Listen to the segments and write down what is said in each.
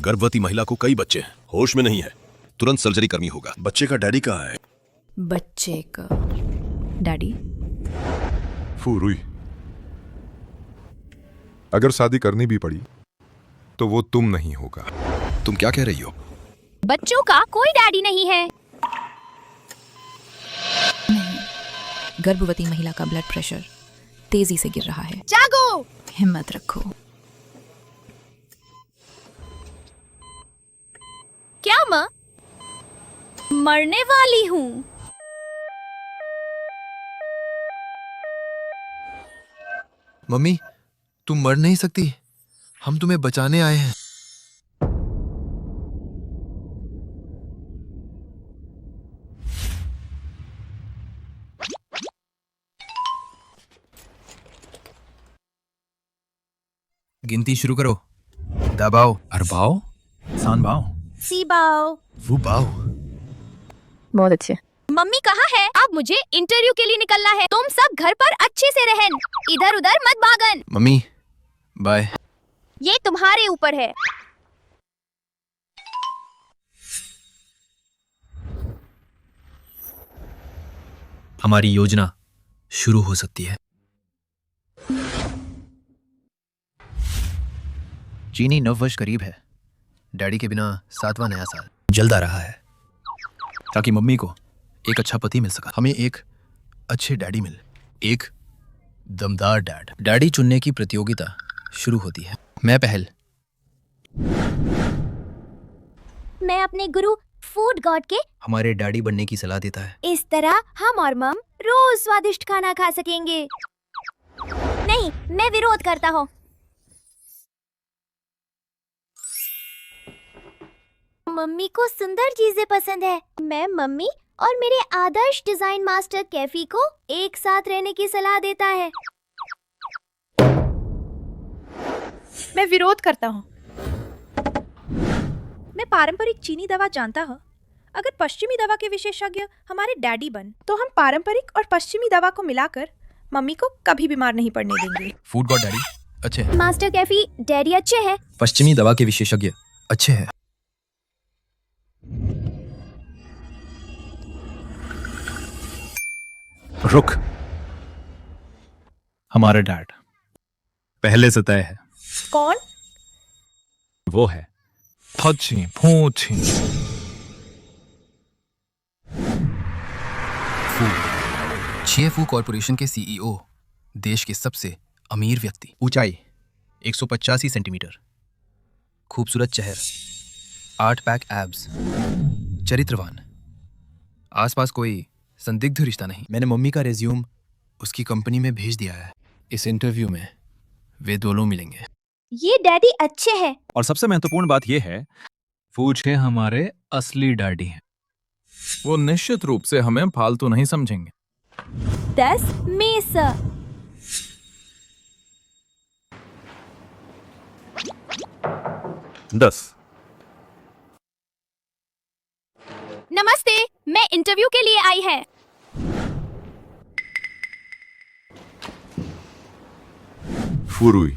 गर्भवती महिला को कई बच्चे हैं, होश में नहीं है, तुरंत सर्जरी करनी होगा। बच्चे का डैडी कहाँ है? बच्चे का डैडी? फूरुई, अगर शादी करनी भी पड़ी तो वो तुम नहीं होगा। तुम क्या कह रही हो? बच्चों का कोई डैडी नहीं है। नहीं, गर्भवती महिला का ब्लड प्रेशर तेजी से गिर रहा है। जागो, हिम्मत रखो। क्या माँ? मरने वाली हूँ। मम्मी, तुम मर नहीं सकती, हम तुम्हें बचाने आए हैं। गिनती शुरू करो। दबाओ। अरबाओ, सांबाओ, सीबाओ। वो बाओ। बहुत अच्छे। मम्मी कहाँ है? अब मुझे इंटरव्यू के लिए निकलना है। तुम सब घर पर अच्छे से रहन, इधर उधर मत भागन। Mummy, bye. ये तुम्हारे ऊपर है। हमारी योजना शुरू हो सकती है। चीनी 9 वर्ष करीब है। डैडी के बिना 7वां नया साल जल्द आ रहा है, ताकि मम्मी को एक अच्छा पति मिल सका। हमें एक अच्छे डैडी मिल, एक दमदार डैड। डैडी चुनने की प्रतियोगिता शुरू होती है। मैं पहल। मैं अपने गुरु फूड गॉड के हमारे डैडी बनने की सलाह देता है। इस तरह हम और मम रोज स्वादिष्ट खाना खा सकेंगे। नहीं, मैं विरोध करता हूँ। मम्मी को सुंदर चीजें पसंद है। मैं मम्मी और मेरे आदर्श डिजाइन मास्टर कैफी को एक साथ रहने की सलाह देता है। मैं विरोध करता हूँ। मैं पारंपरिक चीनी दवा जानता हूँ। अगर पश्चिमी दवा के विशेषज्ञ हमारे डैडी बन, तो हम पारंपरिक और पश्चिमी दवा को मिलाकर मम्मी को कभी बीमार नहीं पड़ने देंगे। फूड गॉड डैडी अच्छे हैं। मास्टर कैफी, डैडी अच्छे हैं। पश्चिमी दवा के विशेषज्ञ अच्छे हैं। रुक। हमारे डैड पहले से तय है। कौन? वो है फची फूची। छिएफू कॉरपोरेशन के सीईओ, देश के सबसे अमीर व्यक्ति। ऊंचाई 185 सेंटीमीटर, खूबसूरत चेहर, 8 पैक एब्स, चरित्रवान, आसपास कोई संदिग्ध रिश्ता नहीं। मैंने मम्मी का रिज्यूम उसकी कंपनी में भेज दिया है। इस इंटरव्यू में वे दोनों मिलेंगे। ये डैडी अच्छे हैं। और सबसे महत्वपूर्ण बात यह है, पूछे हमारे असली डैडी हैं। वो निश्चित रूप से हमें फालतू नहीं समझेंगे। 10 में सर। नमस्ते, मैं इंटरव्यू के लिए आई है। फूरुई,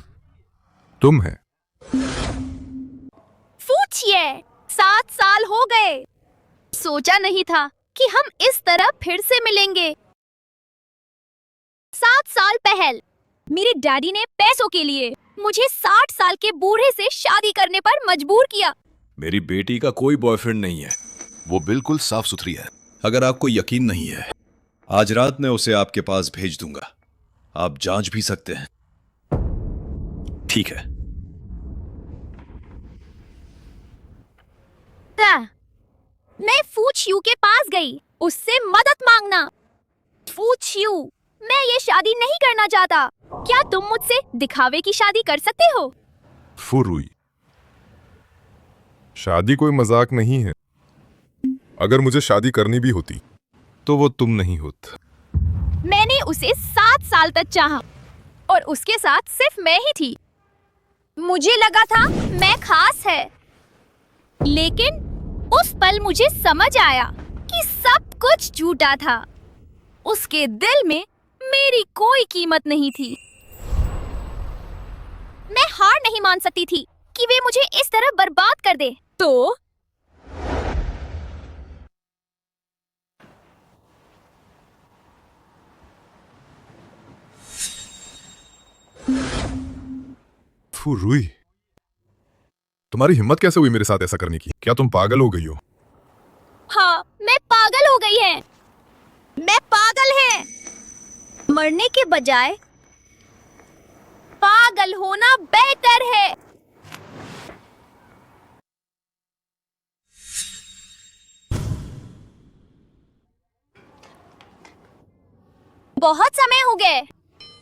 तुम है? पूछिए। 7 साल हो गए। सोचा नहीं था कि हम इस तरह फिर से मिलेंगे। 7 साल पहले मेरे डैडी ने पैसों के लिए मुझे 60 साल के बूढ़े से शादी करने पर मजबूर किया। मेरी बेटी का कोई बॉयफ्रेंड नहीं है, वो बिल्कुल साफ सुथरी है। अगर आपको यकीन नहीं है, आज रात मैं उसे आपके पास भेज दूंगा, आप जांच भी सकते हैं। ठीक है। मैं फूच यू के पास गई, उससे मदद मांगना। फूच यू, मैं ये शादी नहीं करना चाहता। क्या तुम मुझसे दिखावे की शादी कर सकते हो? फूरुई, शादी कोई मजाक नहीं है। अगर मुझे शादी करनी भी होती तो वो तुम नहीं होत। मैंने उसे 7 साल तक चाहा और उसके साथ सिर्फ मैं ही थी। मुझे लगा था मैं खास है, लेकिन उस पल मुझे समझ आया कि सब कुछ झूठा था। उसके दिल में मेरी कोई कीमत नहीं थी। मैं हार नहीं मान सकती थी। कि वे मुझे इस तरह बर्बाद कर दे। तो फू रुई, तुम्हारी हिम्मत कैसे हुई मेरे साथ ऐसा करने की? क्या तुम पागल हो गई हो? हाँ, मैं पागल हो गई है। मैं पागल है। मरने के बजाय पागल होना बेहतर है। बहुत समय हो गए।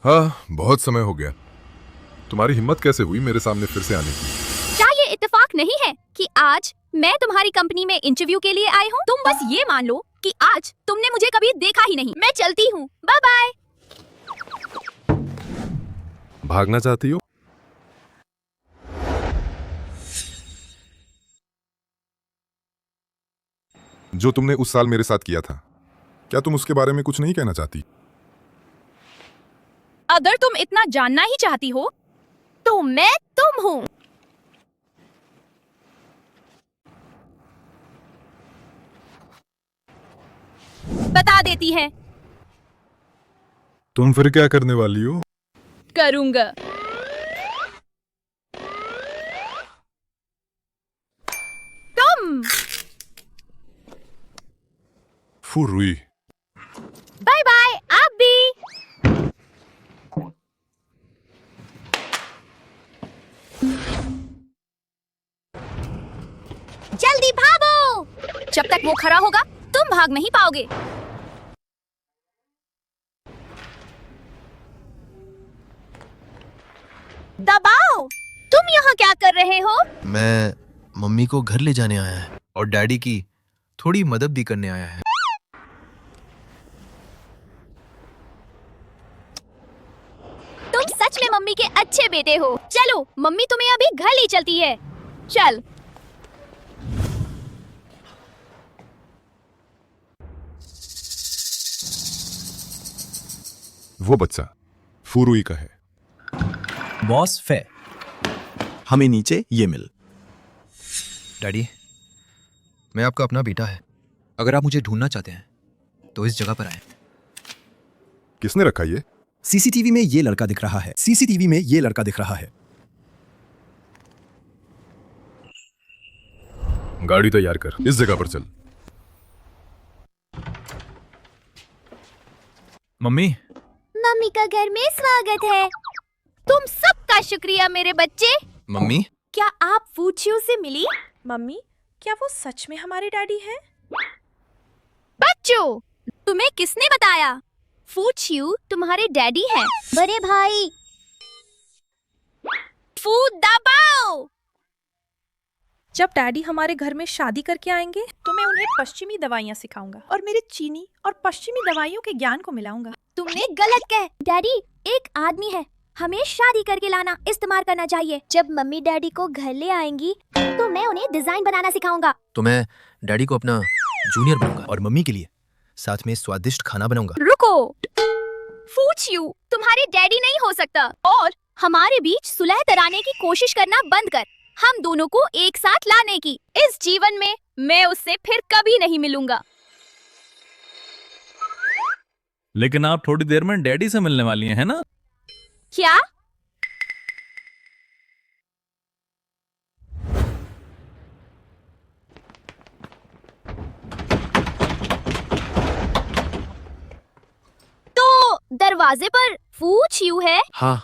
हाँ, बहुत समय हो गया। तुम्हारी हिम्मत कैसे हुई मेरे सामने फिर से आने की? क्या ये इत्तेफाक नहीं है कि आज मैं तुम्हारी कंपनी में इंटरव्यू के लिए आई हूँ? तुम बस ये मान लो कि आज तुमने मुझे कभी देखा ही नहीं। मैं चलती हूँ, बाय बाय। भागना चाहती हो? जो तुमने उस साल मेरे साथ किया था, क्या तुम उसके बारे में कुछ नहीं कहना चाहती? अगर तुम इतना जानना ही चाहती हो तो मैं तुम हूँ। बता देती है। तुम फिर क्या करने वाली हो? करूंगा। तुम। फू रुई। बाय बाय, आप भी। जल्दी भागो। जब तक वो खड़ा होगा तुम भाग नहीं पाओगे। दबाओ। तुम यहाँ क्या कर रहे हो? मैं मम्मी को घर ले जाने आया है और डैडी की थोड़ी मदद भी करने आया है। तुम सच में मम्मी के अच्छे बेटे हो। चलो, मम्मी तुम्हें अभी घर ले चलती है। चल। वो बच्चा फू रुई का है। बॉस फे, हमें नीचे ये मिल। डैडी, मैं आपका अपना बेटा है। अगर आप मुझे ढूंढना चाहते हैं तो इस जगह पर आए। किसने रखा ये? सीसीटीवी में ये लड़का दिख रहा है। सीसीटीवी में ये लड़का दिख रहा है। गाड़ी तैयार कर, इस जगह पर चल। मम्मी, मम्मी का घर में स्वागत है। तुम सबका शुक्रिया मेरे बच्चे। मम्मी, क्या आप फूचियो से मिली? मम्मी, क्या वो सच में हमारे डैडी हैं? बच्चों, तुम्हें किसने बताया? फूचियो तुम्हारे डैडी हैं। बड़े भाई। फूड दबाओ। जब डैडी हमारे घर में शादी करके आएंगे तो मैं उन्हें पश्चिमी दवाइयाँ सिखाऊंगा और मेरे चीनी और पश्चिमी दवाइयों के ज्ञान को मिलाऊंगा। तुमने गलत कह। डैडी एक आदमी है, हमें शादी करके लाना इस्तेमाल करना चाहिए। जब मम्मी डैडी को घर ले आएंगी तो मैं उन्हें डिजाइन बनाना सिखाऊंगा। तो मैं डैडी को अपना जूनियर बनाऊंगा और मम्मी के लिए साथ में स्वादिष्ट खाना बनाऊंगा। रुको, फूचियो तुम्हारे डैडी नहीं हो सकता और हमारे बीच सुलह कराने की कोशिश करना बंद कर। हम दोनों को एक साथ लाने की। इस जीवन में मैं उससे फिर कभी नहीं मिलूंगा। लेकिन आप थोड़ी देर में डैडी से मिलने वाली हैं, है ना? क्या? तो दरवाजे पर फूचियो है। हाँ।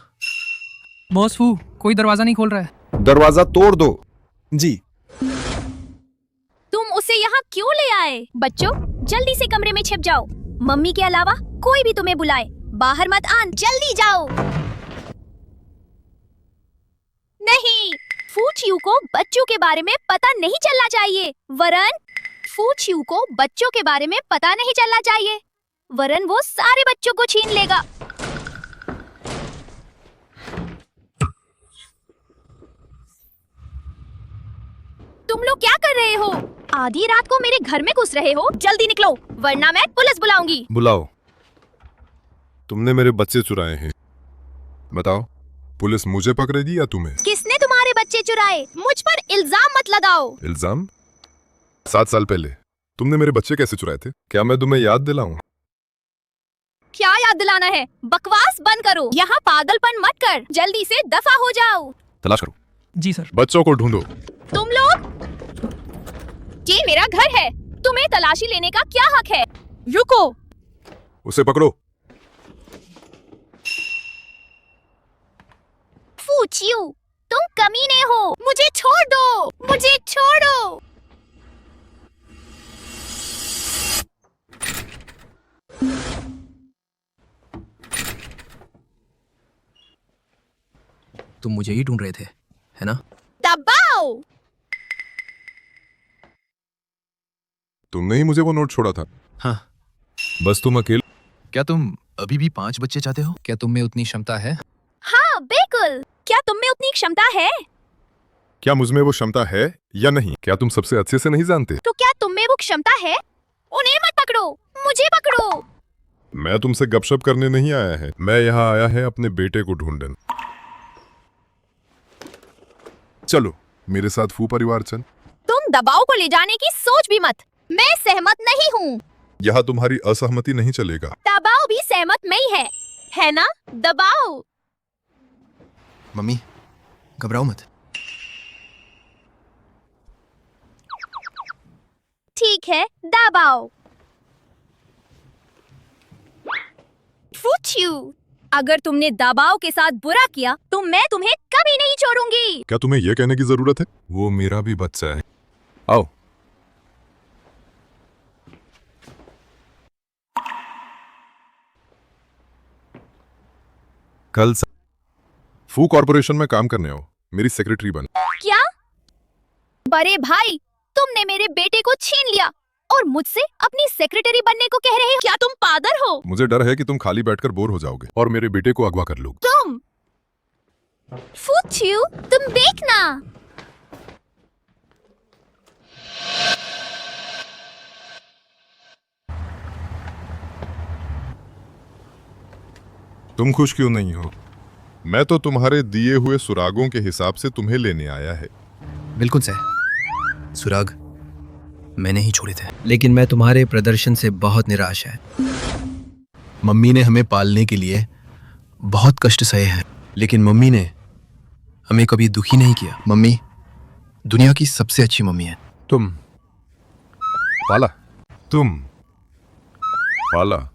बॉस फू, कोई दरवाजा नहीं खोल रहा है। दरवाजा तोड़ दो। जी। तुम उसे यहाँ क्यों ले आए? बच्चों, जल्दी से कमरे में छिप जाओ। मम्मी के अलावा कोई भी तुम्हें बुलाए, बाहर मत आन। जल्दी जाओ। नहीं, फूचियो को बच्चों के बारे में पता नहीं चलना चाहिए। वरन फूचियो को बच्चों के बारे में पता नहीं चलना चाहिए, वरन वो सारे बच्चों को छीन लेगा। तुम लोग क्या कर रहे हो? आधी रात को मेरे घर में घुस रहे हो? जल्दी निकलो, वरना मैं पुलिस बुलाऊंगी। बुलाओ। तुमने मेरे बच्चे चुराए हैं। बताओ, पुलिस मुझे पकड़ेगी या तुम्हें? किसने तुम्हारे बच्चे चुराए। मुझ पर इल्जाम मत लगाओ। इल्जाम? 7 साल पहले तुमने मेरे बच्चे कैसे चुराए थे? क्या मैं तुम्हें याद दिलाऊं? क्या याद दिलाना है? बकवास बंद करो। यहाँ पागलपन मत कर। जल्दी से दफा हो जाओ। तलाश करो। जी सर। बच्चों को ढूंढो। तुम लोग, ये मेरा घर है, तुम्हें तलाशी लेने का क्या हक है? रुको। उसे पकड़ो। फूचियो, तुम कमीने हो। मुझे छोड़ दो, मुझे छोड़ो। तुम मुझे ही ढूंढ रहे थे, है ना? दबाओ। तुमने ही मुझे वो नोट छोड़ा था। हाँ। बस तुम अकेले? क्या तुम अभी भी 5 बच्चे चाहते हो? क्या तुम में उतनी क्षमता है? हाँ बिल्कुल। क्या तुम में उतनी क्षमता है? क्या मुझ में वो क्षमता है या नहीं? क्या तुम सबसे अच्छे से नहीं जानते? तो क्या तुम में वो क्षमता है? उन्हें मत पकड़ो, मुझे पकड़ो। मैं तुमसे गपशप करने नहीं आया है, मैं यहाँ आया है अपने बेटे को ढूंढने। चलो मेरे साथ फू परिवार चल। तुम दबाव को ले जाने की सोच भी मत। मैं सहमत नहीं हूँ। यहाँ तुम्हारी असहमति नहीं चलेगा। दबाव भी सहमत नहीं है ना? दबाओ। मम्मी, घबराओ मत। ठीक है, दबाओ। फूचियो, अगर तुमने दबाव के साथ बुरा किया तो मैं तुम्हें कभी नहीं छोड़ूंगी। क्या तुम्हें यह कहने की जरूरत है? वो मेरा भी बच्चा है। आओ। कल फू कॉर्पोरेशन में काम करने आओ, मेरी सेक्रेटरी बन। क्या? बड़े भाई, तुमने मेरे बेटे को छीन लिया और मुझसे अपनी सेक्रेटरी बनने को कह रहे हो? क्या तुम पागल हो? मुझे डर है कि तुम खाली बैठकर बोर हो जाओगे और मेरे बेटे को अगवा कर लोगे। तुम फूचियो, तुम देखना। तुम खुश क्यों नहीं हो? मैं तो तुम्हारे दिए हुए सुरागों के हिसाब से तुम्हें लेने आया है। बिल्कुल सर। सुराग मैंने ही छोड़े थे, लेकिन मैं तुम्हारे प्रदर्शन से बहुत निराश है। मम्मी ने हमें पालने के लिए बहुत कष्ट सहे हैं, लेकिन मम्मी ने हमें कभी दुखी नहीं किया। मम्मी दुनिया की सबसे अच्छी मम्मी है। तुम पाला? तुम पाला?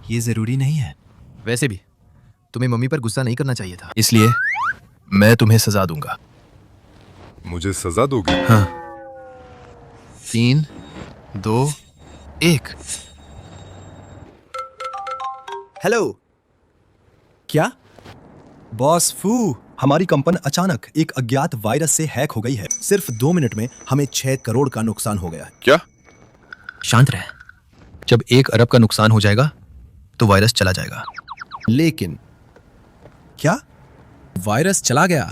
ये जरूरी नहीं है। वैसे भी तुम्हें मम्मी पर गुस्सा नहीं करना चाहिए था, इसलिए मैं तुम्हें सजा दूंगा। मुझे सजा दोगे? हाँ। 3, 2, 1। हेलो। क्या? बॉस फू, हमारी कंपनी अचानक एक अज्ञात वायरस से हैक हो गई है। सिर्फ 2 मिनट में हमें 6 करोड़ का नुकसान हो गया। क्या? शांत रहे। जब 1 अरब का नुकसान हो जाएगा तो वायरस चला जाएगा। लेकिन क्या वायरस चला गया?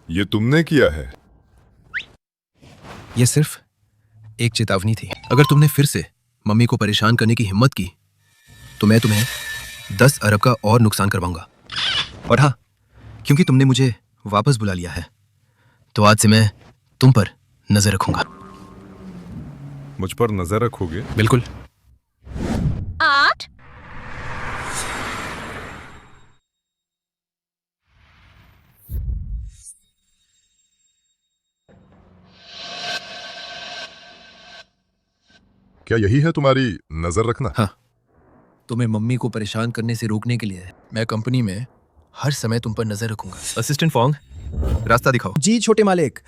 ये तुमने किया है? यह सिर्फ एक चेतावनी थी। अगर तुमने फिर से मम्मी को परेशान करने की हिम्मत की तो मैं तुम्हें 10 अरब का और नुकसान करवाऊंगा। और हाँ, क्योंकि तुमने मुझे वापस बुला लिया है तो आज से मैं तुम पर नजर रखूंगा। मुझ पर नजर रखोगे? बिल्कुल। 8 क्या यही है तुम्हारी नजर रखना? हाँ, तुम्हें मम्मी को परेशान करने से रोकने के लिए मैं कंपनी में हर समय तुम पर नजर रखूंगा। असिस्टेंट फोंग, रास्ता दिखाओ। जी छोटे मालिक।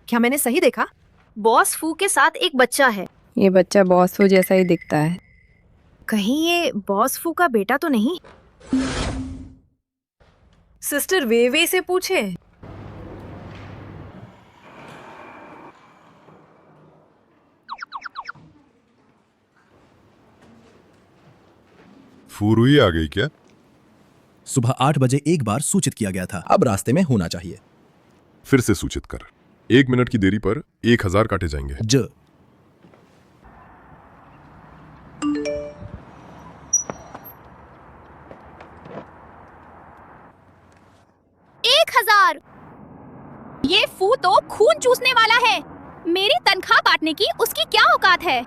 क्या मैंने सही देखा? बॉस फू के साथ एक बच्चा है। ये बच्चा बॉस फू जैसा ही दिखता है। कहीं ये बॉस फू का बेटा तो नहीं? सिस्टर वेवे से पूछे। फूरुई आ गई क्या? सुबह 8 बजे एक बार सूचित किया गया था, अब रास्ते में होना चाहिए। फिर से सूचित कर। 1 मिनट की देरी पर 1000 काटे जाएंगे। ज 1000। ये फू तो खून चूसने वाला है। मेरी तनख्वाह काटने की उसकी क्या औकात है?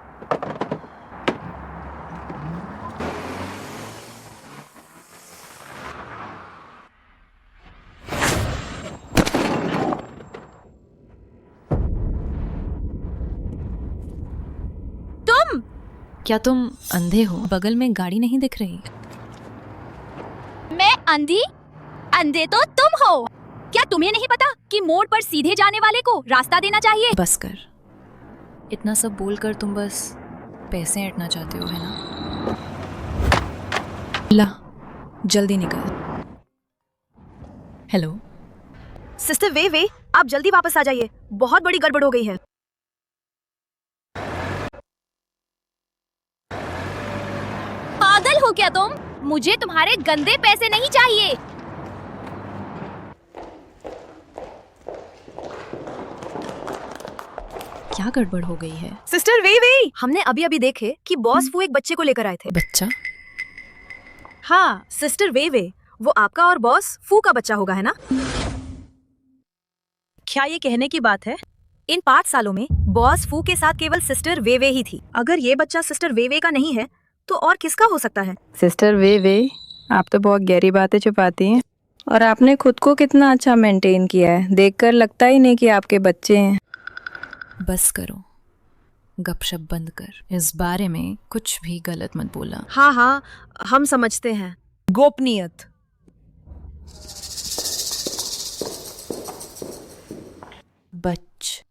क्या तुम अंधे हो? बगल में गाड़ी नहीं दिख रही? मैं अंधी? अंधे तो तुम हो। क्या तुम्हें नहीं पता कि मोड़ पर सीधे जाने वाले को रास्ता देना चाहिए? बस कर। इतना सब बोलकर तुम बस पैसे ऐंठना चाहते हो, है ना? ला, जल्दी निकल। हेलो सिस्टर वे, आप जल्दी वापस आ जाइए, बहुत बड़ी गड़बड़ हो गई है। पागल हो क्या तुम? मुझे तुम्हारे गंदे पैसे नहीं चाहिए। क्या गड़बड़ हो गई है? सिस्टर वे, हमने अभी देखे कि बॉस फू एक बच्चे को लेकर आए थे। बच्चा? हाँ सिस्टर वे, वो आपका और बॉस फू का बच्चा होगा, है ना? क्या ये कहने की बात है? इन 5 सालों में बॉस फू के साथ केवल सिस्टर वे ही थी। अगर ये बच्चा सिस्टर वे का नहीं है तो और किसका हो सकता है? सिस्टर वे, आप तो बहुत गहरी बातें छुपाती हैं, और आपने खुद को कितना अच्छा मेंटेन किया है, देखकर लगता ही नहीं कि आपके बच्चे हैं। बस करो, गपशप बंद कर। इस बारे में कुछ भी गलत मत बोला। हाँ, हम समझते हैं। गोपनीयत। बच।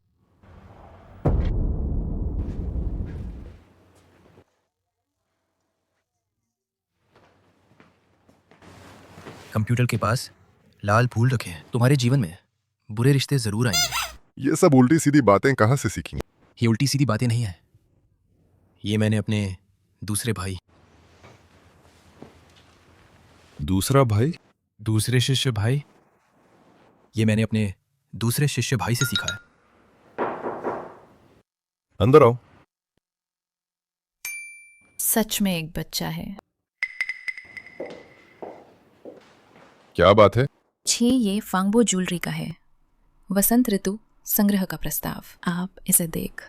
कंप्यूटर के पास लाल फूल रखे हैं। तुम्हारे जीवन में बुरे रिश्ते जरूर आएंगे। ये सब उल्टी सीधी बातें कहाँ से सीखी? ये उल्टी सीधी बातें नहीं है, ये मैंने अपने दूसरे भाई, दूसरा भाई? दूसरे शिष्य भाई, ये मैंने अपने दूसरे शिष्य भाई से सीखा है। अंदर आओ। सच में एक बच्चा है। क्या बात है? छी, ये फांगबो ज्वेलरी का है। वसंत ऋतु संग्रह का प्रस्ताव। आप इसे देख।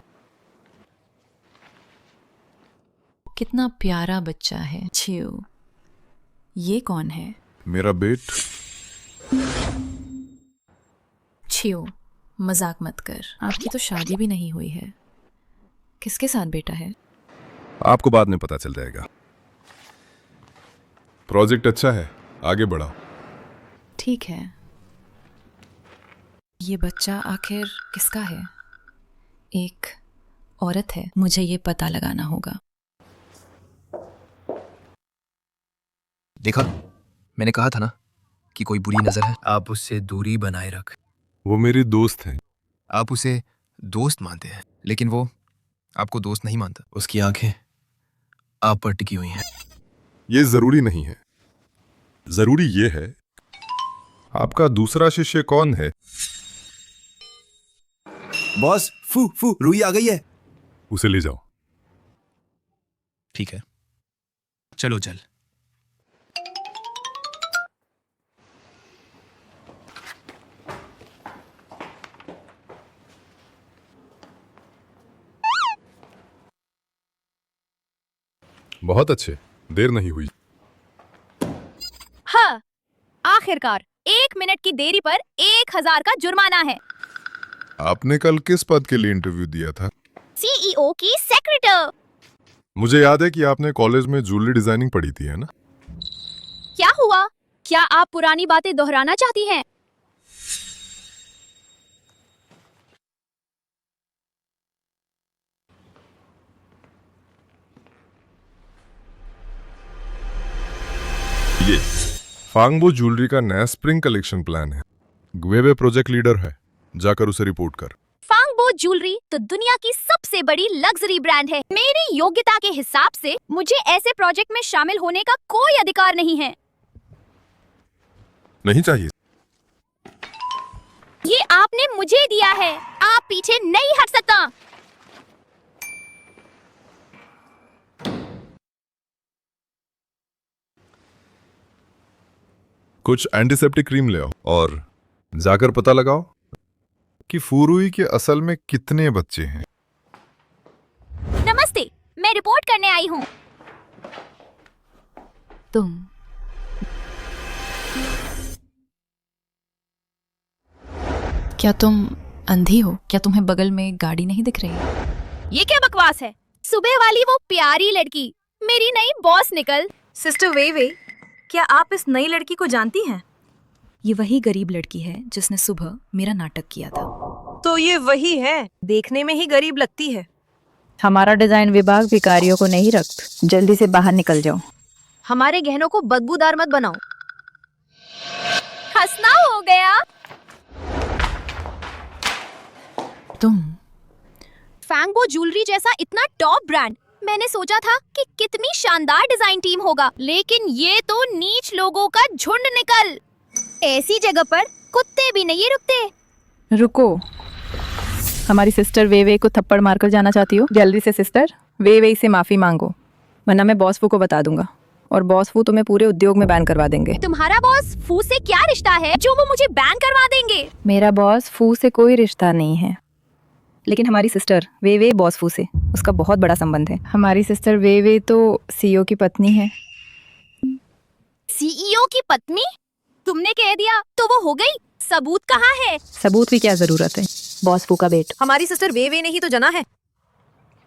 कितना प्यारा बच्चा है। छियो, ये कौन है? मेरा बेट। छियो, मजाक मत कर। आपकी तो शादी भी नहीं हुई है। किसके साथ बेटा है? आपको बाद में पता चल जाएगा। प्रोजेक्ट अच्छा है, आगे बढ़ाओ। ठीक है। ये बच्चा आखिर किसका है? एक औरत है, मुझे ये पता लगाना होगा। देखा, मैंने कहा था ना कि कोई बुरी नजर है। आप उससे दूरी बनाए रख। वो मेरी दोस्त है। आप उसे दोस्त मानते हैं, लेकिन वो आपको दोस्त नहीं मानता। उसकी आंखें आप पर टिकी हुई हैं। ये जरूरी नहीं है। जरूरी ये है, आपका दूसरा शिष्य कौन है? बॉस, फू रुई आ गई है। उसे ले जाओ। ठीक है, चलो चल। बहुत अच्छे, देर नहीं हुई। हाँ, आखिरकार 1 मिनट की देरी पर 1000 का जुर्माना है। आपने कल किस पद के लिए इंटरव्यू दिया था? सीईओ की सेक्रेटरी। मुझे याद है कि आपने कॉलेज में ज्वेलरी डिजाइनिंग पढ़ी थी, है ना? क्या हुआ? क्या आप पुरानी बातें दोहराना चाहती हैं? ये फांगबो ज्वेलरी का नया स्प्रिंग कलेक्शन प्लान है। ग्वेवे प्रोजेक्ट लीडर है, जाकर उसे रिपोर्ट कर। फांगबो ज्वेलरी तो दुनिया की सबसे बड़ी लग्जरी ब्रांड है। मेरी योग्यता के हिसाब से मुझे ऐसे प्रोजेक्ट में शामिल होने का कोई अधिकार नहीं है। नहीं चाहिए। ये आपने मुझे दिया है। पीछे नहीं हट सकता। कुछ एंटीसेप्टिक क्रीम ले आओ और जाकर पता लगाओ कि फुरुई के असल में कितने बच्चे हैं। नमस्ते, मैं रिपोर्ट करने आई हूँ। तुम क्या तुम अंधी हो? क्या तुम्हें बगल में गाड़ी नहीं दिख रही? ये क्या बकवास है? सुबह वाली वो प्यारी लड़की मेरी नई बॉस निकल। सिस्टर वेवे, क्या आप इस नई लड़की को जानती हैं? ये वही गरीब लड़की है जिसने सुबह मेरा नाटक किया था। तो ये वही है, देखने में ही गरीब लगती है। हमारा डिजाइन विभाग भिखारियों को नहीं रखता। जल्दी से बाहर निकल जाओ। हमारे गहनों को बदबूदार मत बनाओ। हंसना हो गया। तुम फैंगबो ज्वेलरी जैसा इतना टॉप ब्रांड, मैंने सोचा था कि कितनी शानदार डिजाइन टीम होगा, लेकिन ये तो नीच लोगों का झुंड निकल। ऐसी जगह पर कुत्ते भी नहीं रुकते। रुको, हमारी सिस्टर वेवे को थप्पड़ मारकर जाना चाहती हो? जल्दी से सिस्टर वेवे से माफी मांगो, वरना मैं बॉस फू को बता दूंगा और बॉस फू तुम्हें पूरे उद्योग में बैन करवा देंगे। तुम्हारा बॉस फू से क्या रिश्ता है जो वो मुझे बैन करवा देंगे? मेरा बॉस फू से कोई रिश्ता नहीं है, लेकिन हमारी सिस्टर वेवे बॉस फू से उसका बहुत बड़ा संबंध है। हमारी सिस्टर वेवे तो सीईओ की पत्नी है। सीईओ की पत्नी? तुमने कह दिया तो वो हो गई, सबूत कहाँ है? सबूत की क्या जरूरत है? बॉस फू का बेट। हमारी सिस्टर वेवे ने ही तो जना है।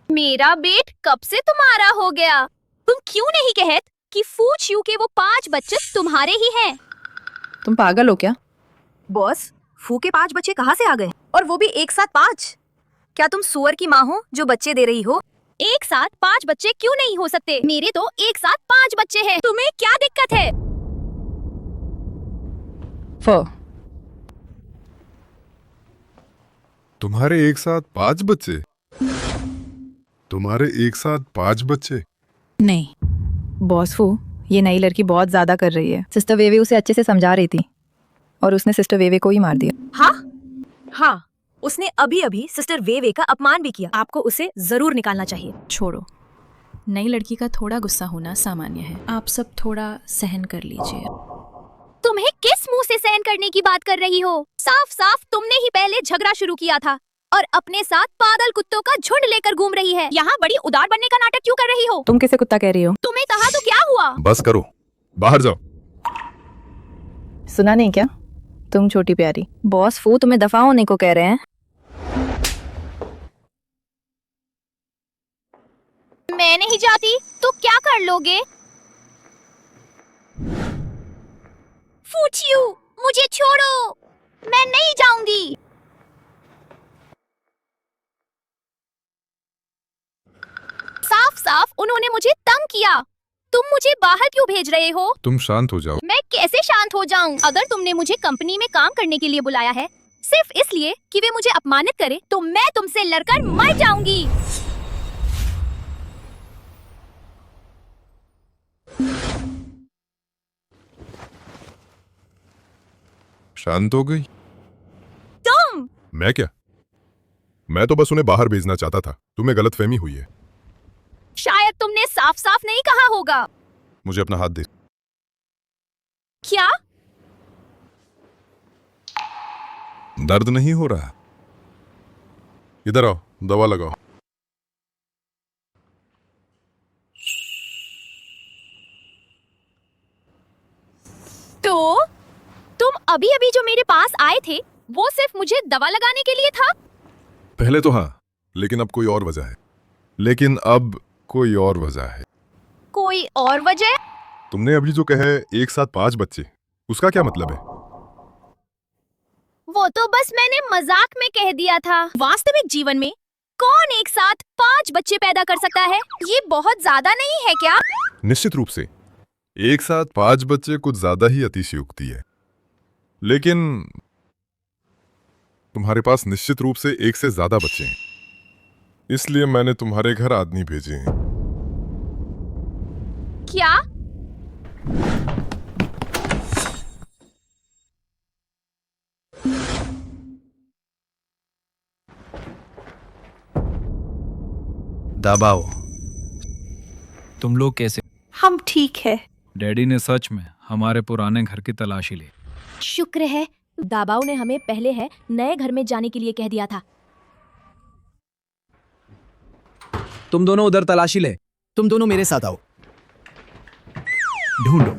मेरा बेट कब से तुम्हारा हो गया? तुम क्यों नहीं कहत कि फू चियू के वो 5 बच्चे तुम्हारे ही हैं? तुम पागल हो क्या? बॉस, फू के 5 बच्चे कहाँ से आ गए, और वो भी एक साथ 5? क्या तुम सुअर की माँ हो जो बच्चे दे रही हो? एक साथ 5 बच्चे क्यों नहीं हो सकते? मेरे तो एक साथ 5 बच्चे हैं। तुम्हें क्या दिक्कत है? तुम्हारे एक साथ 5 बच्चे? तुम्हारे एक साथ 5 बच्चे? नहीं बॉस फू, ये नई लड़की बहुत ज्यादा कर रही है। सिस्टर वेवे उसे अच्छे से समझा रही थी और उसने सिस्टर वेवे को ही मार दिया। हाँ, उसने अभी अभी सिस्टर वेवे का अपमान भी किया। आपको उसे जरूर निकालना चाहिए। छोड़ो, नई लड़की का थोड़ा गुस्सा होना सामान्य है। आप सब थोड़ा सहन कर लीजिए। तुम्हें किस मुंह से सहन करने की बात कर रही हो? साफ साफ तुमने ही पहले झगड़ा शुरू किया था और अपने साथ पागल कुत्तों का झुंड लेकर घूम रही है। यहाँ बड़ी उदार बनने का नाटक क्यों कर रही हो? तुम किसे कुत्ता कह रही हो? तुम्हें कहा तो क्या हुआ? बस करो, बाहर जाओ। सुना नहीं क्या? तुम छोटी प्यारी, बॉस फू तुम्हें दफा होने को कह रहे हैं। मैं नहीं जाती तो क्या कर लोगे? फू चियू, मुझे छोड़ो, मैं नहीं जाऊंगी। साफ साफ उन्होंने मुझे तंग किया। तुम मुझे बाहर क्यों भेज रहे हो? तुम शांत हो जाओ। मैं कैसे शांत हो जाऊं? अगर तुमने मुझे कंपनी में काम करने के लिए बुलाया है सिर्फ इसलिए कि वे मुझे अपमानित करे, तो मैं तुमसे लड़कर मर जाऊंगी। शांत हो गई? तुम? मैं क्या? मैं तो बस उन्हें बाहर भेजना चाहता था। तुम्हें गलतफहमी हुई है। शायद तुमने साफ साफ नहीं कहा होगा। मुझे अपना हाथ दे। क्या? दर्द नहीं हो रहा? इधर आओ, दवा लगाओ। तो तुम अभी अभी जो मेरे पास आए थे वो सिर्फ मुझे दवा लगाने के लिए था? पहले तो हाँ, लेकिन अब कोई और वजह है। कोई और वजह? तुमने अभी जो कहे एक साथ 5 बच्चे, उसका क्या मतलब है? वो तो बस मैंने मजाक में कह दिया था। वास्तविक जीवन में कौन एक साथ 5 बच्चे पैदा कर सकता है? ये बहुत ज्यादा नहीं है क्या? निश्चित रूप से एक साथ 5 बच्चे कुछ ज्यादा ही अतिशयोक्ति है, लेकिन तुम्हारे पास निश्चित रूप से एक से ज्यादा बच्चे हैं, इसलिए मैंने तुम्हारे घर आदमी भेजे हैं। क्या? दबाओ। तुम लोग कैसे? हम ठीक है। डैडी ने सच में हमारे पुराने घर की तलाशी ली। शुक्र है दाबाओ ने हमें पहले है नए घर में जाने के लिए कह दिया था। तुम दोनों उधर तलाशी ले। तुम दोनों मेरे साथ आओ। ढूंढो।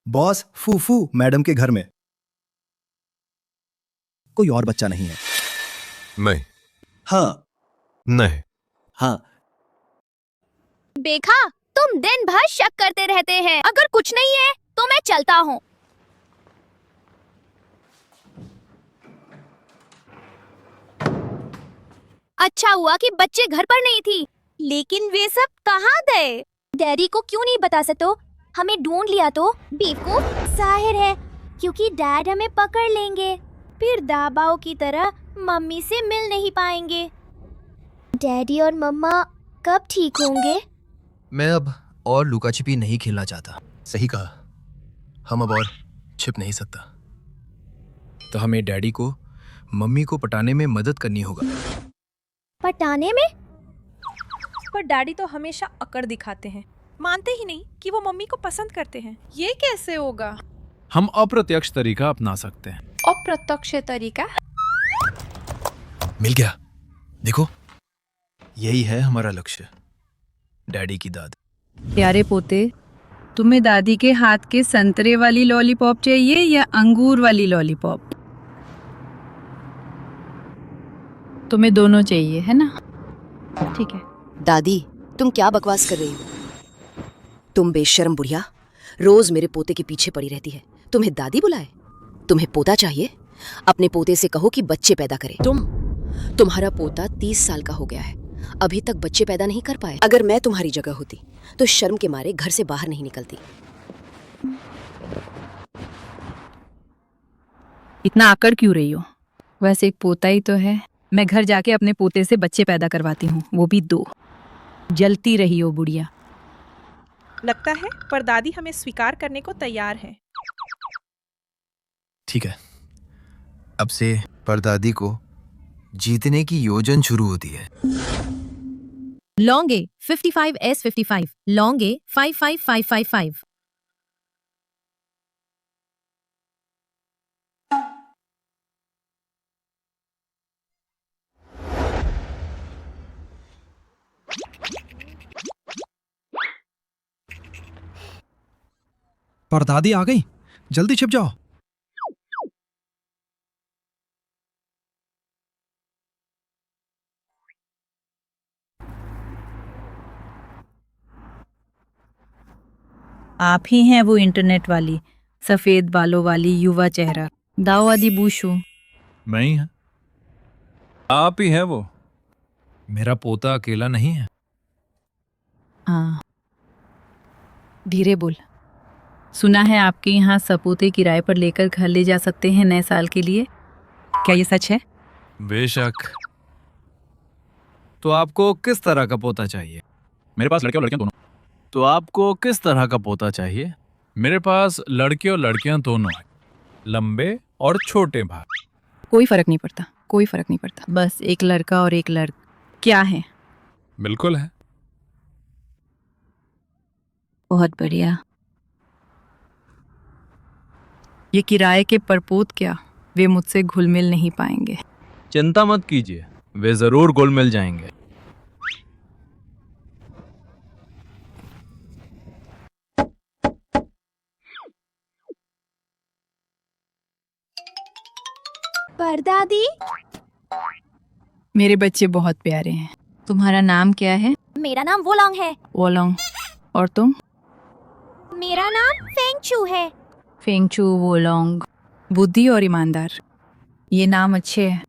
बॉस, फूफू मैडम के घर में कोई और बच्चा नहीं है। नहीं। हाँ। नहीं। हाँ। देखा, तुम दिन भर शक करते रहते हैं। अगर कुछ नहीं है तो मैं चलता हूँ। अच्छा हुआ कि बच्चे घर पर नहीं थी, लेकिन वे सब कहाँ गए? डैडी को क्यों नहीं बता सकते? हमें ढूंढ लिया तो बेवकूफ। जाहिर है क्योंकि डैड हमें पकड़ लेंगे, फिर दाबाओ की तरह मम्मी से मिल नहीं पाएंगे। डैडी और मम्मा कब ठीक होंगे? मैं अब और लुका छिपी नहीं खेलना चाहता। सही कहा, हम अब और छिप नहीं सकता। तो हमें डैडी को मम्मी को पटाने में मदद करनी होगा। पटाने में? पर डैडी तो हमेशा अकड़ दिखाते हैं, मानते ही नहीं कि वो मम्मी को पसंद करते हैं। ये कैसे होगा? हम अप्रत्यक्ष तरीका अपना सकते हैं। अप्रत्यक्ष तरीका? मिल गया। देखो, यही है हमारा लक्ष्य, डैडी की दाद। प्यारे पोते, तुम्हें दादी के हाथ के संतरे वाली लॉलीपॉप चाहिए या अंगूर वाली लॉलीपॉप? तुम्हें दोनों चाहिए है ना? ठीक है। दादी, तुम क्या बकवास कर रही हो? तुम बेशर्म बुढ़िया, रोज मेरे पोते के पीछे पड़ी रहती है। तुम्हें दादी बुलाए? तुम्हें पोता चाहिए? अपने पोते से कहो कि बच्चे पैदा करे। तुम्हारा पोता 30 साल का हो गया है, अभी तक बच्चे पैदा नहीं कर पाए। अगर मैं तुम्हारी जगह होती तो शर्म के मारे घर से बाहर नहीं निकलती। इतना आकड़ क्यों रही हो? वैसे एक पोता ही तो है। मैं घर जाके अपने पोते से बच्चे पैदा करवाती हूँ, वो भी 2। जलती रही हो बुढ़िया। लगता है पर दादी हमें स्वीकार करने को तैयार है। ठीक है, अब से परदादी को जीतने की योजन शुरू होती है। लॉन्गे 55S55, लॉन्गे 55555। परदादी आ गई, जल्दी छिप जाओ। आप ही हैं वो इंटरनेट वाली, सफेद बालों वाली युवा चेहरा, दाऊदी बूशू। मैं ही है। आप ही है वो। मेरा पोता अकेला नहीं है। हाँ, धीरे बोल। सुना है आपके यहाँ सपूते किराए पर लेकर घर ले जा सकते हैं नए साल के लिए, क्या ये सच है? बेशक। तो आपको किस तरह का पोता चाहिए? मेरे पास लड़के और लड़कियां दोनों। तो आपको किस तरह का पोता चाहिए? मेरे पास लड़के और लड़कियां दोनों हैं, लंबे और छोटे भाग। कोई फर्क नहीं पड़ता, कोई फर्क नहीं पड़ता। बस एक लड़का और एक लड़की। क्या है? बिल्कुल है। बहुत बढ़िया। ये किराए के परपोत क्या, वे मुझसे घुल मिल नहीं पाएंगे। चिंता मत कीजिए, वे जरूर घुल मिल जाएंगे। परदादी, मेरे बच्चे बहुत प्यारे हैं। तुम्हारा नाम क्या है? मेरा नाम वोलोंग है। वोलोंग। और तुम? मेरा नाम फेंगचू है। फेंगचू वोलोंग। बुद्धि और ईमानदार, ये नाम अच्छे हैं।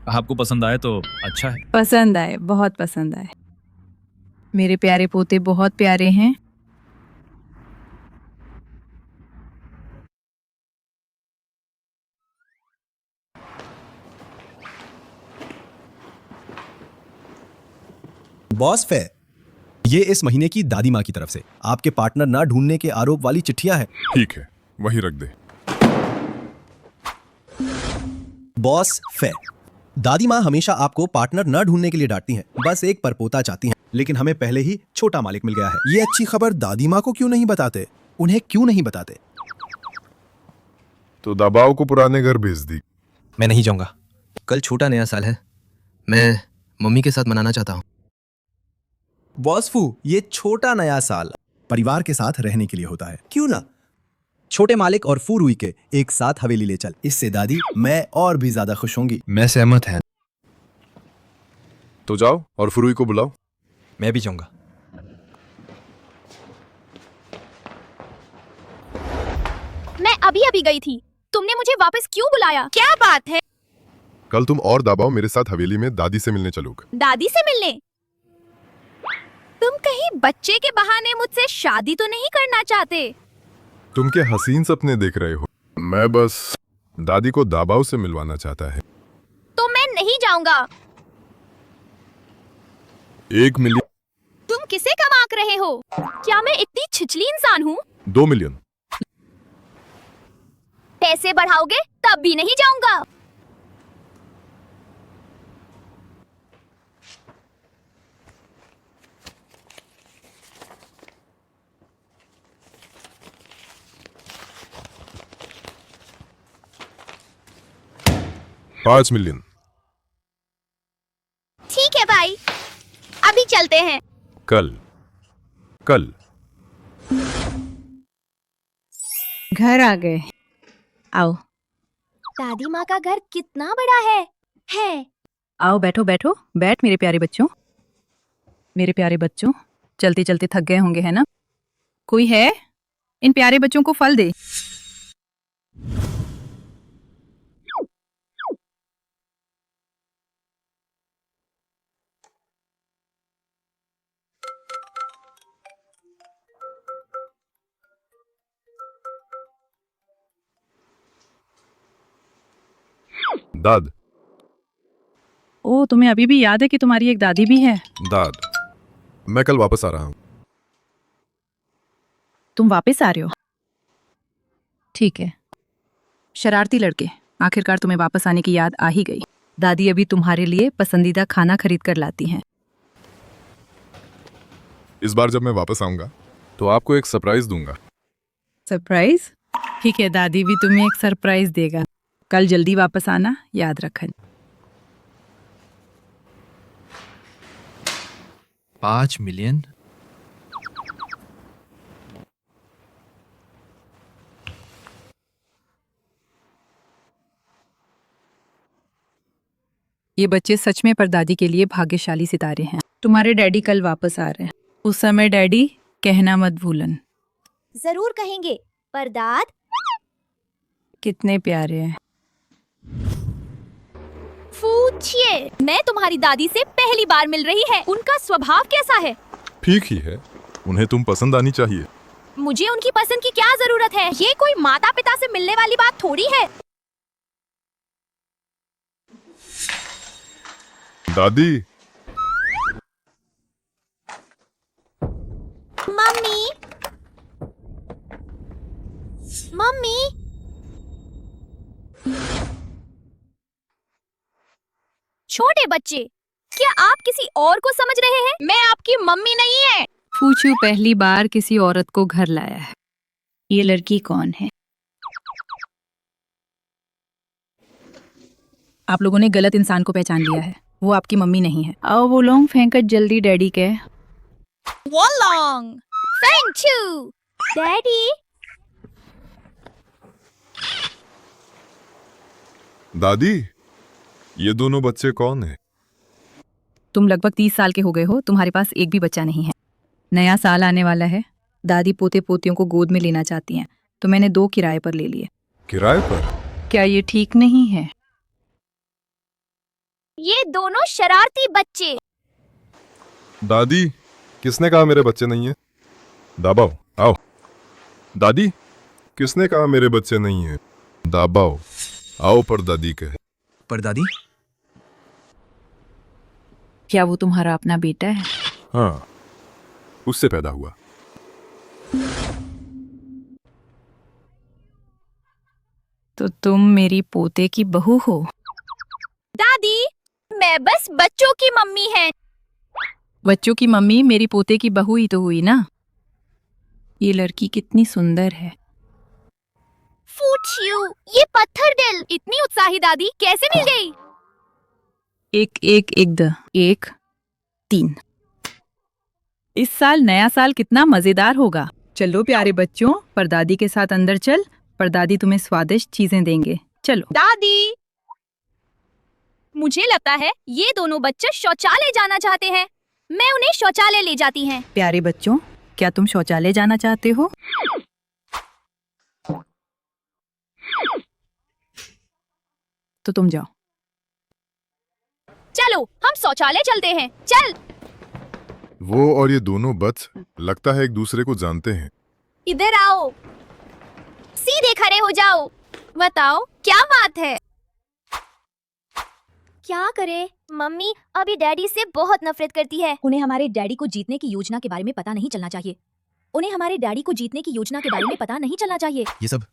आपको पसंद आए तो अच्छा है। पसंद आए, बहुत पसंद आए। मेरे प्यारे पोते बहुत प्यारे हैं। बॉस फे, ये इस महीने की दादी माँ की तरफ से आपके पार्टनर ना ढूंढने के आरोप वाली चिट्ठियां हैं। ठीक है, वही रख दे। बॉस फे, दादी माँ हमेशा आपको पार्टनर न ढूंढने के लिए डांटती हैं, बस एक परपोता चाहती हैं, लेकिन हमें पहले ही छोटा मालिक मिल गया है। ये अच्छी खबर दादी माँ को क्यों नहीं बताते? उन्हें क्यों नहीं बताते? तो दबाव को पुराने घर भेज दी। मैं नहीं जाऊंगा। कल छोटा नया साल है, मैं मम्मी के साथ मनाना चाहता हूँ। बॉस फू, ये छोटा नया साल परिवार के साथ रहने के लिए होता है, क्यों ना? छोटे मालिक और फू रुई के एक साथ हवेली ले चल, इससे दादी मैं और भी ज्यादा खुश होंगी। मैं सहमत है। तो जाओ और फुरुई को बुलाओ। मैं भी जाऊंगा। मैं अभी अभी गई थी, तुमने मुझे वापस क्यों बुलाया? क्या बात है? कल तुम और दबाव मेरे साथ हवेली में दादी से मिलने चलोगे। दादी से मिलने? तुम कहीं बच्चे के बहाने मुझसे शादी तो नहीं करना चाहते? तुम क्या हसीन सपने देख रहे हो? मैं बस दादी को दाबाव से मिलवाना चाहता है। तो मैं नहीं जाऊंगा। 1 मिलियन। तुम किसे कमाक रहे हो? क्या मैं इतनी छिछली इंसान हूँ? 2 मिलियन। पैसे बढ़ाओगे तब भी नहीं जाऊंगा। $5 मिलियन। ठीक है भाई, अभी चलते हैं। कल घर आ गए, आओ। दादी माँ का घर कितना बड़ा है। आओ बैठो बैठो, बैठ मेरे प्यारे बच्चों। मेरे प्यारे बच्चों, चलते चलते थक गए होंगे, है ना? कोई है? इन प्यारे बच्चों को फल दे। दाद। ओ, तुम्हें अभी भी याद है कि तुम्हारी एक दादी भी है? दाद, मैं कल वापस आ रहा हूँ। तुम वापस आ रहे हो? ठीक है। शरारती लड़के, आखिरकार तुम्हें वापस आने की याद आ ही गई। दादी अभी तुम्हारे लिए पसंदीदा खाना खरीद कर लाती हैं। इस बार जब मैं वापस आऊंगा तो आपको एक सरप्राइज दूंगा। सरप्राइज? ठीक है, दादी भी तुम्हें एक सरप्राइज देगा। कल जल्दी वापस आना, याद रखना। 5 मिलियन? ये बच्चे सच में परदादी के लिए भाग्यशाली सितारे हैं। तुम्हारे डैडी कल वापस आ रहे हैं। उस समय डैडी कहना मत भूलन। जरूर कहेंगे, पर दाद कितने प्यारे हैं। पूछिए, मैं तुम्हारी दादी से पहली बार मिल रही है, उनका स्वभाव कैसा है? ठीक ही है, उन्हें तुम पसंद आनी चाहिए। मुझे उनकी पसंद की क्या जरूरत है? ये कोई माता पिता से मिलने वाली बात थोड़ी है। दादी। मम्मी, मम्मी, छोटे बच्चे, क्या आप किसी और को समझ रहे हैं? मैं आपकी मम्मी नहीं है। फूचू पहली बार किसी औरत को घर लाया है। ये लड़की कौन है? आप लोगों ने गलत इंसान को पहचान लिया है। वो आपकी मम्मी नहीं है। आओ वो लॉन्ग फेंकर जल्दी डैडी के। वॉलोंग, थैंक यू, डैडी। दादी, ये दोनों बच्चे कौन हैं? तुम लगभग 30 साल के हो गए हो, तुम्हारे पास एक भी बच्चा नहीं है। नया साल आने वाला है, दादी पोते पोतियों को गोद में लेना चाहती हैं, तो मैंने 2 किराए पर ले लिए। किराए पर? क्या ये ठीक नहीं है? ये दोनों शरारती बच्चे। दादी, किसने कहा मेरे बच्चे नहीं हैं? दाबाओ, आओ। दादी, किसने कहा मेरे बच्चे नहीं हैं? दाबाओ, आओ पर दादी कहे। पर दादी? क्या वो तुम्हारा अपना बेटा है? हाँ, उससे पैदा हुआ। तो तुम मेरी पोते की बहू हो? दादी, मैं बस बच्चों की मम्मी है। बच्चों की मम्मी मेरी पोते की बहू ही तो हुई ना। ये लड़की कितनी सुंदर है। फूट यू, ये पत्थर दिल। इतनी उत्साही दादी कैसे मिल गई? एक एक एक द एक 3। इस साल नया साल कितना मजेदार होगा। चलो प्यारे बच्चों, परदादी के साथ अंदर चल। परदादी तुम्हें स्वादिष्ट चीजें देंगे। चलो। दादी, मुझे लगता है ये दोनों बच्चे शौचालय जाना चाहते हैं। मैं उन्हें शौचालय ले जाती हैं। प्यारे बच्चों, क्या तुम शौचालय जाना चाहते हो? तो तुम जाओ। चलो हम शौचालय चलते हैं। चल। वो और ये दोनों बच्च लगता है एक दूसरे को जानते हैं। इधर आओ, सीधे खड़े हो जाओ। बताओ क्या बात है? क्या करे? मम्मी अभी डैडी से बहुत नफरत करती है। उन्हें हमारे डैडी को जीतने की योजना के बारे में पता नहीं चलना चाहिए। उन्हें हमारे डैडी को जीतने की योजना के बारे में पता नहीं चलना चाहिए। ये सब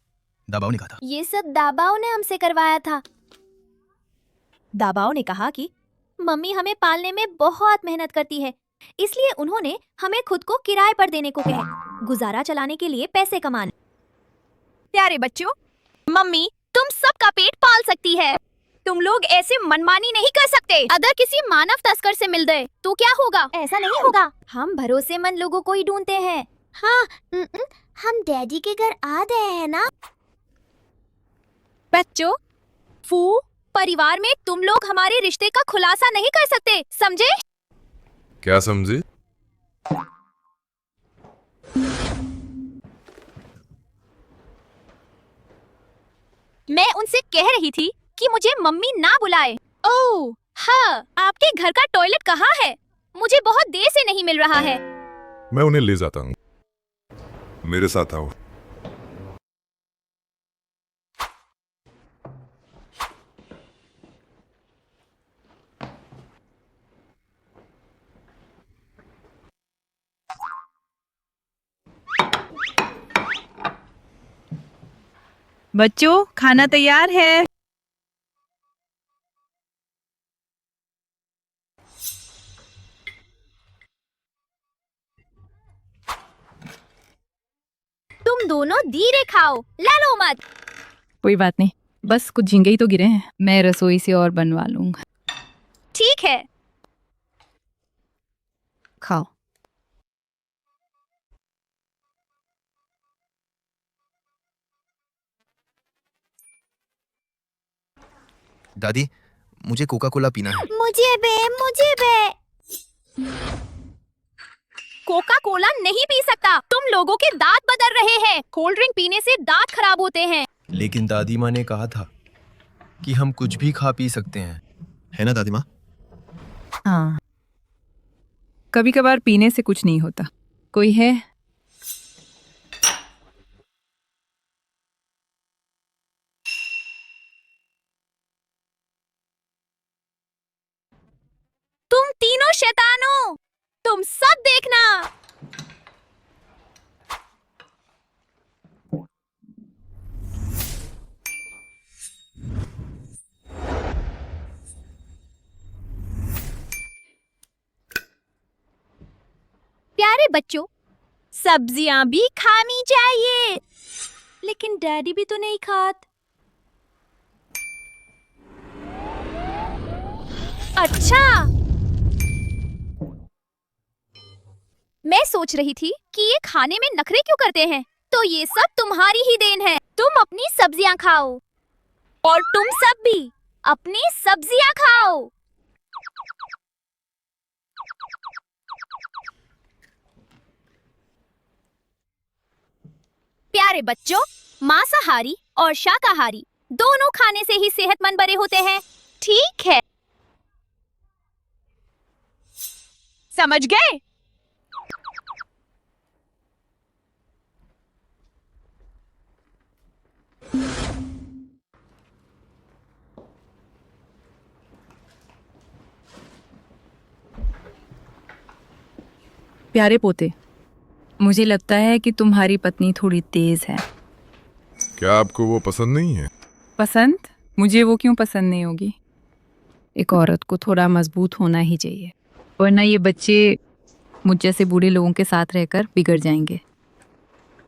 दाबाओ ने कहा था। ये सब दाबाओ ने हमसे करवाया था। दाबाओ ने कहा कि मम्मी हमें पालने में बहुत मेहनत करती है, इसलिए उन्होंने हमें खुद को किराए पर देने को कहा, गुजारा चलाने के लिए पैसे कमाने। प्यारे बच्चों, मम्मी तुम सबका पेट पाल सकती है। तुम लोग ऐसे मनमानी नहीं कर सकते। अगर किसी मानव तस्कर से मिल गए तो क्या होगा? ऐसा नहीं होगा। हम भरोसेमंद लोगों को ही ढूंढते हैं। हाँ, हम डैडी के घर आ गए हैं ना। बच्चों, फू, परिवार में तुम लोग हमारे रिश्ते का खुलासा नहीं कर सकते, समझे? क्या समझे? मैं उनसे कह रही थी कि मुझे मम्मी ना बुलाए। ओह हाँ, आपके घर का टॉयलेट कहाँ है? मुझे बहुत देर से नहीं मिल रहा है। मैं उन्हें ले जाता हूँ। मेरे साथ आओ। बच्चों, खाना तैयार है। तुम दोनों धीरे खाओ, लालो मत। कोई बात नहीं, बस कुछ झींगे ही तो गिरे हैं। मैं रसोई से और बनवा लूंगा। ठीक है। खाओ। दादी, मुझे कोका कोला पीना है। मुझे बे। कोका कोला नहीं पी सकता। तुम लोगों के दांत बदल रहे हैं। कोल्ड ड्रिंक पीने से दांत खराब होते हैं। लेकिन दादी माँ ने कहा था कि हम कुछ भी खा पी सकते हैं, है ना दादी माँ? हाँ, कभी कभार पीने से कुछ नहीं होता। कोई है? तुम तीनों शैतानों, तुम सब देखना। प्यारे बच्चों, सब्जियां भी खानी चाहिए। लेकिन डैडी भी तो नहीं खात। अच्छा, मैं सोच रही थी कि ये खाने में नखरे क्यों करते हैं। तो ये सब तुम्हारी ही देन है। तुम अपनी सब्जियां खाओ और तुम सब भी अपनी सब्जियां खाओ। प्यारे बच्चों, मांसाहारी और शाकाहारी दोनों खाने से ही सेहतमंद बड़े होते हैं, ठीक है? समझ गए? प्यारे पोते, मुझे लगता है कि तुम्हारी पत्नी थोड़ी तेज है। क्या आपको वो पसंद नहीं है? पसंद? मुझे वो क्यों पसंद नहीं होगी? एक औरत को थोड़ा मजबूत होना ही चाहिए, वरना ये बच्चे मुझ जैसे बूढ़े लोगों के साथ रहकर बिगड़ जाएंगे।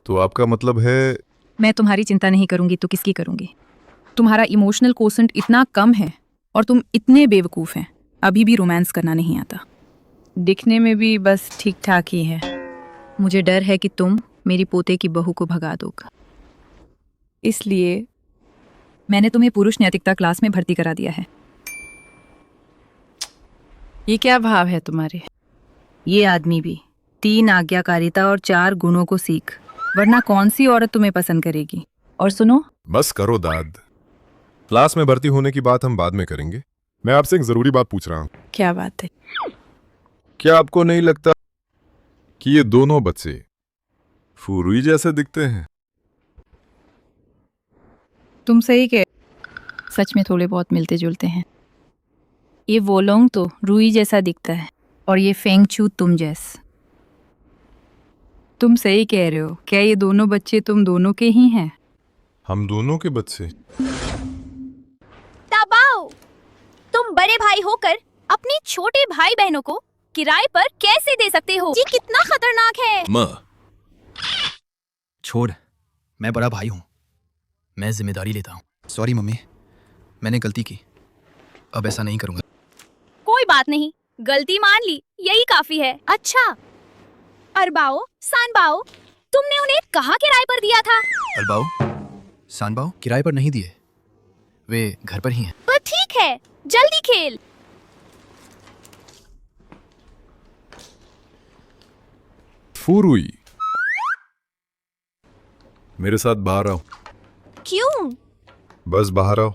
तो आपका मतलब है? मैं तुम्हारी चिंता नहीं करूंगी तो किसकी करूंगी? तुम्हारा इमोशनल कोसेंट इतना कम है और तुम इतने बेवकूफ़ हैं, अभी भी रोमांस करना नहीं आता। दिखने में भी बस ठीक ठाक ही है। मुझे डर है कि तुम मेरी पोते की बहू को भगा दोगे, इसलिए मैंने तुम्हें पुरुष नैतिकता क्लास में भर्ती करा दिया है। ये क्या भाव है तुम्हारे? ये आदमी भी 3 आज्ञाकारिता और 4 गुणों को सीख, वरना कौन सी औरत तुम्हें पसंद करेगी? और सुनो, बस करो दाद। क्लास में भर्ती होने की बात हम बाद में करेंगे। मैं आपसे एक जरूरी बात पूछ रहा हूँ। क्या बात है? क्या आपको नहीं लगता कि ये दोनों बच्चे फुरुई जैसे दिखते हैं? तुम सही कह, सच में थोड़े बहुत मिलते जुलते हैं। ये वोलोंग तो रूई जैसा दिखता है और ये फेंगचू तुम जैस। तुम सही कह रहे हो। क्या ये दोनों बच्चे तुम दोनों के ही हैं? हम दोनों के बच्चे? ताबाओ, तुम बड़े भाई होकर अपनी छोटे भाई बहनों को किराए पर कैसे दे सकते हो? ये कितना खतरनाक है। माँ, छोड़, मैं बड़ा भाई हूँ, मैं जिम्मेदारी लेता हूँ। सॉरी मम्मी, मैंने गलती की, अब ऐसा नहीं करूँगा। कोई बात नहीं, गलती मान ली, यही काफी है। अच्छा, अरबाओ, सानबाओ, तुमने उन्हें कहाँ किराए पर दिया था? अलबाओ, सानबाओ किराए पर नहीं दिए, वे घर पर ही हैं। तो ठीक है, जल्दी खेल। फुरुई, मेरे साथ बाहर आओ। क्यों? बस बाहर आओ।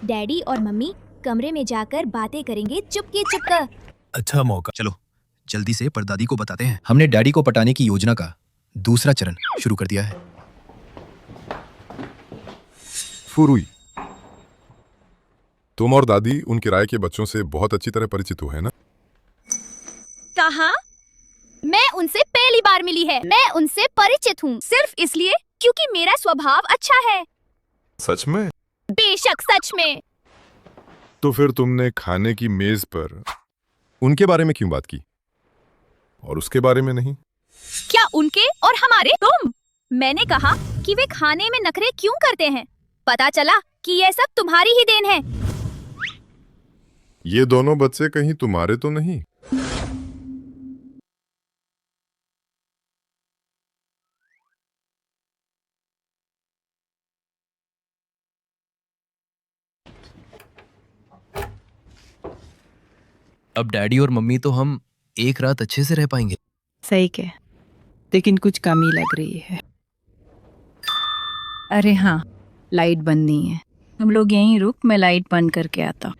डैडी और मम्मी कमरे में जाकर बातें करेंगे चुपके चुपकर। अच्छा मौका। चलो जल्दी से परदादी को बताते हैं। हमने डैडी को पटाने की योजना का दूसरा चरण शुरू कर दिया है। फुरुई, तुम और दादी उन किराए के बच्चों से बहुत अच्छी तरह परिचित हो, है ना? कहाँ? मैं उनसे पहली बार मिली है। मैं उनसे परिचित हूँ सिर्फ इसलिए क्योंकि मेरा स्वभाव अच्छा है। सच में? बेशक सच में। तो फिर तुमने खाने की मेज पर उनके बारे में क्यों बात की और उसके बारे में नहीं? क्या उनके और हमारे? मैंने कहा कि वे खाने में नखरे क्यों करते हैं। पता चला कि यह सब तुम्हारी ही देन है। ये दोनों बच्चे कहीं तुम्हारे तो नहीं? अब डैडी और मम्मी तो हम एक रात अच्छे से रह पाएंगे। सही कह, लेकिन कुछ कमी लग रही है। अरे हाँ, लाइट बंद नहीं है। तुम लोग यहीं रुक, मैं लाइट बंद करके आता हूँ।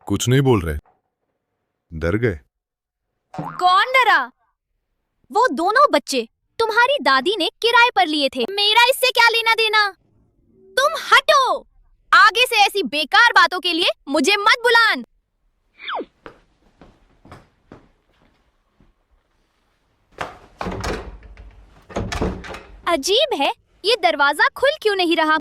कुछ नहीं बोल रहे, डर गए? कौन डरा? वो दोनों बच्चे तुम्हारी दादी ने किराए पर लिए थे। मेरा इससे क्या लेना देना? तुम हटो। आगे से ऐसी बेकार बातों के लिए मुझे मत बुलान। अजीब है, ये दरवाजा खुल क्यों नहीं रहा?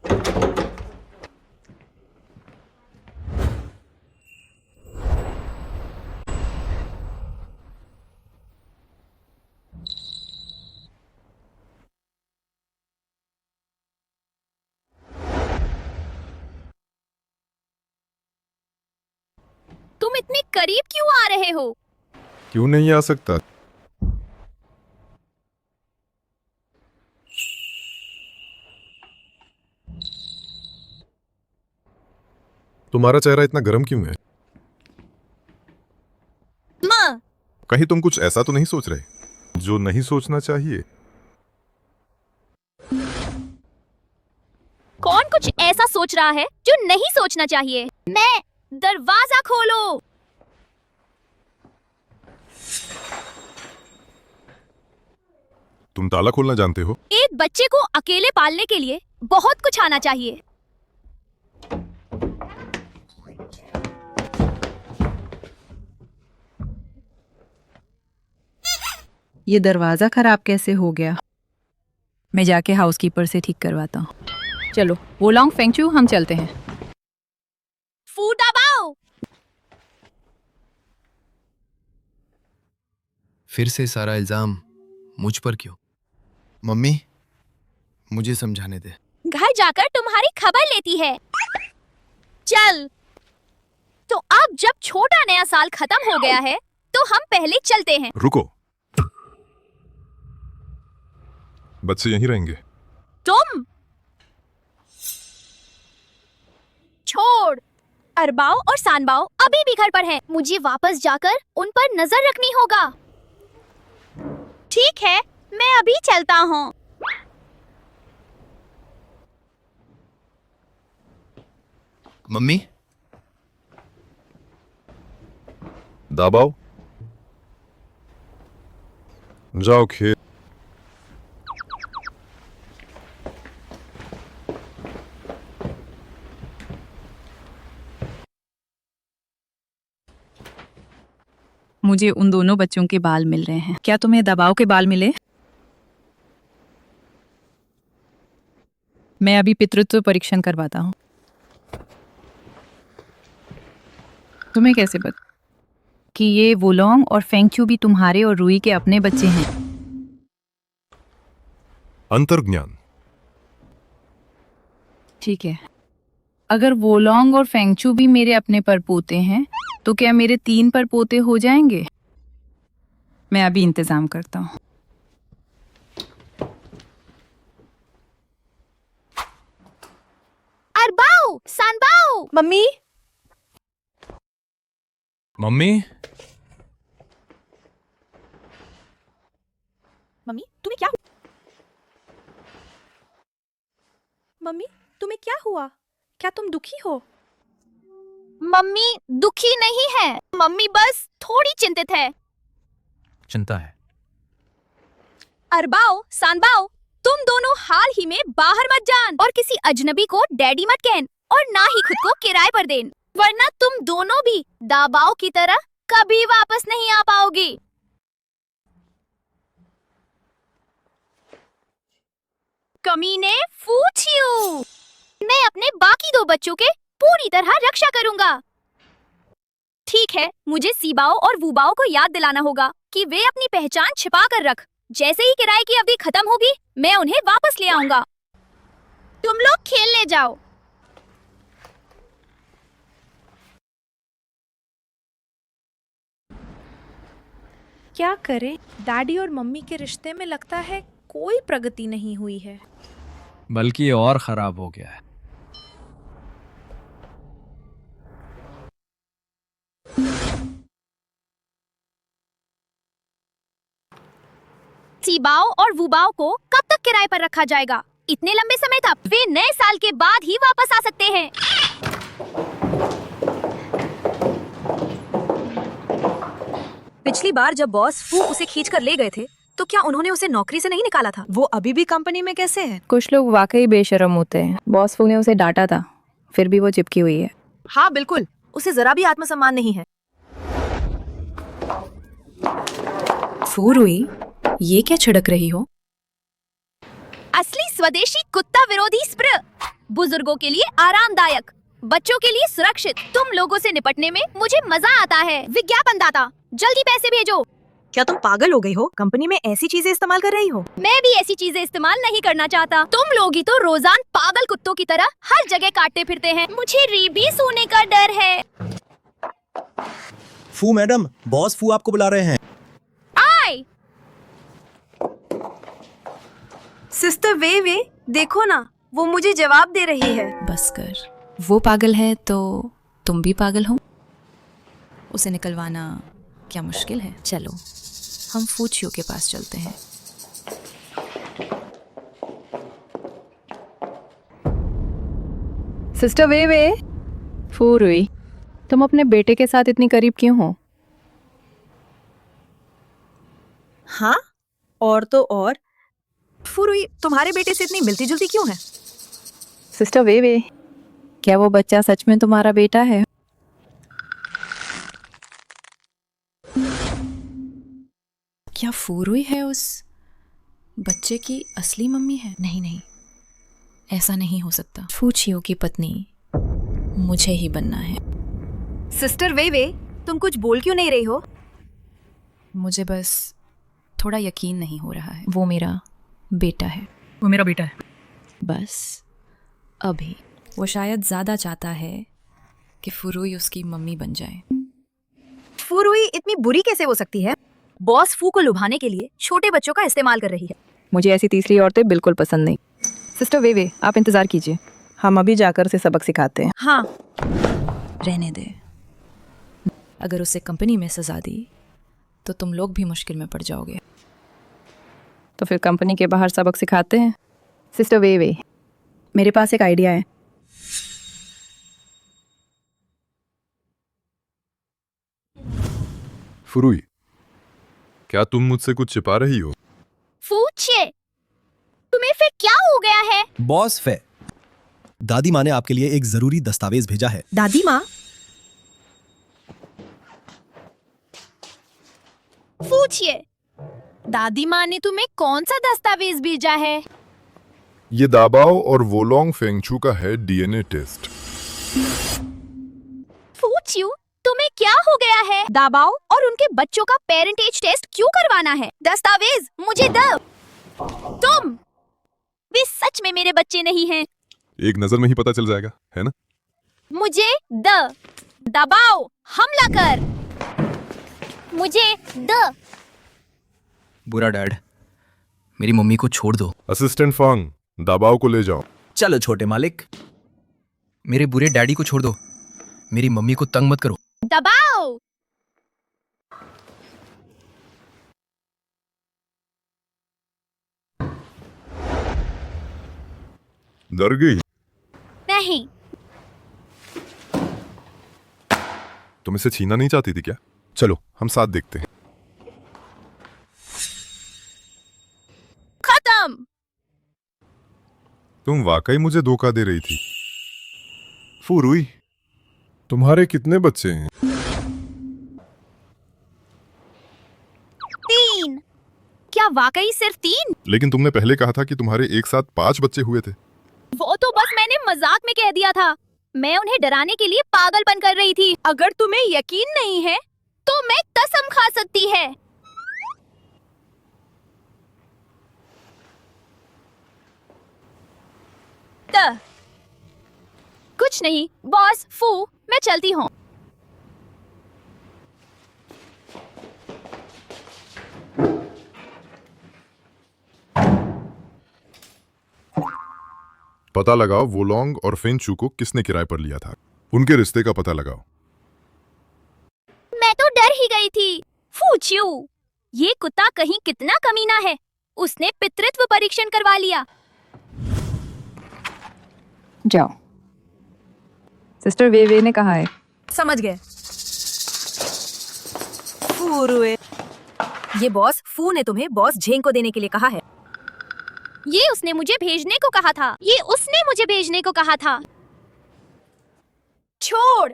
तुम इतने करीब क्यों आ रहे हो? क्यों नहीं आ सकता? तुम्हारा चेहरा इतना गर्म क्यों है? माँ, कहीं तुम कुछ ऐसा तो नहीं सोच रहे जो नहीं सोचना चाहिए? कौन कुछ ऐसा सोच रहा है जो नहीं सोचना चाहिए? मैं दरवाजा खोलो। तुम ताला खोलना जानते हो? एक बच्चे को अकेले पालने के लिए बहुत कुछ आना चाहिए। ये दरवाजा खराब कैसे हो गया? मैं जाके हाउसकीपर से ठीक करवाता हूँ। चलो वो लॉन्ग फेंगचू, हम चलते हैं। फू दबाओ। फिर से सारा इल्जाम मुझ पर क्यों? मम्मी, मुझे समझाने दे। घर जाकर तुम्हारी खबर लेती है। चल। तो अब जब छोटा नया साल खत्म हो गया है तो हम पहले चलते हैं। रुको, बच्चे यहीं रहेंगे। तुम छोड़। अरबाओ और सानबाओ अभी भी घर पर हैं। मुझे वापस जाकर उन पर नजर रखनी होगा। ठीक है, मैं अभी चलता हूँ। मम्मी, दाबाओ, जाओ खेत। मुझे उन दोनों बच्चों के बाल मिल रहे हैं। क्या तुम्हें दबाव के बाल मिले? मैं अभी पितृत्व परीक्षण करवाता हूँ। तुम्हें कैसे पता कि ये वुलोंग और फेंगचू भी तुम्हारे और रूई के अपने बच्चे हैं? अंतर्ज्ञान। ठीक है, अगर वोलोंग और फेंगचू भी मेरे अपने परपोते हैं तो क्या मेरे 3 परपोते हो जाएंगे? मैं अभी इंतजाम करता हूँ। अरबाओ, सानबाओ। मम्मी, मम्मी, मम्मी तुम्हें क्या मम्मी तुम्हें क्या हुआ? क्या तुम दुखी हो? मम्मी दुखी नहीं है, मम्मी बस थोड़ी चिंतित है। चिंता है। अरबाओ, सानबाओ, तुम दोनों हाल ही में बाहर मत जान और किसी अजनबी को डैडी मत कहन और ना ही खुद को किराए पर देन, वरना तुम दोनों भी दाबाओ की तरह कभी वापस नहीं आ पाओगी। कमीने, फूट यू। मैं अपने बाकी 2 बच्चों के पूरी तरह रक्षा करूंगा। ठीक है, मुझे सीबाओ और वूबाओ को याद दिलाना होगा कि वे अपनी पहचान छिपा कर रख। जैसे ही किराए की अवधि खत्म होगी, मैं उन्हें वापस ले आऊंगा। तुम लोग खेलने जाओ। क्या करें? डैडी और मम्मी के रिश्ते में लगता है कोई प्रगति नहीं हुई है। बल्कि ये और खराब हो गया है। सीबाओ और वूबाओ को कब तक किराए पर रखा जाएगा? इतने लंबे समय तक? वे नए साल के बाद ही वापस आ सकते हैं। पिछली बार जब बॉस फू उसे खींच कर ले गए थे तो क्या उन्होंने उसे नौकरी से नहीं निकाला था? वो अभी भी कंपनी में कैसे है? कुछ लोग वाकई बेशरम होते हैं। बॉस फू ने उसे डांटा था, फिर भी वो चिपकी हुई है। हाँ बिल्कुल, उसे जरा भी आत्मसम्मान नहीं है। फू रुई, ये क्या छिड़क रही हो? असली स्वदेशी कुत्ता विरोधी स्प्रे, बुजुर्गों के लिए आरामदायक, बच्चों के लिए सुरक्षित। तुम लोगों से निपटने में मुझे मजा आता है। विज्ञापनदाता, जल्दी पैसे भेजो। क्या तुम पागल हो गई हो? कंपनी में ऐसी चीजें इस्तेमाल कर रही हो? मैं भी ऐसी चीजें इस्तेमाल नहीं करना चाहता। तुम लोग ही तो रोजान पागल कुत्तों की तरह हर जगह काटते फिरते हैं। मुझे रेबीज होने का डर है। फू मैडम, बॉस फू आपको बुला रहे हैं। आए। सिस्टर वे, देखो ना, वो मुझे जवाब दे रही है। बस कर, वो पागल है तो तुम भी पागल हो। उसे निकलवाना क्या मुश्किल है? चलो हम फूचियो के पास चलते हैं। सिस्टर वे, फू रुई, तुम अपने बेटे के साथ इतनी करीब क्यों हो? हाँ, और तो और फुरुई तुम्हारे बेटे से इतनी मिलती जुलती क्यों है? सिस्टर वे, क्या वो बच्चा सच में तुम्हारा बेटा है? क्या फूरुई है उस बच्चे की असली मम्मी है? नहीं नहीं, ऐसा नहीं हो सकता। फूचियो की पत्नी मुझे ही बनना है। सिस्टर वे, तुम कुछ बोल क्यों नहीं रही हो? मुझे बस थोड़ा यकीन नहीं हो रहा है। वो मेरा बेटा है। वो मेरा बेटा है। बस अभी वो शायद ज्यादा चाहता है कि फुरुई उसकी मम्मी बन जाए। फुरुई इतनी बुरी कैसे हो सकती है? बॉस फू को लुभाने के लिए छोटे बच्चों का इस्तेमाल कर रही है। मुझे ऐसी तीसरी औरतें बिल्कुल पसंद नहीं। सिस्टर वे, आप इंतजार कीजिए, हम अभी जाकर उसे सबक सिखाते हैं। हाँ, रहने दे। अगर उसे कंपनी में सजा दी तो तुम लोग भी मुश्किल में पड़ जाओगे। तो फिर कंपनी के बाहर सबक सिखाते हैं। सिस्टर वे, मेरे पास एक आइडिया है। फुरुई, क्या तुम मुझसे कुछ छिपा रही हो? पूछिए, तुम्हें फिर क्या हो गया है? बॉस फे, दादी माँ ने आपके लिए एक जरूरी दस्तावेज भेजा है। दादी माँ? पूछिए, दादी माँ ने तुम्हें कौन सा दस्तावेज भेजा है? ये दाबाओ और वोलोंग फेंगचू का है डीएनए टेस्ट। पूछियो, तुम्हें क्या हो गया है? दाबाओ और उनके बच्चों का पेरेंटेज टेस्ट क्यों करवाना है? दस्तावेज मुझे दो। तुम वे सच में मेरे बच्चे नहीं हैं। एक नजर में ही पता चल जाएगा, है ना? मुझे दबाओ, हमला कर। मुझे बुरा डैड, मेरी मम्मी को छोड़ दो। असिस्टेंट फांग, दाबाओ को ले जाओ। चलो छोटे मालिक। मेरे बुरे डैडी को छोड़ दो, मेरी मम्मी को तंग मत करो। दबाओ। डर गई? नहीं। तुम इसे छीना नहीं चाहती थी क्या? चलो हम साथ देखते हैं। खत्म। तुम वाकई मुझे धोखा दे रही थी। फुरुई, तुम्हारे कितने बच्चे हैं? 3। क्या वाकई सिर्फ 3? लेकिन तुमने पहले कहा था कि तुम्हारे एक साथ 5 बच्चे हुए थे। वो तो बस मैंने मजाक में कह दिया था। मैं उन्हें डराने के लिए पागलपन कर रही थी। अगर तुम्हें यकीन नहीं है तो मैं कसम खा सकती है। कुछ नहीं बॉस फू, मैं चलती हूँ। पता लगाओ वोलोंग और फेंगचू को किसने किराए पर लिया था। उनके रिश्ते का पता लगाओ। मैं तो डर ही गई थी। फूचियो, ये कुत्ता कहीं कितना कमीना है। उसने पितृत्व परीक्षण करवा लिया। जाओ, सिस्टर वे ने कहा है। समझ गए। फुरुई, ये बॉस फू ने तुम्हें बॉस झेंग को देने के लिए कहा है। ये उसने मुझे भेजने को कहा था। ये उसने मुझे भेजने को कहा था। छोड़,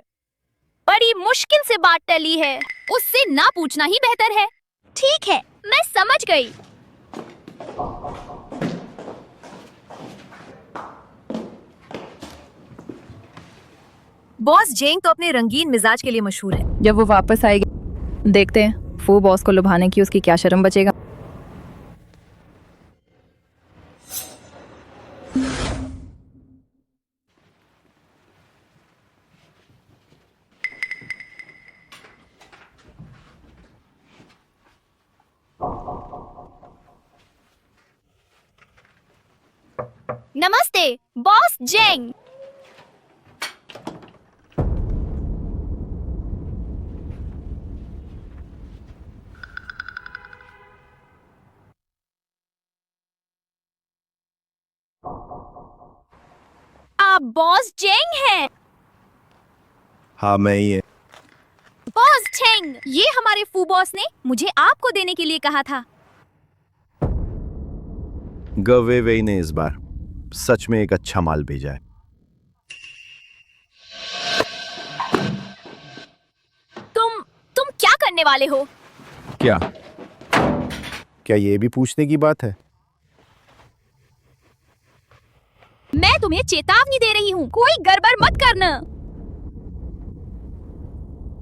बड़ी मुश्किल से बात टली है। उससे ना पूछना ही बेहतर है। ठीक है, मैं समझ गई। बॉस जेंग तो अपने रंगीन मिजाज के लिए मशहूर है। जब वो वापस आएगी देखते हैं फू बॉस को लुभाने की उसकी क्या शर्म बचेगा। नमस्ते बॉस जेंग। आप बॉस जेंग हैं? हाँ मैं ही है। बॉस जेंग, ये हमारे फू बॉस ने मुझे आपको देने के लिए कहा था। गवेवेई ने इस बार सच में एक अच्छा माल भेजा है। तुम क्या करने वाले हो? क्या ये भी पूछने की बात है? मैं तुम्हें चेतावनी दे रही हूँ, कोई गड़बड़ मत करना।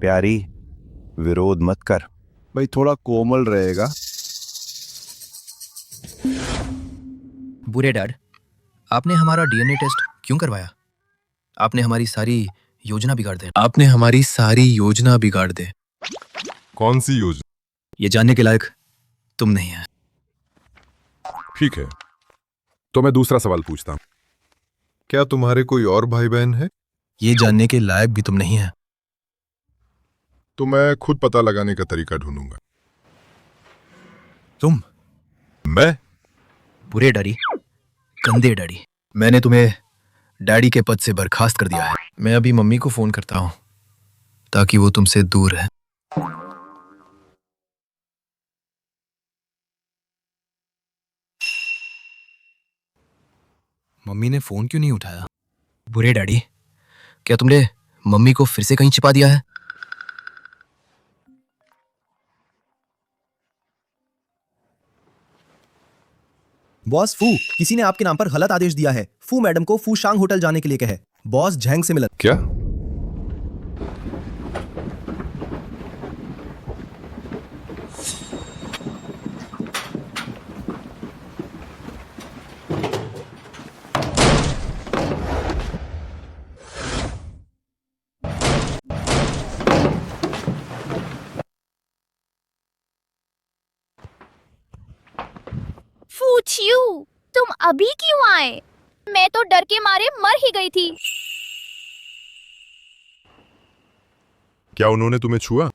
प्यारी, विरोध मत कर भाई, थोड़ा कोमल रहेगा। बुरे डैड, आपने हमारा डीएनए टेस्ट क्यों करवाया? आपने हमारी सारी योजना बिगाड़ दे। कौन सी योजना? ये जानने के लायक तुम नहीं है। ठीक है, तो मैं दूसरा सवाल पूछता हूँ। क्या तुम्हारे कोई और भाई बहन है? ये जानने के लायक भी तुम नहीं है। तो मैं खुद पता लगाने का तरीका ढूंढूंगा। तुम? मैं? बुरे डैडी, गंदे डैडी, मैंने तुम्हें डैडी के पद से बर्खास्त कर दिया है। मैं अभी मम्मी को फोन करता हूँ ताकि वो तुमसे दूर रहे। मम्मी ने फोन क्यों नहीं उठाया? बुरे डैडी, क्या तुमने मम्मी को फिर से कहीं छिपा दिया है? बॉस फू, किसी ने आपके नाम पर गलत आदेश दिया है। फू मैडम को फूशांग होटल जाने के लिए कहे। बॉस झैंग से मिलन। क्या? फूचियू, तुम अभी क्यों आए? मैं तो डर के मारे मर ही गई थी। क्या उन्होंने तुम्हें छुआ?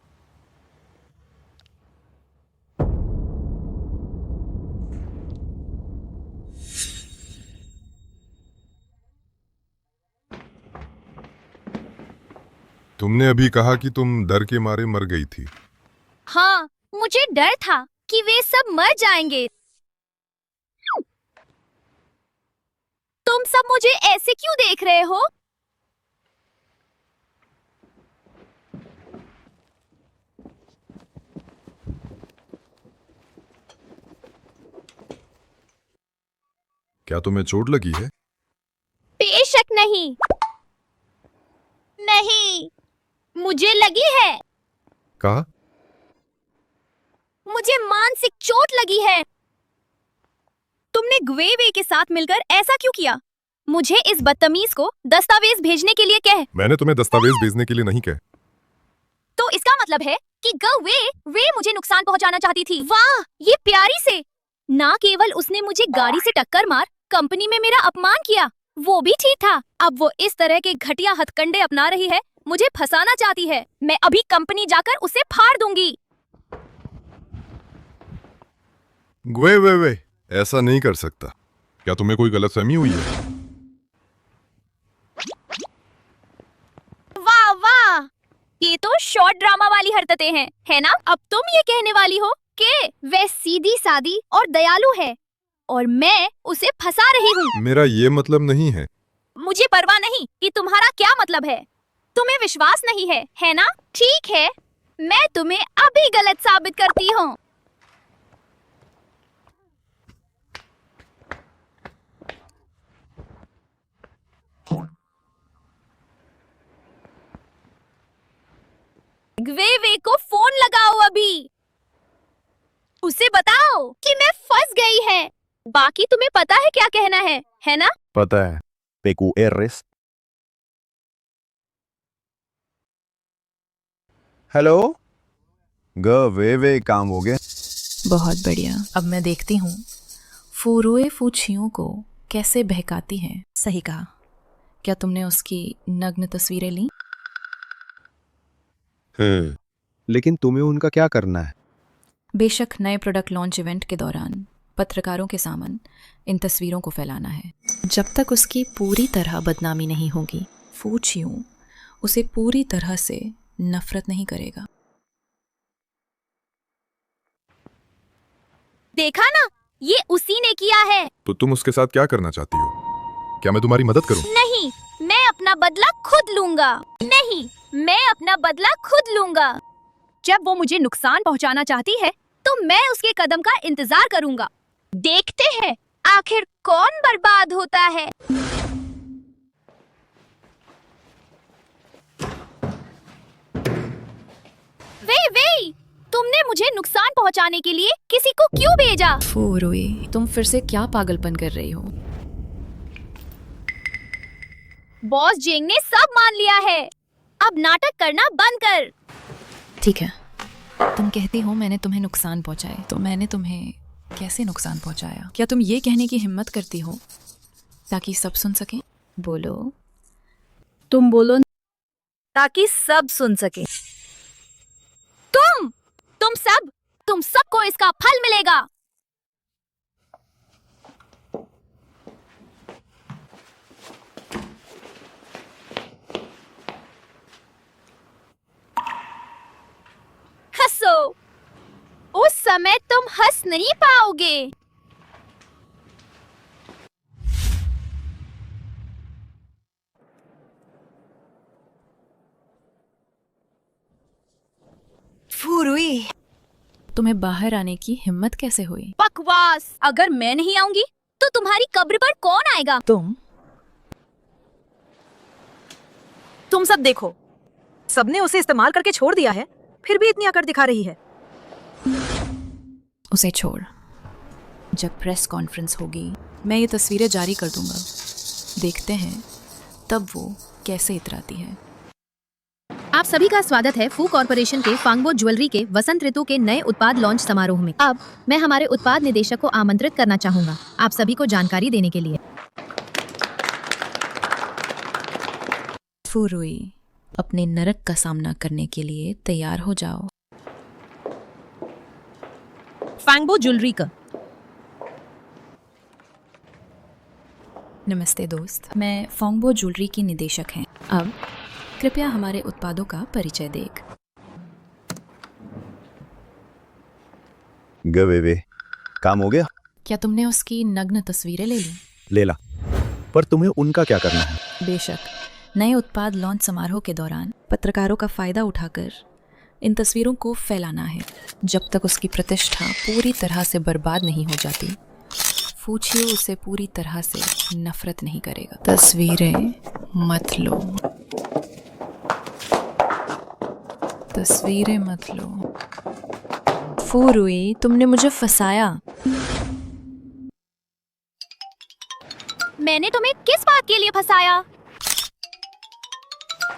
तुमने अभी कहा कि तुम डर के मारे मर गई थी। हाँ, मुझे डर था कि वे सब मर जाएंगे। तुम सब मुझे ऐसे क्यों देख रहे हो? क्या तुम्हें चोट लगी है? बेशक नहीं। नहीं, मुझे लगी है। कहा? मुझे मानसिक चोट लगी है। तुमने ग्वेवे के साथ मिलकर ऐसा क्यों किया? मुझे इस बदतमीज को दस्तावेज भेजने के लिए कह। मैंने तुम्हें दस्तावेज भेजने के लिए नहीं कहा। तो इसका मतलब है कि वे मुझे नुकसान पहुंचाना चाहती थी। वाह, ये प्यारी से। ना केवल उसने मुझे गाड़ी से टक्कर मार कंपनी में मेरा अपमान किया, वो भी ठीक था। अब वो इस तरह के घटिया हथकंडे अपना रही है, मुझे फंसाना चाहती है। मैं अभी कंपनी जाकर उसे फाड़ दूंगी। वे ऐसा नहीं कर सकता। क्या तुम्हें कोई गलतफहमी हुई है? वाह वाह, ये तो शॉर्ट ड्रामा वाली हरकतें हैं, है ना? अब तुम ये कहने वाली हो कि वह सीधी सादी और दयालु है और मैं उसे फंसा रही हूँ। मेरा ये मतलब नहीं है। मुझे परवाह नहीं कि तुम्हारा क्या मतलब है। तुम्हें विश्वास नहीं है ना? ठीक है, मैं तुम्हें अभी गलत साबित करती हूँ। ग्वेवे को फोन लगाओ अभी। उसे बताओ कि मैं फंस गई है। बाकी तुम्हें पता है क्या कहना है ना? पता है। PQRS। हेलो, वे काम हो गया। बहुत बढ़िया। अब मैं देखती हूँ फूरुए फूचियों को कैसे बहकाती हैं। सही कहा। क्या तुमने उसकी नग्न तस्वीरें ली? लेकिन तुम्हें उनका क्या करना है? बेशक नए प्रोडक्ट लॉन्च इवेंट के दौरान पत्रकारों के सामने इन तस्वीरों को फैलाना है। जब तक उसकी पूरी तरह बदनामी नहीं होगी, फूचियों उसे पूरी तरह से नफरत नहीं करेगा। देखा ना, ये उसी ने किया है। तो तुम उसके साथ क्या करना चाहती हो? क्या मैं तुम्हारी मदद करूं? नहीं, मैं अपना बदला खुद लूंगा। नहीं, मैं अपना बदला खुद लूंगा। जब वो मुझे नुकसान पहुंचाना चाहती है तो मैं उसके कदम का इंतजार करूंगा। देखते हैं आखिर कौन बर्बाद होता है। वे, तुमने मुझे नुकसान पहुंचाने के लिए किसी को क्यों भेजा? फूरुई, तुम फिर से क्या पागलपन कर रही हो? बॉस जेंग ने सब मान लिया है। अब नाटक करना बंद कर। ठीक है, तुम कहती हो मैंने तुम्हें नुकसान पहुंचाए, तो मैंने तुम्हें कैसे नुकसान पहुंचाया? क्या तुम ये कहने की हिम्मत करती हो ताकि सब सुन सकें? बोलो। तुम बोलो ताकि सब सुन सके। तुम सबको इसका फल मिलेगा। हंसो। उस समय तुम हंस नहीं पाओगे। फूरुई, तुम्हें बाहर आने की हिम्मत कैसे हुई? बकवास। अगर मैं नहीं आऊंगी तो तुम्हारी कब्र पर कौन आएगा? तुम सब देखो, सबने उसे इस्तेमाल करके छोड़ दिया है, फिर भी इतनी अकड़ दिखा रही है। उसे छोड़। जब प्रेस कॉन्फ्रेंस होगी मैं ये तस्वीरें जारी कर दूंगा। देखते हैं तब वो कैसे इतराती है। आप सभी का स्वागत है फू कॉर्पोरेशन के फांगबो ज्वेलरी के वसंत ऋतु के नए उत्पाद लॉन्च समारोह में। अब मैं हमारे उत्पाद निदेशक को आमंत्रित करना चाहूंगा आप सभी को जानकारी देने के लिए। फूरुई, अपने नरक का सामना करने के लिए तैयार हो जाओ। फांगबो ज्वेलरी का नमस्ते दोस्त, मैं फांगबो ज्वेलरी की निदेशक हैं। अब कृपया हमारे उत्पादों का परिचय देख। गवे काम हो गया? क्या तुमने उसकी नग्न तस्वीरें ले ली? ले ला, पर तुम्हें उनका क्या करना है? बेशक, नए उत्पाद लॉन्च समारोह के दौरान पत्रकारों का फायदा उठाकर इन तस्वीरों को फैलाना है। जब तक उसकी प्रतिष्ठा पूरी तरह से बर्बाद नहीं हो जाती, फूचियो उसे पूरी तरह से नफरत नहीं करेगा। तस्वीरें मत लो, तस्वीरें मत लो। फूरुई, तुमने मुझे फंसाया। मैंने तुम्हें किस बात के लिए फंसाया?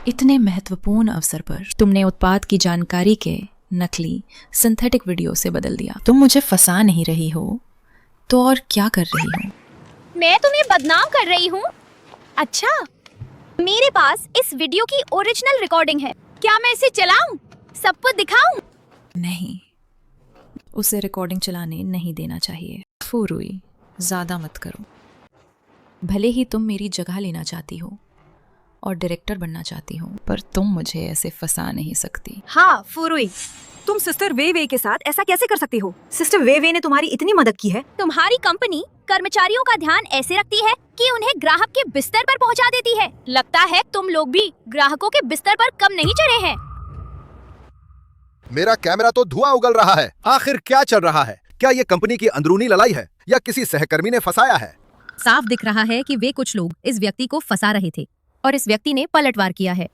इतने महत्वपूर्ण अवसर पर तुमने उत्पाद की जानकारी के नकली सिंथेटिक वीडियो से बदल दिया। तुम मुझे फंसा नहीं रही हो तो और क्या कर रही हो? मैं तुम्हें बदनाम कर रही हूँ? अच्छा, मेरे पास इस वीडियो की ओरिजिनल रिकॉर्डिंग है। क्या मैं इसे चलाऊं? सबको दिखाऊं? नहीं, उसे रिकॉर्डिंग चलाने नहीं देना चाहिए। फूरुई, ज्यादा मत करो। भले ही तुम मेरी जगह लेना चाहती हो और डायरेक्टर बनना चाहती हो, पर तुम मुझे ऐसे फंसा नहीं सकती। हाँ फूरुई, तुम सिस्टर वे के साथ ऐसा कैसे कर सकती हो? सिस्टर वे ने तुम्हारी इतनी मदद की है। तुम्हारी कंपनी कर्मचारियों का ध्यान ऐसे रखती है कि उन्हें ग्राहक के बिस्तर पर पहुंचा देती है। लगता है तुम लोग भी ग्राहकों के बिस्तर पर कम नहीं चढ़े हैं। मेरा कैमरा तो धुआं उगल रहा है। आखिर क्या चल रहा है? क्या ये कंपनी की अंदरूनी लड़ाई है या किसी सहकर्मी ने फंसाया है? साफ दिख रहा है कि वे कुछ लोग इस व्यक्ति को फंसा रहे थे और इस व्यक्ति ने पलटवार किया है।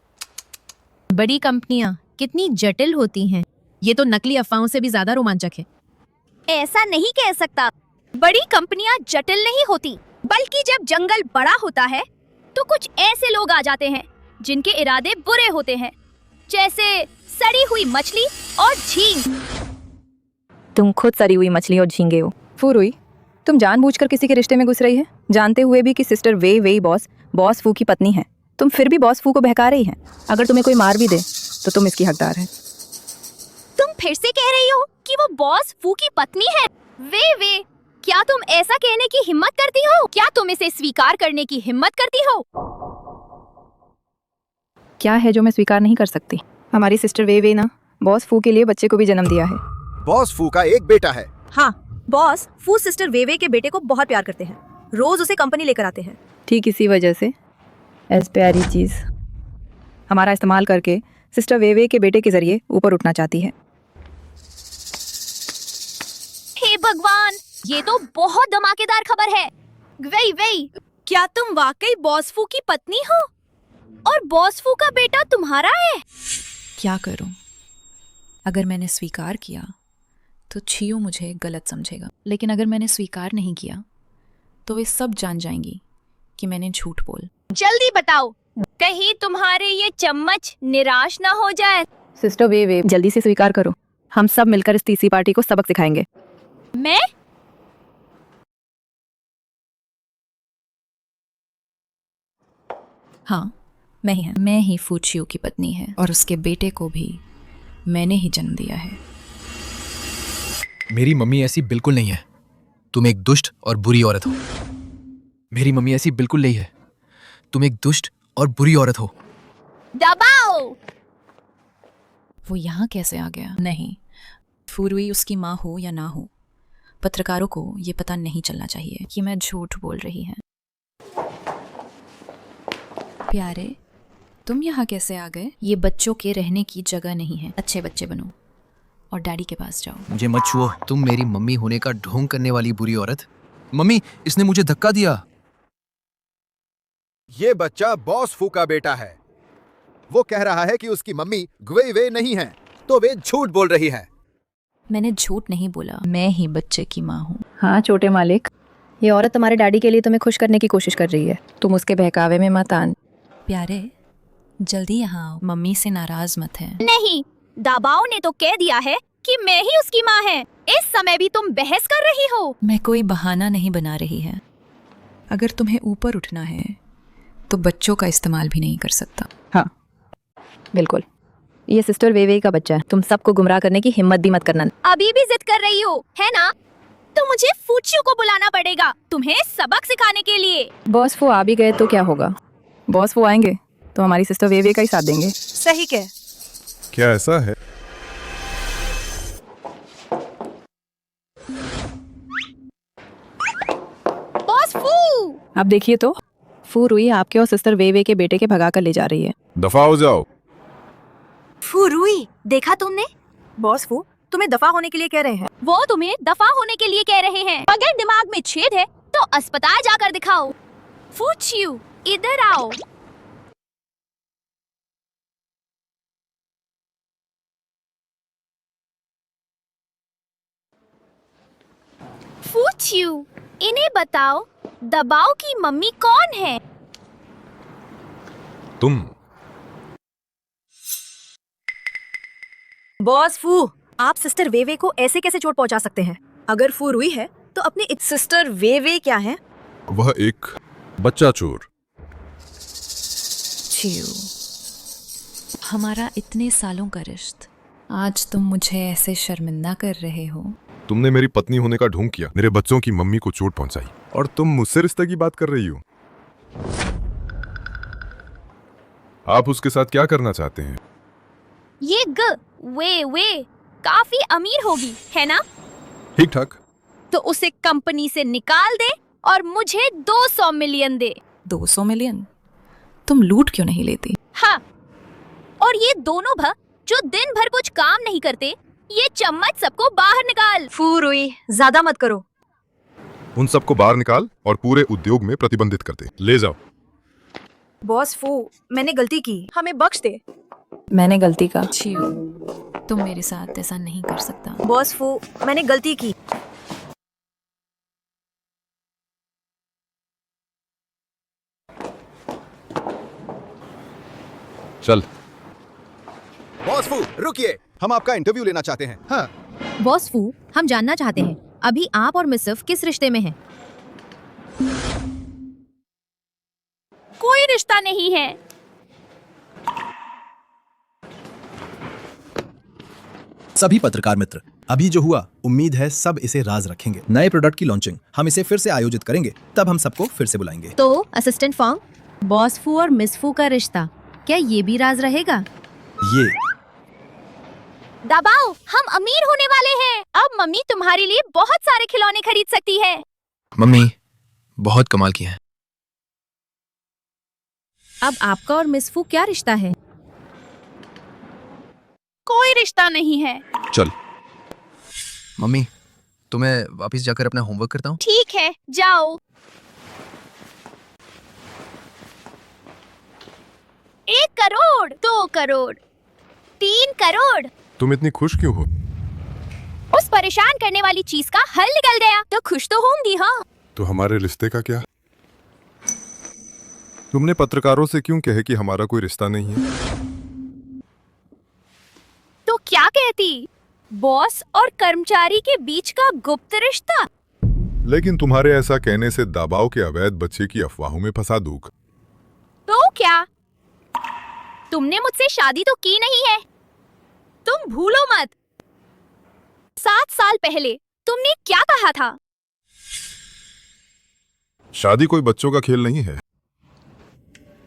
बड़ी कंपनियां कितनी जटिल होती हैं। ये तो नकली अफवाहों से भी ज्यादा रोमांचक है। ऐसा नहीं कह सकता। बड़ी कंपनियां जटिल नहीं होती, बल्कि जब जंगल बड़ा होता है तो कुछ ऐसे लोग आ जाते हैं जिनके इरादे बुरे होते हैं, जैसे सड़ी हुई मछली और झींग। तुम खुद सड़ी हुई मछली और झींगे हो। फूरुई, तुम जानबूझकर किसी के रिश्ते में घुस रही है, जानते हुए भी कि सिस्टर वे बॉस फू की पत्नी है। तुम फिर भी बॉस फू को बहका रही हैं। अगर तुम्हें कोई मार भी दे तो तुम इसकी हकदार है। तुम फिर से कह रही हो कि वो बॉस फू की पत्नी है? वे, क्या तुम ऐसा कहने की हिम्मत करती हो? क्या तुम इसे स्वीकार करने की हिम्मत करती हो? क्या है जो मैं स्वीकार नहीं कर सकती? हमारी सिस्टर वे ना बॉस फू के लिए बच्चे को भी जन्म दिया है। बॉस फू का एक बेटा है। हाँ, बॉस फू सिस्टर वेवे के बेटे को बहुत प्यार करते हैं, रोज उसे कंपनी लेकर आते हैं। ठीक इसी वजह से ऐसी प्यारी चीज हमारा इस्तेमाल करके सिस्टर वेवे के बेटे के जरिए ऊपर उठना चाहती है। हे भगवान, ये तो बहुत धमाकेदार खबर है। वही वही, क्या तुम वाकई बॉस फू की पत्नी हो और बॉस फू का बेटा तुम्हारा है? क्या करूं? अगर मैंने स्वीकार किया तो छियो मुझे गलत समझेगा, लेकिन अगर मैंने स्वीकार नहीं किया तो वे सब जान जाएंगी कि मैंने झूठ बोल। जल्दी बताओ, कहीं तुम्हारे ये चम्मच निराश ना हो जाए। सिस्टर वेवे, जल्दी से स्वीकार करो, हम सब मिलकर इस तीसरी पार्टी को सबक सिखाएंगे। मैं? हाँ, मैं ही फूचियो की पत्नी है और उसके बेटे को भी मैंने ही जन्म दिया है। मेरी मम्मी ऐसी बिल्कुल नहीं है। तुम एक दुष्ट और बुरी औरत हो। मेरी मम्मी ऐसी बिल्कुल नहीं है। तुम एक दुष्ट और बुरी औरत हो। दबाओ। वो यहाँ कैसे आ गया? नहीं, फूरुई उसकी माँ हो या ना हो, पत्रकारों को ये पता नहीं चलना चाहिए कि मैं झूठ बोल रही है। प्यारे, तुम यहाँ कैसे आ गए? ये बच्चों के रहने की जगह नहीं है। अच्छे बच्चे बनो और डैडी के पास जाओ। मुझे मत छुओ, तुम मेरी मम्मी होने का ढोंग करने वाली बुरी औरत। मम्मी, इसने मुझे धक्का दिया। ये बच्चा बॉस फू का बेटा है। वो कह रहा है कि उसकी मम्मी ग्वे वे नहीं है, तो वे झूठ बोल रही है। मैंने झूठ नहीं बोला, मैं ही बच्चे की माँ हूँ। हाँ छोटे मालिक, ये औरत तुम्हारे डैडी के लिए तुम्हें खुश करने की कोशिश कर रही है। तुम उसके बहकावे में मत आन। प्यारे, जल्दी यहाँ आओ, मम्मी से नाराज मत है। नहीं, दाबाओ ने तो कह दिया है कि मैं ही उसकी माँ है। इस समय भी तुम बहस कर रही हो। मैं कोई बहाना नहीं बना रही है। अगर तुम्हें ऊपर उठना है तो बच्चों का इस्तेमाल भी नहीं कर सकता। हाँ बिल्कुल, ये सिस्टर वेवे का बच्चा है। तुम सबको गुमराह करने की हिम्मत भी मत करना। अभी भी जिद कर रही हो, है ना? तो मुझे फूचियो को बुलाना पड़ेगा तुम्हें सबक सिखाने के लिए। बॉस फू आ भी गए तो क्या होगा? बॉस फू आएंगे तो हमारी सिस्टर वेवे का ही साथ देंगे। सही कह। क्या ऐसा है? बॉस फू! अब देखिए तो, फू रुई आपके और सिस्टर वेवे के बेटे के भगा कर ले जा रही है। दफा हो जाओ। फू रुई, देखा तुमने? बॉस फू तुम्हें दफा होने के लिए कह रहे हैं। वो तुम्हें दफा होने के लिए कह रहे हैं। अगर दिमाग में छेद है तो अस्पताल जाकर दिखाओ। फूचियो, इधर आओ। फूचियो, इन्हें बताओ, दबाओ की मम्मी कौन है? तुम। बॉस फू, आप सिस्टर वेवे को ऐसे कैसे चोट पहुंचा सकते हैं? अगर फू रुई है तो अपनी सिस्टर वेवे क्या है? वह एक बच्चा चोर। छियो, हमारा इतने सालों का रिश्ता, आज तुम मुझे ऐसे शर्मिंदा कर रहे हो। तुमने मेरी पत्नी होने का ढोंग किया, मेरे बच्चों की मम्मी को चोट पहुंचाई, और तुम मुझसे रिश्ते की बात कर रही हो। आप उसके साथ क्या करना चाहते हैं? ये वे काफी अमीर होगी, है ना? ठीक ठाक। तो उसे कंपनी से निकाल दे और मुझे 200 मिलियन दे। 200 मिलियन? तुम लूट क्यों नहीं लेती? हाँ, और ये दोनों जो दिन भर कुछ काम नहीं करते, ये चम्मच सबको बाहर निकाल। फू रुई, ज्यादा मत करो। उन सबको बाहर निकाल और पूरे उद्योग में प्रतिबंधित कर दे। ले जाओ। बॉस फू, मैंने गलती की, हमें बख्श दे। मैंने गलती का। छियो, तुम मेरे साथ ऐसा नहीं कर सकता। बॉस फू, मैंने गलती की। चल। बॉस फू, रुकिए, हम आपका इंटरव्यू लेना चाहते हैं। हाँ। बॉस फू, हम जानना चाहते हैं, अभी आप और मिस सिफ किस रिश्ते में हैं? कोई रिश्ता नहीं है। सभी पत्रकार मित्र, अभी जो हुआ, उम्मीद है सब इसे राज रखेंगे। नए प्रोडक्ट की लॉन्चिंग हम इसे फिर से आयोजित करेंगे, तब हम सबको फिर से बुलाएंगे। तो असिस्टेंट फॉन्ग, बॉस फू और मिस फू का रिश्ता, क्या ये भी राज रहेगा? दबाओ, हम अमीर होने वाले हैं। अब मम्मी तुम्हारे लिए बहुत सारे खिलौने खरीद सकती है। मम्मी बहुत कमाल किया है। अब आपका और मिस फू क्या रिश्ता है? कोई रिश्ता नहीं है। चल मम्मी, तो मैं वापस जाकर अपना होमवर्क करता हूँ। ठीक है, जाओ। 1 करोड़, 2 करोड़, 3 करोड़। तुम इतनी खुश क्यों हो? उस परेशान करने वाली चीज का हल निकल गया, तो खुश तो होंगी। हाँ, तो हमारे रिश्ते का क्या? तुमने पत्रकारों से क्यों कहे कि हमारा कोई रिश्ता नहीं है? तो क्या कहती? बॉस और कर्मचारी के बीच का गुप्त रिश्ता। लेकिन तुम्हारे ऐसा कहने से दाबाओ के अवैध बच्चे की अफवाहों में फंसा दूंगा। तो क्या? तुमने मुझसे शादी तो की नहीं है। तुम भूलो मत, 7 साल पहले तुमने क्या कहा था? शादी कोई बच्चों का खेल नहीं है।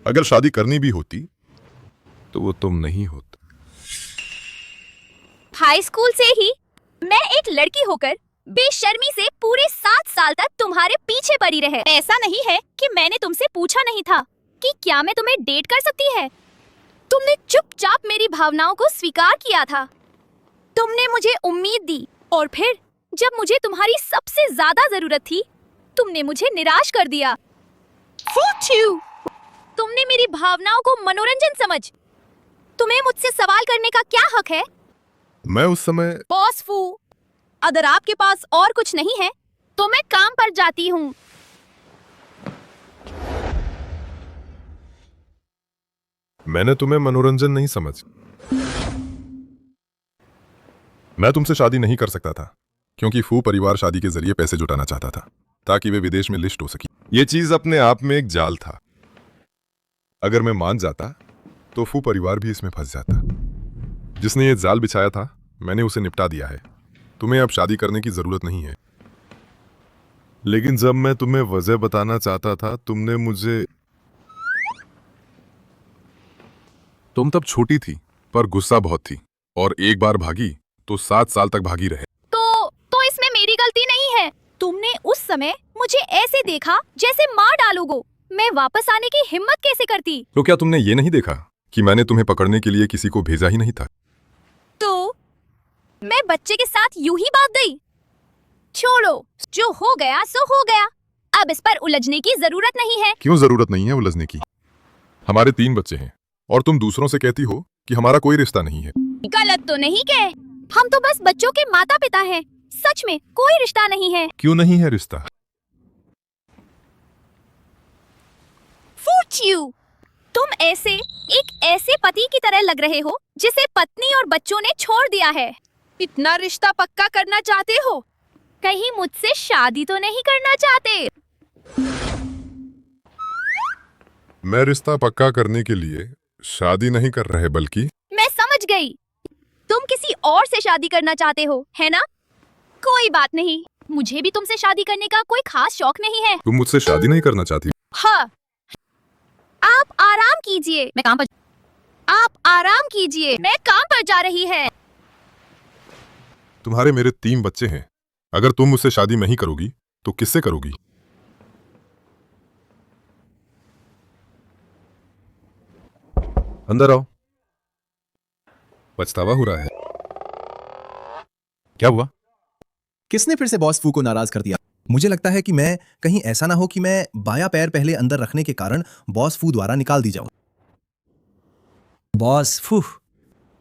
अगर शादी करनी भी होती तो वो तुम नहीं होते। हाई स्कूल से ही मैं एक लड़की होकर बेशर्मी से पूरे 7 साल तक तुम्हारे पीछे पड़ी रहे। ऐसा नहीं है कि मैंने तुमसे पूछा नहीं था कि क्या मैं तुम्हें डेट कर सकती है। तुमने चुपचाप मेरी भावनाओं को स्वीकार किया था। तुमने मुझे उम्मीद दी और फिर जब मुझे तुम्हारी सबसे ज्यादा जरूरत थी, तुमने मुझे निराश कर दिया। Fuck you! तुमने मेरी भावनाओं को मनोरंजन समझ। तुम्हें मुझसे सवाल करने का क्या हक है? मैं उस समय बॉस फू, अगर आपके पास और कुछ नहीं है तो मैं काम पर जाती हूँ। मैंने तुम्हें मनोरंजन नहीं समझ। मैं तुमसे शादी नहीं कर सकता था क्योंकि फू परिवार शादी के जरिए पैसे जुटाना चाहता था ताकि वे विदेश में लिस्ट हो सके। ये चीज अपने आप में एक जाल था। अगर मैं मान जाता तो फू परिवार भी इसमें फंस जाता। जिसने ये जाल बिछाया था मैंने उसे निपटा दिया है। तुम्हें अब शादी करने की जरूरत नहीं है। लेकिन जब मैं तुम्हें वजह बताना चाहता था तुमने मुझे। तुम तब छोटी थी पर गुस्सा बहुत थी और एक बार भागी तो 7 साल तक भागी रहे। तो इसमें मेरी गलती नहीं है। तुमने उस समय मुझे ऐसे देखा जैसे मार डालोगे। मैं वापस आने की हिम्मत कैसे करती? तो क्या तुमने ये नहीं देखा कि मैंने तुम्हें पकड़ने के लिए किसी को भेजा ही नहीं था? तो मैं बच्चे के साथ यूं ही भाग गई। छोड़ो, जो हो गया सो हो गया। अब इस पर उलझने की जरूरत नहीं है। क्यों जरूरत नहीं है उलझने की? हमारे 3 बच्चे हैं और तुम दूसरों से कहती हो कि हमारा कोई रिश्ता नहीं है। गलत तो नहीं कहे। हम तो बस बच्चों के माता पिता हैं। सच में कोई रिश्ता नहीं है। क्यों नहीं है रिश्ता? Fuck you! तुम एक ऐसे पति की तरह लग रहे हो जिसे पत्नी और बच्चों ने छोड़ दिया है। इतना रिश्ता पक्का करना चाहते हो? कहीं मुझसे शादी तो नहीं करना चाहते? मैं रिश्ता पक्का करने के लिए शादी नहीं कर रहे बल्कि। मैं समझ गई, तुम किसी और से शादी करना चाहते हो, है ना? कोई बात नहीं, मुझे भी तुमसे शादी करने का कोई खास शौक नहीं है। तुम मुझसे शादी नहीं करना चाहती? हाँ, आप आराम कीजिए। मैं काम पर। आप आराम कीजिए, मैं काम पर जा रही है। तुम्हारे मेरे 3 बच्चे हैं। अगर तुम मुझसे शादी नहीं करोगी तो किससे करोगी? अंदर आओ। पछतावा हो रहा है। क्या हुआ? किसने फिर से बॉस फू को नाराज कर दिया? मुझे लगता है कि मैं कहीं ऐसा ना हो कि मैं बायां पैर पहले अंदर रखने के कारण बॉस फू द्वारा निकाल दी जाऊं। बॉस फू,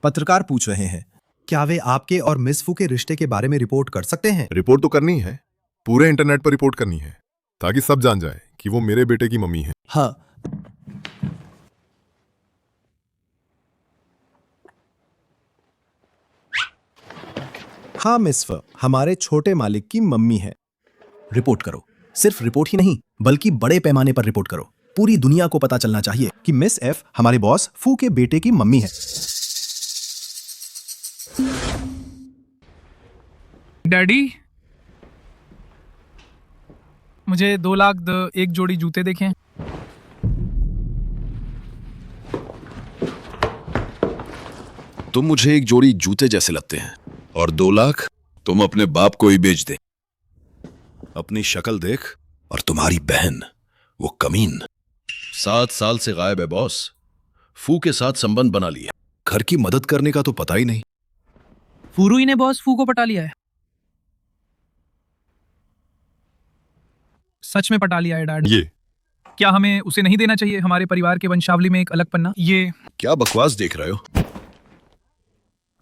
पत्रकार पूछ रहे हैं, क्या वे आपके और मिस फू के रिश्ते के बारे में रिपोर्ट कर सकते हैं? रिपोर्ट तो करनी है, पूरे इंटरनेट पर रिपोर्ट करनी है ताकि सब जान जाए कि वो मेरे बेटे की मम्मी है। हाँ। हाँ मिस फू, हमारे छोटे मालिक की मम्मी है। रिपोर्ट करो। सिर्फ रिपोर्ट ही नहीं बल्कि बड़े पैमाने पर रिपोर्ट करो। पूरी दुनिया को पता चलना चाहिए कि मिस एफ हमारे बॉस फू के बेटे की मम्मी है। डैडी, मुझे 2 लाख द एक जोड़ी जूते देखें। तुम मुझे एक जोड़ी जूते जैसे लगते हैं, और 2 लाख तुम अपने बाप को ही बेच दे। अपनी शक्ल देख, और तुम्हारी बहन वो कमीन 7 साल से गायब है बॉस। फू के साथ संबंध बना लिया, घर की मदद करने का तो पता ही नहीं। फूरुई ने बॉस फू को पटा लिया है। सच में पटा लिया है डैड। ये क्या हमें उसे नहीं देना चाहिए हमारे परिवार के वंशावली में एक अलग पन्ना? ये क्या बकवास देख रहे हो?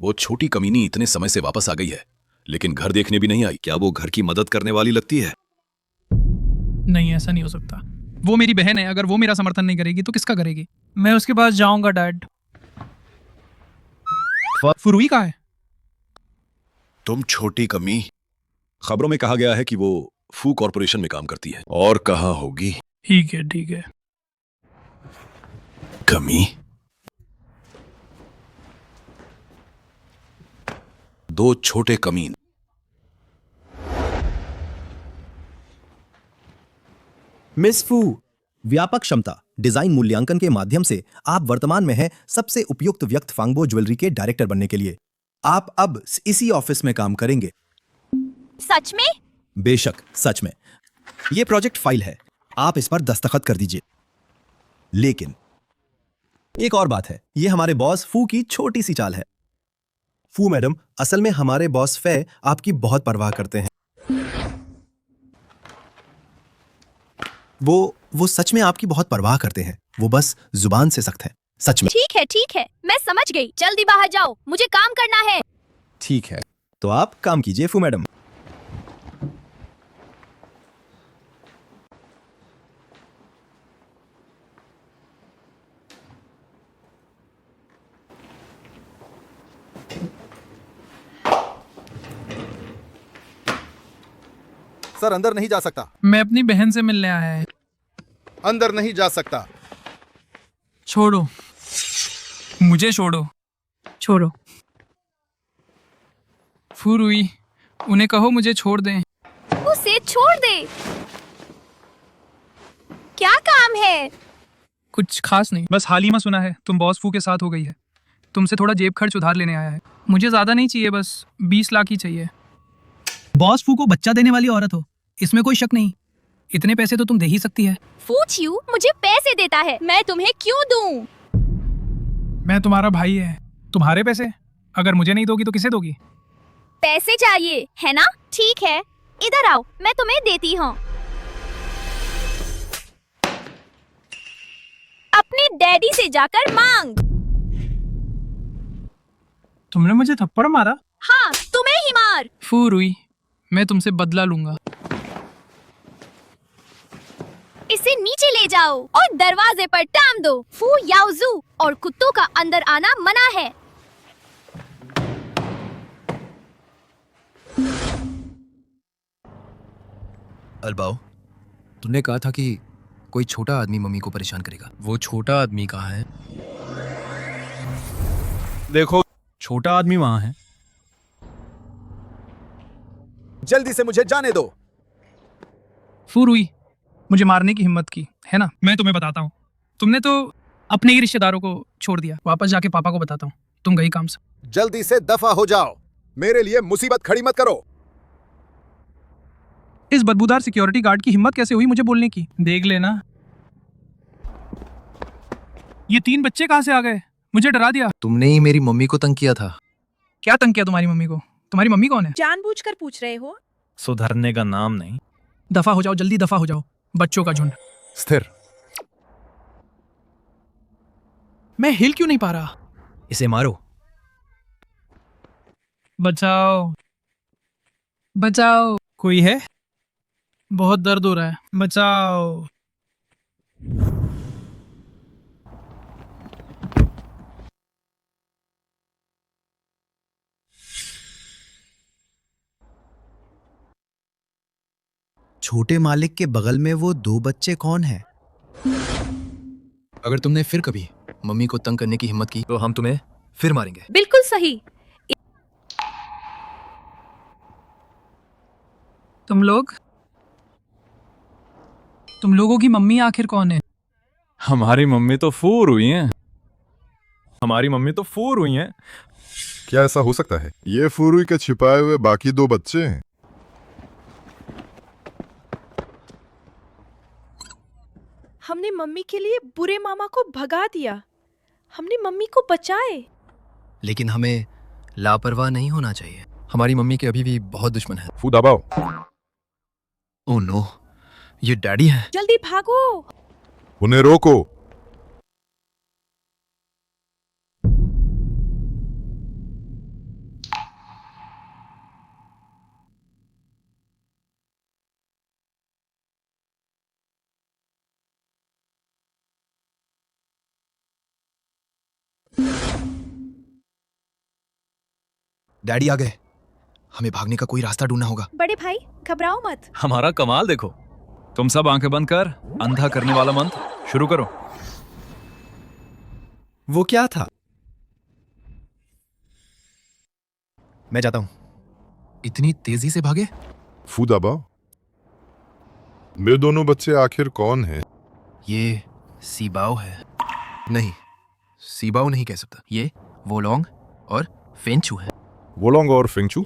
वो छोटी कमीनी इतने समय से वापस आ गई है, लेकिन घर देखने भी नहीं आई। क्या वो घर की मदद करने वाली लगती है? नहीं, ऐसा नहीं हो सकता। वो मेरी बहन है, अगर वो मेरा समर्थन नहीं करेगी तो किसका करेगी? मैं उसके पास जाऊंगा डैड। फुरुई कहाँ है? तुम छोटी कमी। खबरों में कहा गया है कि वो फू कॉरपोरेशन में काम करती है। और कहाँ होगी? ठीक है ठीक है। कमी। 2 छोटे कमीन। मिस फू, व्यापक क्षमता डिजाइन मूल्यांकन के माध्यम से आप वर्तमान में हैं सबसे उपयुक्त व्यक्त फांगबो ज्वेलरी के डायरेक्टर बनने के लिए। आप अब इसी ऑफिस में काम करेंगे। सच में? बेशक सच में। यह प्रोजेक्ट फाइल है, आप इस पर दस्तखत कर दीजिए। लेकिन एक और बात है, यह हमारे बॉस फू की छोटी सी चाल है। फू मैडम, असल में हमारे बॉस फे आपकी बहुत परवाह करते हैं। वो सच में आपकी बहुत परवाह करते हैं। वो बस जुबान से सख्त है, सच में। ठीक है, मैं समझ गई। जल्दी बाहर जाओ, मुझे काम करना है। ठीक है, तो आप काम कीजिए फू मैडम। सर अंदर नहीं जा सकता। मैं अपनी बहन से मिलने आया है। अंदर नहीं जा सकता। छोड़ो, मुझे छोड़ो। छोड़ो। फुरुई, उन्हें कहो मुझे छोड़ दें। उसे छोड़ दे। क्या काम है? कुछ खास नहीं, बस हाल ही में सुना है तुम बॉस फू के साथ हो गई है। तुमसे थोड़ा जेब खर्च उधार लेने आया है। मुझे ज्यादा नहीं चाहिए, बस 20 लाख ही चाहिए। बॉस फू को बच्चा देने वाली औरत हो, इसमें कोई शक नहीं। इतने पैसे तो तुम दे ही सकती है। फूच यू मुझे पैसे देता है, मैं तुम्हें क्यों दूं? मैं तुम्हारा भाई है, तुम्हारे पैसे अगर मुझे नहीं दोगी तो किसे दोगी? पैसे चाहिए है ना? ठीक है, इधर आओ, मैं तुम्हें देती हूँ। अपने डैडी से जाकर मांग। तुमने मुझे थप्पड़ मारा? हाँ, तुम्हें ही मार। फुरुई, मैं तुमसे बदला लूंगा। इसे नीचे ले जाओ और दरवाजे पर टांग दो। फू याओजू और कुत्तों का अंदर आना मना है। अलबाओ, तूने कहा था कि कोई छोटा आदमी मम्मी को परेशान करेगा। वो छोटा आदमी कहाँ है? देखो, छोटा आदमी वहां है। जल्दी से मुझे जाने दो। फुरुई, मुझे मारने की हिम्मत की है ना? मैं तुम्हें बताता हूँ, तुमने तो अपने ही रिश्तेदारों को छोड़ दिया। वापस जाके पापा को बताता हूँ, तुम गई काम से। जल्दी से दफा हो जाओ, मेरे लिए मुसीबत खड़ी मत करो। इस बदबूदार सिक्योरिटी गार्ड की हिम्मत कैसे हुई मुझे बोलने की? देख लेना। ये 3 बच्चे कहाँ से आ गए? मुझे डरा दिया। तुमने ही मेरी मम्मी को तंग किया था। क्या तंग किया तुम्हारी मम्मी को? तुम्हारी मम्मी कौन है? जानबूझकर पूछ रहे हो? सुधरने का नाम नहीं। दफा हो जाओ, जल्दी दफा हो जाओ, बच्चों का झुंड। स्थिर। मैं हिल क्यों नहीं पा रहा? इसे मारो। बचाओ, बचाओ। कोई है? बहुत दर्द हो रहा है, बचाओ। छोटे मालिक के बगल में वो 2 बच्चे कौन हैं? अगर तुमने फिर कभी मम्मी को तंग करने की हिम्मत की तो हम तुम्हें फिर मारेंगे। बिल्कुल सही। तुम लोगों की मम्मी आखिर कौन है? हमारी मम्मी तो फूर हुई हैं। हमारी मम्मी तो फूर हुई हैं। क्या ऐसा हो सकता है? ये फुरुई के छिपाए हुए बाकी 2 बच्चे हैं। हमने मम्मी के लिए बुरे मामा को भगा दिया। हमने मम्मी को बचाए। लेकिन हमें लापरवाह नहीं होना चाहिए। हमारी मम्मी के अभी भी बहुत दुश्मन है। फू दबाओ। ओह नो, ये डैडी है। जल्दी भागो। उन्हें रोको। डैडी आ गए। हमें भागने का कोई रास्ता ढूंढना होगा। बड़े भाई घबराओ मत। हमारा कमाल देखो। तुम सब आंखें बंद कर अंधा करने वाला मंत्र शुरू करो। वो क्या था? मैं जाता हूं। इतनी तेजी से भागे? फू दबाओ। मेरे दोनों बच्चे आखिर कौन हैं? ये सीबाओ है। नहीं, सीबाओ नहीं कह सकता। ये वोलोंग और फेंचू है। वोलोंग और फेंगचू?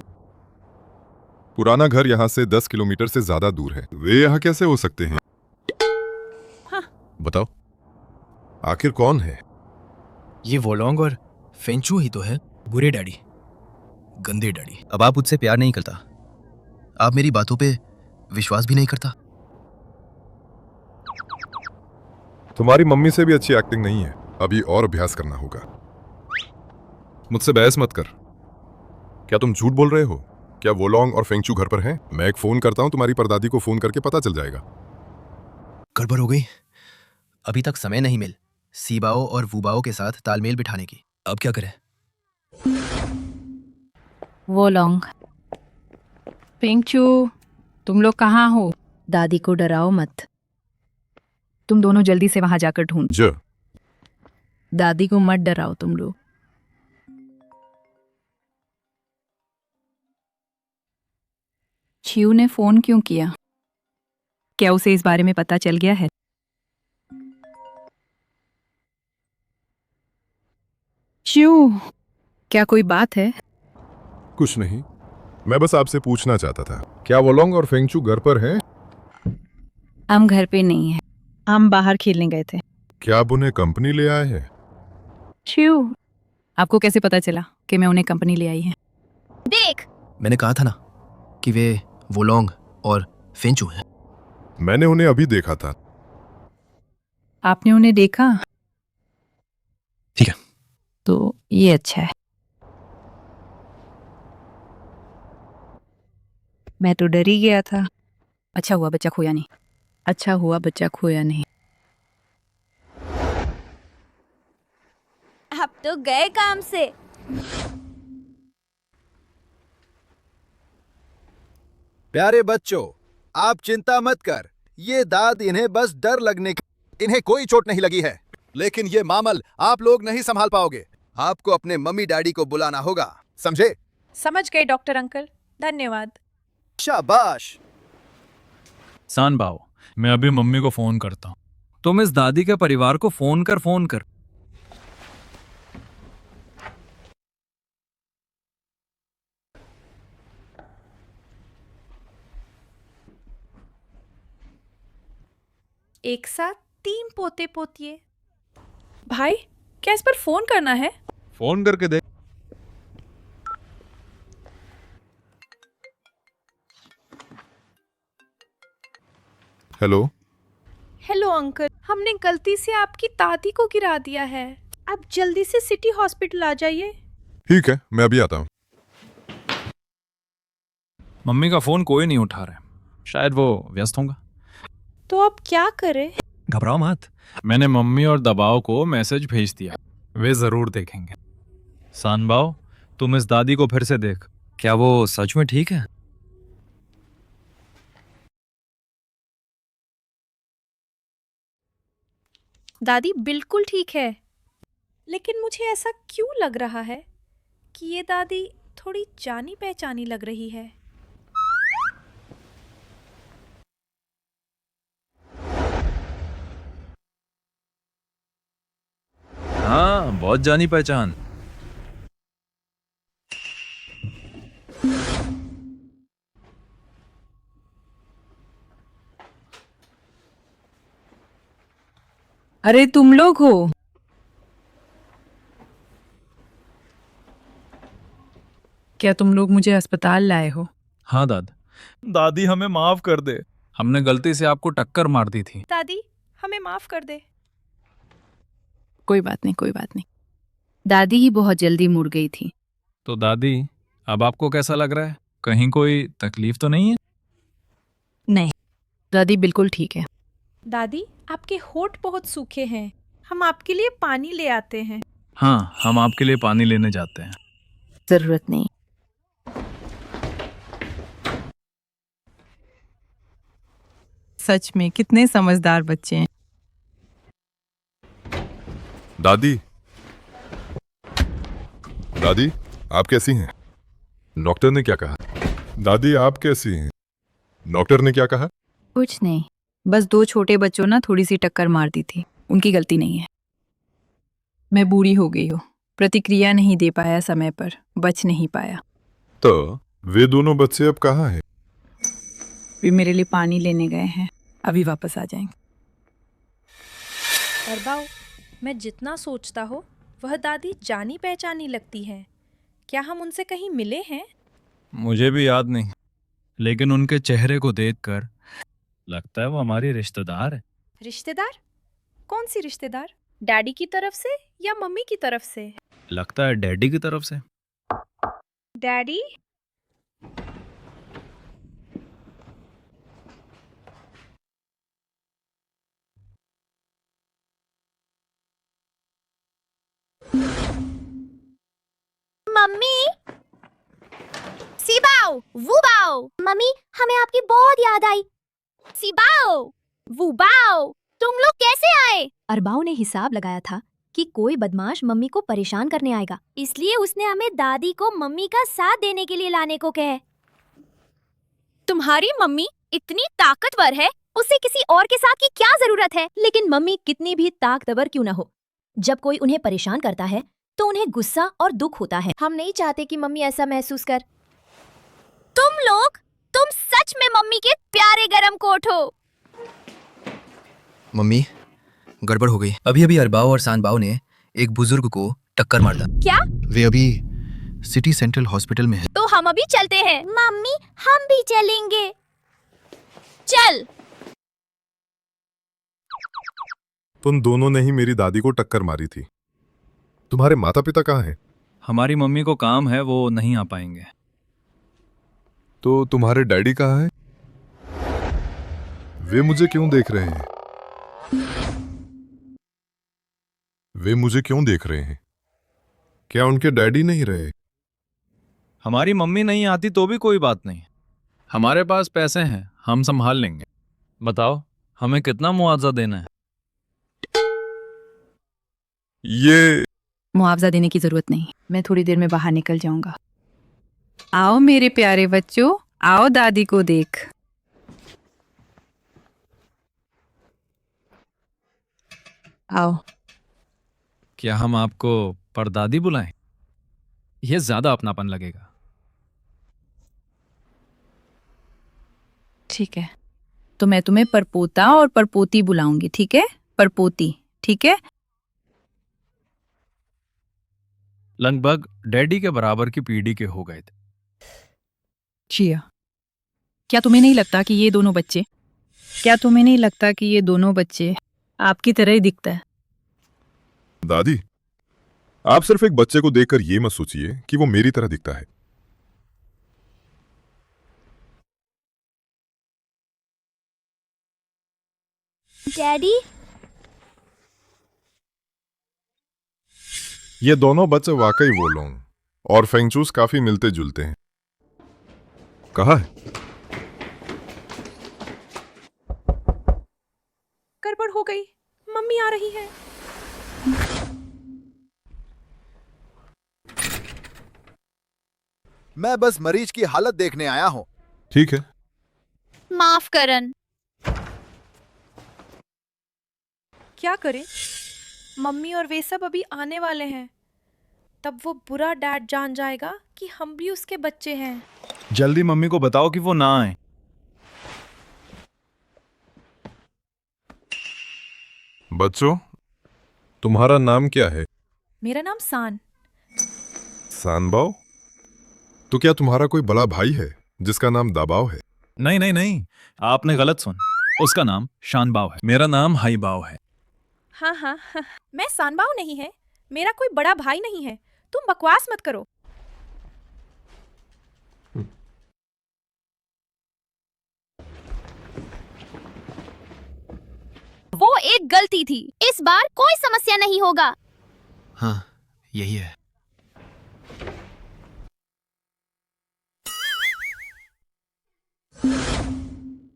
पुराना घर यहाँ से 10 किलोमीटर से ज्यादा दूर है। वे यहाँ कैसे हो सकते हैं? हाँ। बताओ, आखिर कौन है? ये वोलोंग और फेंचू ही तो है। बुरे डैडी, गंदे डैडी। अब आप मुझसे प्यार नहीं करता। आप मेरी बातों पे विश्वास भी नहीं करता। तुम्हारी मम्मी से भी अच्छी एक्टिंग नहीं है। अभी और अभ्यास करना होगा। मुझसे बहस मत कर। क्या तुम झूठ बोल रहे हो? क्या वोलोंग और फेंगचू घर पर हैं? मैं एक फोन करता हूं, तुम्हारी परदादी को फोन करके पता चल जाएगा। गड़बड़ हो गई। अभी तक समय नहीं मिल सीबाओ और वूबाओ के साथ तालमेल बिठाने की। अब क्या करें? वोलोंग, फेंगचू, तुम लोग कहाँ हो? दादी को डराओ मत। तुम दोनों जल्दी से वहां जाकर ढूंढ। दादी को मत डराओ तुम लोग। छियू ने फोन क्यों किया? क्या उसे इस बारे में पता चल गया है? छियू, क्या कोई बात है? कुछ नहीं, मैं बस आपसे पूछना चाहता था, क्या वोलोंग और फेंगचू घर पर हैं? हम घर पे नहीं है। हम बाहर खेलने गए थे। क्या आप उन्हें कंपनी ले आए हैं? छियू, आपको कैसे पता चला कि मैं उन्हें कंपनी ले आई है? देख, मैंने कहा था ना कि वे वोलोंग और फेंचू हैं। मैंने उन्हें अभी देखा था। आपने उन्हें देखा? ठीक है, तो ये अच्छा है। मैं तो डर ही गया था। अच्छा हुआ बच्चा खोया नहीं। अच्छा हुआ बच्चा खोया नहीं। अब तो गए काम से। प्यारे बच्चों, आप चिंता मत कर। ये दाद इन्हें बस डर लगने की, इन्हें कोई चोट नहीं लगी है। लेकिन ये मामल आप लोग नहीं संभाल पाओगे। आपको अपने मम्मी डैडी को बुलाना होगा, समझे? समझ गए डॉक्टर अंकल, धन्यवाद। शाबाश। सानबाओ, मैं अभी मम्मी को फोन करता हूँ। तुम इस दादी के परिवार को फोन कर। एक साथ 3 पोते पोतिए। भाई, क्या इस पर फोन करना है? फोन करके देख। हेलो। हेलो अंकल, हमने गलती से आपकी दादी को गिरा दिया है। आप जल्दी से सिटी हॉस्पिटल आ जाइए। ठीक है, मैं अभी आता हूँ। मम्मी का फोन कोई नहीं उठा रहा है। शायद वो व्यस्त होगा। तो अब क्या करें? घबराओ मत। मैंने मम्मी और दबाव को मैसेज भेज दिया। वे जरूर देखेंगे। सानबाओ, तुम इस दादी को फिर से देख। क्या वो सच में ठीक है? दादी बिल्कुल ठीक है। लेकिन मुझे ऐसा क्यों लग रहा है कि ये दादी थोड़ी जानी पहचानी लग रही है। हाँ, बहुत जानी पहचान। अरे तुम लोग हो? क्या तुम लोग मुझे अस्पताल लाए हो? हाँ दादी हमें माफ कर दे, हमने गलती से आपको टक्कर मार दी थी। दादी हमें माफ कर दे। कोई बात नहीं, कोई बात नहीं। दादी ही बहुत जल्दी मुड़ गई थी। तो दादी अब आपको कैसा लग रहा है? कहीं कोई तकलीफ तो नहीं है? नहीं, दादी बिल्कुल ठीक है। दादी आपके होठ बहुत सूखे हैं, हम आपके लिए पानी ले आते हैं। हाँ, हम आपके लिए पानी लेने जाते हैं। जरूरत नहीं। सच में कितने समझदार बच्चे हैं। दादी, दादी आप कैसी हैं? डॉक्टर ने क्या कहा? दादी आप कैसी हैं? डॉक्टर ने क्या कहा? कुछ नहीं, बस 2 छोटे बच्चों ना थोड़ी सी टक्कर मार दी थी, उनकी गलती नहीं है। मैं बूढ़ी हो गई हूँ, प्रतिक्रिया नहीं दे पाया समय पर, बच नहीं पाया। तो वे दोनों बच्चे अब कहाँ हैं? वे मेरे लिए पानी लेने गए हैं, अभी वापस आ जाएंगे। अरबाऊ, मैं जितना सोचता हो वह दादी जानी पहचानी लगती है। क्या हम उनसे कहीं मिले हैं? मुझे भी याद नहीं, लेकिन उनके चेहरे को देखकर लगता है वो हमारी रिश्तेदार है। रिश्तेदार? कौन सी रिश्तेदार? डैडी की तरफ से या मम्मी की तरफ से? लगता है डैडी की तरफ से। डैडी? मम्मी, सिबाओ, वुबाओ, मम्मी हमें आपकी बहुत याद आई। सिबाओ, वुबाओ, तुम लोग कैसे आए? अरबाऊ ने हिसाब लगाया था कि कोई बदमाश मम्मी को परेशान करने आएगा, इसलिए उसने हमें दादी को मम्मी का साथ देने के लिए लाने को कहे। तुम्हारी मम्मी इतनी ताकतवर है, उसे किसी और के साथ की क्या जरूरत है? लेकिन मम्मी कितनी भी ताकतवर क्यों ना हो, जब कोई उन्हें परेशान करता है तो उन्हें गुस्सा और दुख होता है। हम नहीं चाहते कि मम्मी ऐसा महसूस कर। तुम सच में मम्मी के प्यारे गरम कोट हो। मम्मी, गड़बड़ हो गई। अभी अभी अरबाओ और सानबाओ ने एक बुजुर्ग को टक्कर मार दी। क्या? वे अभी सिटी सेंट्रल हॉस्पिटल में है। तो हम अभी चलते हैं। मम्मी हम भी चलेंगे। चल। तुम दोनों ने ही मेरी दादी को टक्कर मारी थी। तुम्हारे माता पिता कहाँ हैं? हमारी मम्मी को काम है, वो नहीं आ पाएंगे। तो तुम्हारे डैडी कहाँ हैं? वे मुझे क्यों देख रहे हैं? वे मुझे क्यों देख रहे हैं? क्या उनके डैडी नहीं रहे? हमारी मम्मी नहीं आती तो भी कोई बात नहीं, हमारे पास पैसे हैं, हम संभाल लेंगे। बताओ हमें कितना मुआवजा देना है? ये मुआवजा देने की जरूरत नहीं, मैं थोड़ी देर में बाहर निकल जाऊंगा। आओ मेरे प्यारे बच्चों, आओ दादी को देख। आओ। क्या हम आपको परदादी बुलाएं? यह ज्यादा अपनापन लगेगा। ठीक है, तो मैं तुम्हें परपोता और परपोती बुलाऊंगी, ठीक है? परपोती, ठीक है? लगभग डैडी के बराबर की पीढ़ी के हो गए थे। जिया, क्या तुम्हें नहीं लगता कि ये दोनों बच्चे आपकी तरह ही दिखता है? दादी, आप सिर्फ एक बच्चे को देखकर ये मत सोचिए कि वो मेरी तरह दिखता है। डैडी, ये दोनों बच्चे वाकई वो लोग और फेंगचूस काफी मिलते जुलते हैं। कहाँ है? गड़बड़ हो गई, मम्मी आ रही है। मैं बस मरीज की हालत देखने आया हूँ। ठीक है। माफ करन। क्या करें? मम्मी और वे सब अभी आने वाले हैं। तब वो बुरा डैड जान जाएगा कि हम भी उसके बच्चे हैं। जल्दी मम्मी को बताओ कि वो ना आए। बच्चों, तुम्हारा नाम क्या है? मेरा नाम सान। सानबाओ? तो क्या तुम्हारा कोई बड़ा भाई है जिसका नाम दाबाओ है? नहीं नहीं नहीं, आपने गलत सुन। उसका नाम शानबाव है, मेरा नाम हाईबाव है। हाँ हाँ हाँ, मैं सानबाओ नहीं है, मेरा कोई बड़ा भाई नहीं है। तुम बकवास मत करो। वो एक गलती थी, इस बार कोई समस्या नहीं होगा। हाँ, यही है।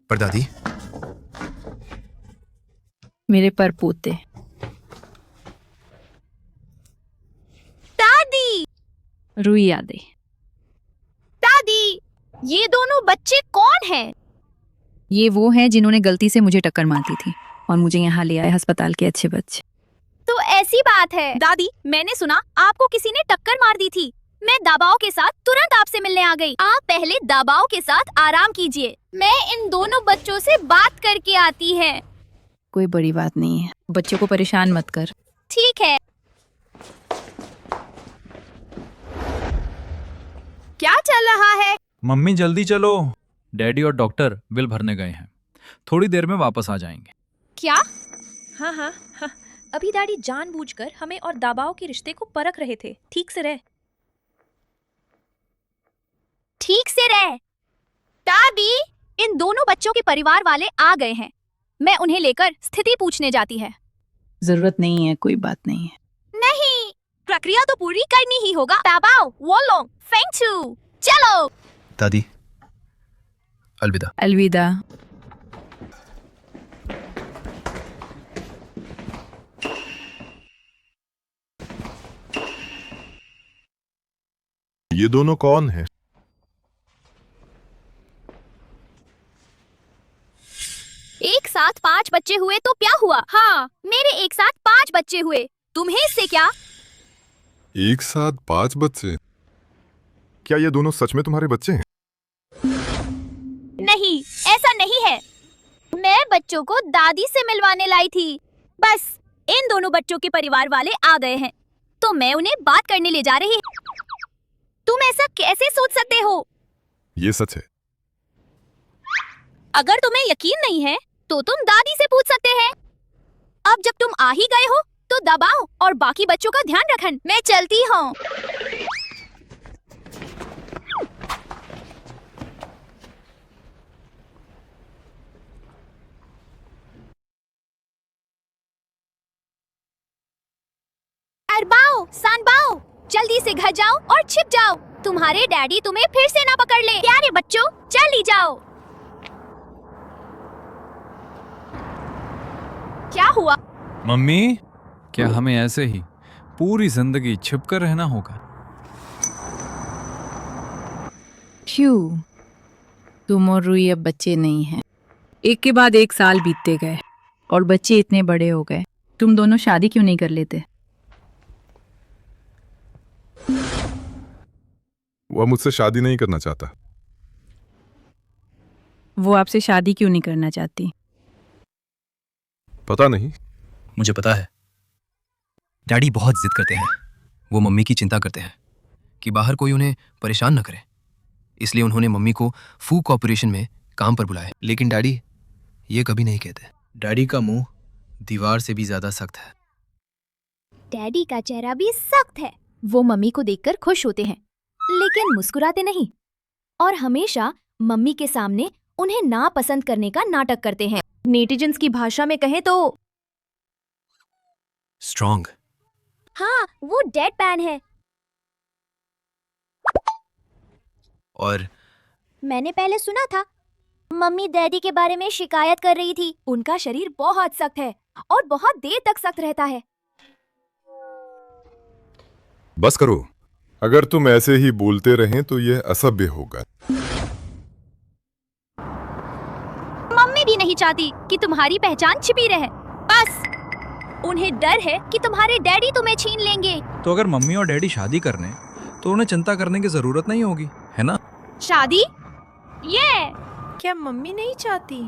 पर दादी, मेरे परपोते। दादी, रुई यादें। दादी, ये दोनों बच्चे कौन हैं? ये वो हैं जिन्होंने गलती से मुझे टक्कर मारती थी और मुझे यहाँ ले आए अस्पताल के अच्छे बच्चे। तो ऐसी बात है। दादी, मैंने सुना आपको किसी ने टक्कर मार दी थी। मैं दाबाओ के साथ तुरंत आपसे मिलने आ गई। आप पहले दाबाओ के साथ आराम कीजिए, मैं इन दोनों बच्चों से बात करके आती है। कोई बड़ी बात नहीं है, बच्चों को परेशान मत कर। ठीक है। क्या चल रहा है? मम्मी जल्दी चलो, डैडी और डॉक्टर बिल भरने गए हैं, थोड़ी देर में वापस आ जाएंगे। क्या? हाँ हाँ हाँ, अभी डैडी जानबूझकर हमें और दाबाओ के रिश्ते को परख रहे थे। ठीक से रह। ठीक से रह। दादी, इन दोनों बच्चों के परिवार वाले आ गए हैं, मैं उन्हें लेकर स्थिति पूछने जाती है। जरूरत नहीं है, कोई बात नहीं है। नहीं, प्रक्रिया तो पूरी करनी ही होगा। दाबाओ, वोलोंग, फेंगचू, चलो। दादी, अलविदा। अलविदा। ये दोनों कौन हैं? एक साथ 5 बच्चे हुए तो क्या हुआ? हाँ, मेरे एक साथ 5 बच्चे हुए, तुम्हें इससे क्या? एक साथ 5 बच्चे? क्या ये दोनों सच में तुम्हारे बच्चे हैं? नहीं, ऐसा नहीं है। मैं बच्चों को दादी से मिलवाने लाई थी। बस इन दोनों बच्चों के परिवार वाले आ गए हैं, तो मैं उन्हें बात करने ले जा रही। तुम ऐसा कैसे सोच सकते हो? ये सच है। अगर तुम्हें यकीन नहीं है तो तुम दादी से पूछ सकते हैं। अब जब तुम आ ही गए हो तो दबाओ और बाकी बच्चों का ध्यान रखन। मैं चलती हूँ। अरबाओ, सानबाओ, जल्दी से घर जाओ और छिप जाओ। तुम्हारे डैडी तुम्हें फिर से ना पकड़ ले। प्यारे बच्चों, जल्दी जाओ। क्या हुआ? मम्मी, क्या हमें ऐसे ही पूरी जिंदगी छिपकर रहना होगा? क्यों? तुम और रुई अब बच्चे नहीं हैं। एक के बाद एक साल बीतते गए और बच्चे इतने बड़े हो गए। तुम दोनों शादी क्यों नहीं कर लेते? वह मुझसे शादी नहीं करना चाहता। वो आपसे शादी क्यों नहीं करना चाहती? पता नहीं। मुझे पता है। डैडी बहुत जिद करते हैं। वो मम्मी की चिंता करते हैं कि बाहर कोई उन्हें परेशान न करे, इसलिए उन्होंने मम्मी को फू कॉर्पोरेशन में काम पर बुलाया। लेकिन डैडी ये कभी नहीं कहते। डैडी का मुंह दीवार से भी ज्यादा सख्त है। डैडी का चेहरा भी सख्त है। वो मम्मी को देखकर खुश होते हैं, लेकिन मुस्कुराते नहीं, और हमेशा मम्मी के सामने उन्हें नापसंद करने का नाटक करते हैं। नेटिजन्स की भाषा में कहें तो स्ट्रॉन्ग। हाँ, वो डेड पैन है। और मैंने पहले सुना था मम्मी डैडी के बारे में शिकायत कर रही थी। उनका शरीर बहुत सख्त है और बहुत देर तक सख्त रहता है। बस करो, अगर तुम ऐसे ही बोलते रहें तो यह असभ्य होगा। मम्मी भी नहीं चाहती कि तुम्हारी पहचान छिपी रहे। बस उन्हें डर है कि तुम्हारे डैडी तुम्हें छीन लेंगे। तो अगर मम्मी और डैडी शादी करने तो उन्हें चिंता करने की जरूरत नहीं होगी, है ना? शादी? ये क्या मम्मी नहीं चाहती?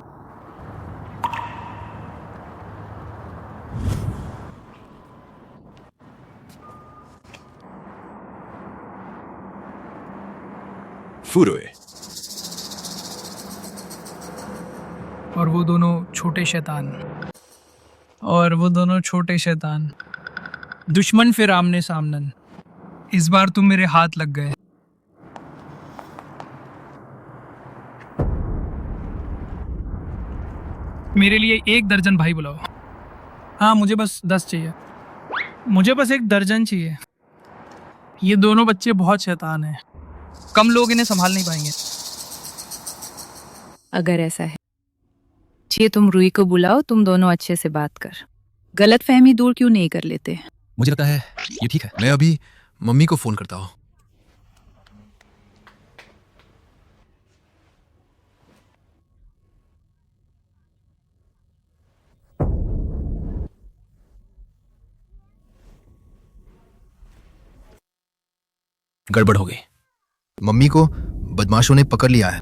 फुरुए। और वो दोनों छोटे शैतान, दुश्मन फिर आमने सामने। इस बार तुम मेरे हाथ लग गए। मेरे लिए 1 दर्जन भाई बुलाओ। हाँ, मुझे बस 10 चाहिए। मुझे बस 1 दर्जन चाहिए। ये दोनों बच्चे बहुत शैतान हैं, कम लोग इन्हें संभाल नहीं पाएंगे। अगर ऐसा है, ये तुम रूही को बुलाओ, तुम दोनों अच्छे से बात कर। गलत फहमी दूर क्यों नहीं कर लेते? मुझे लगता है ये ठीक है। मैं अभी मम्मी को फोन करता हूँ। गड़बड़ हो गई। मम्मी को बदमाशों ने पकड़ लिया है।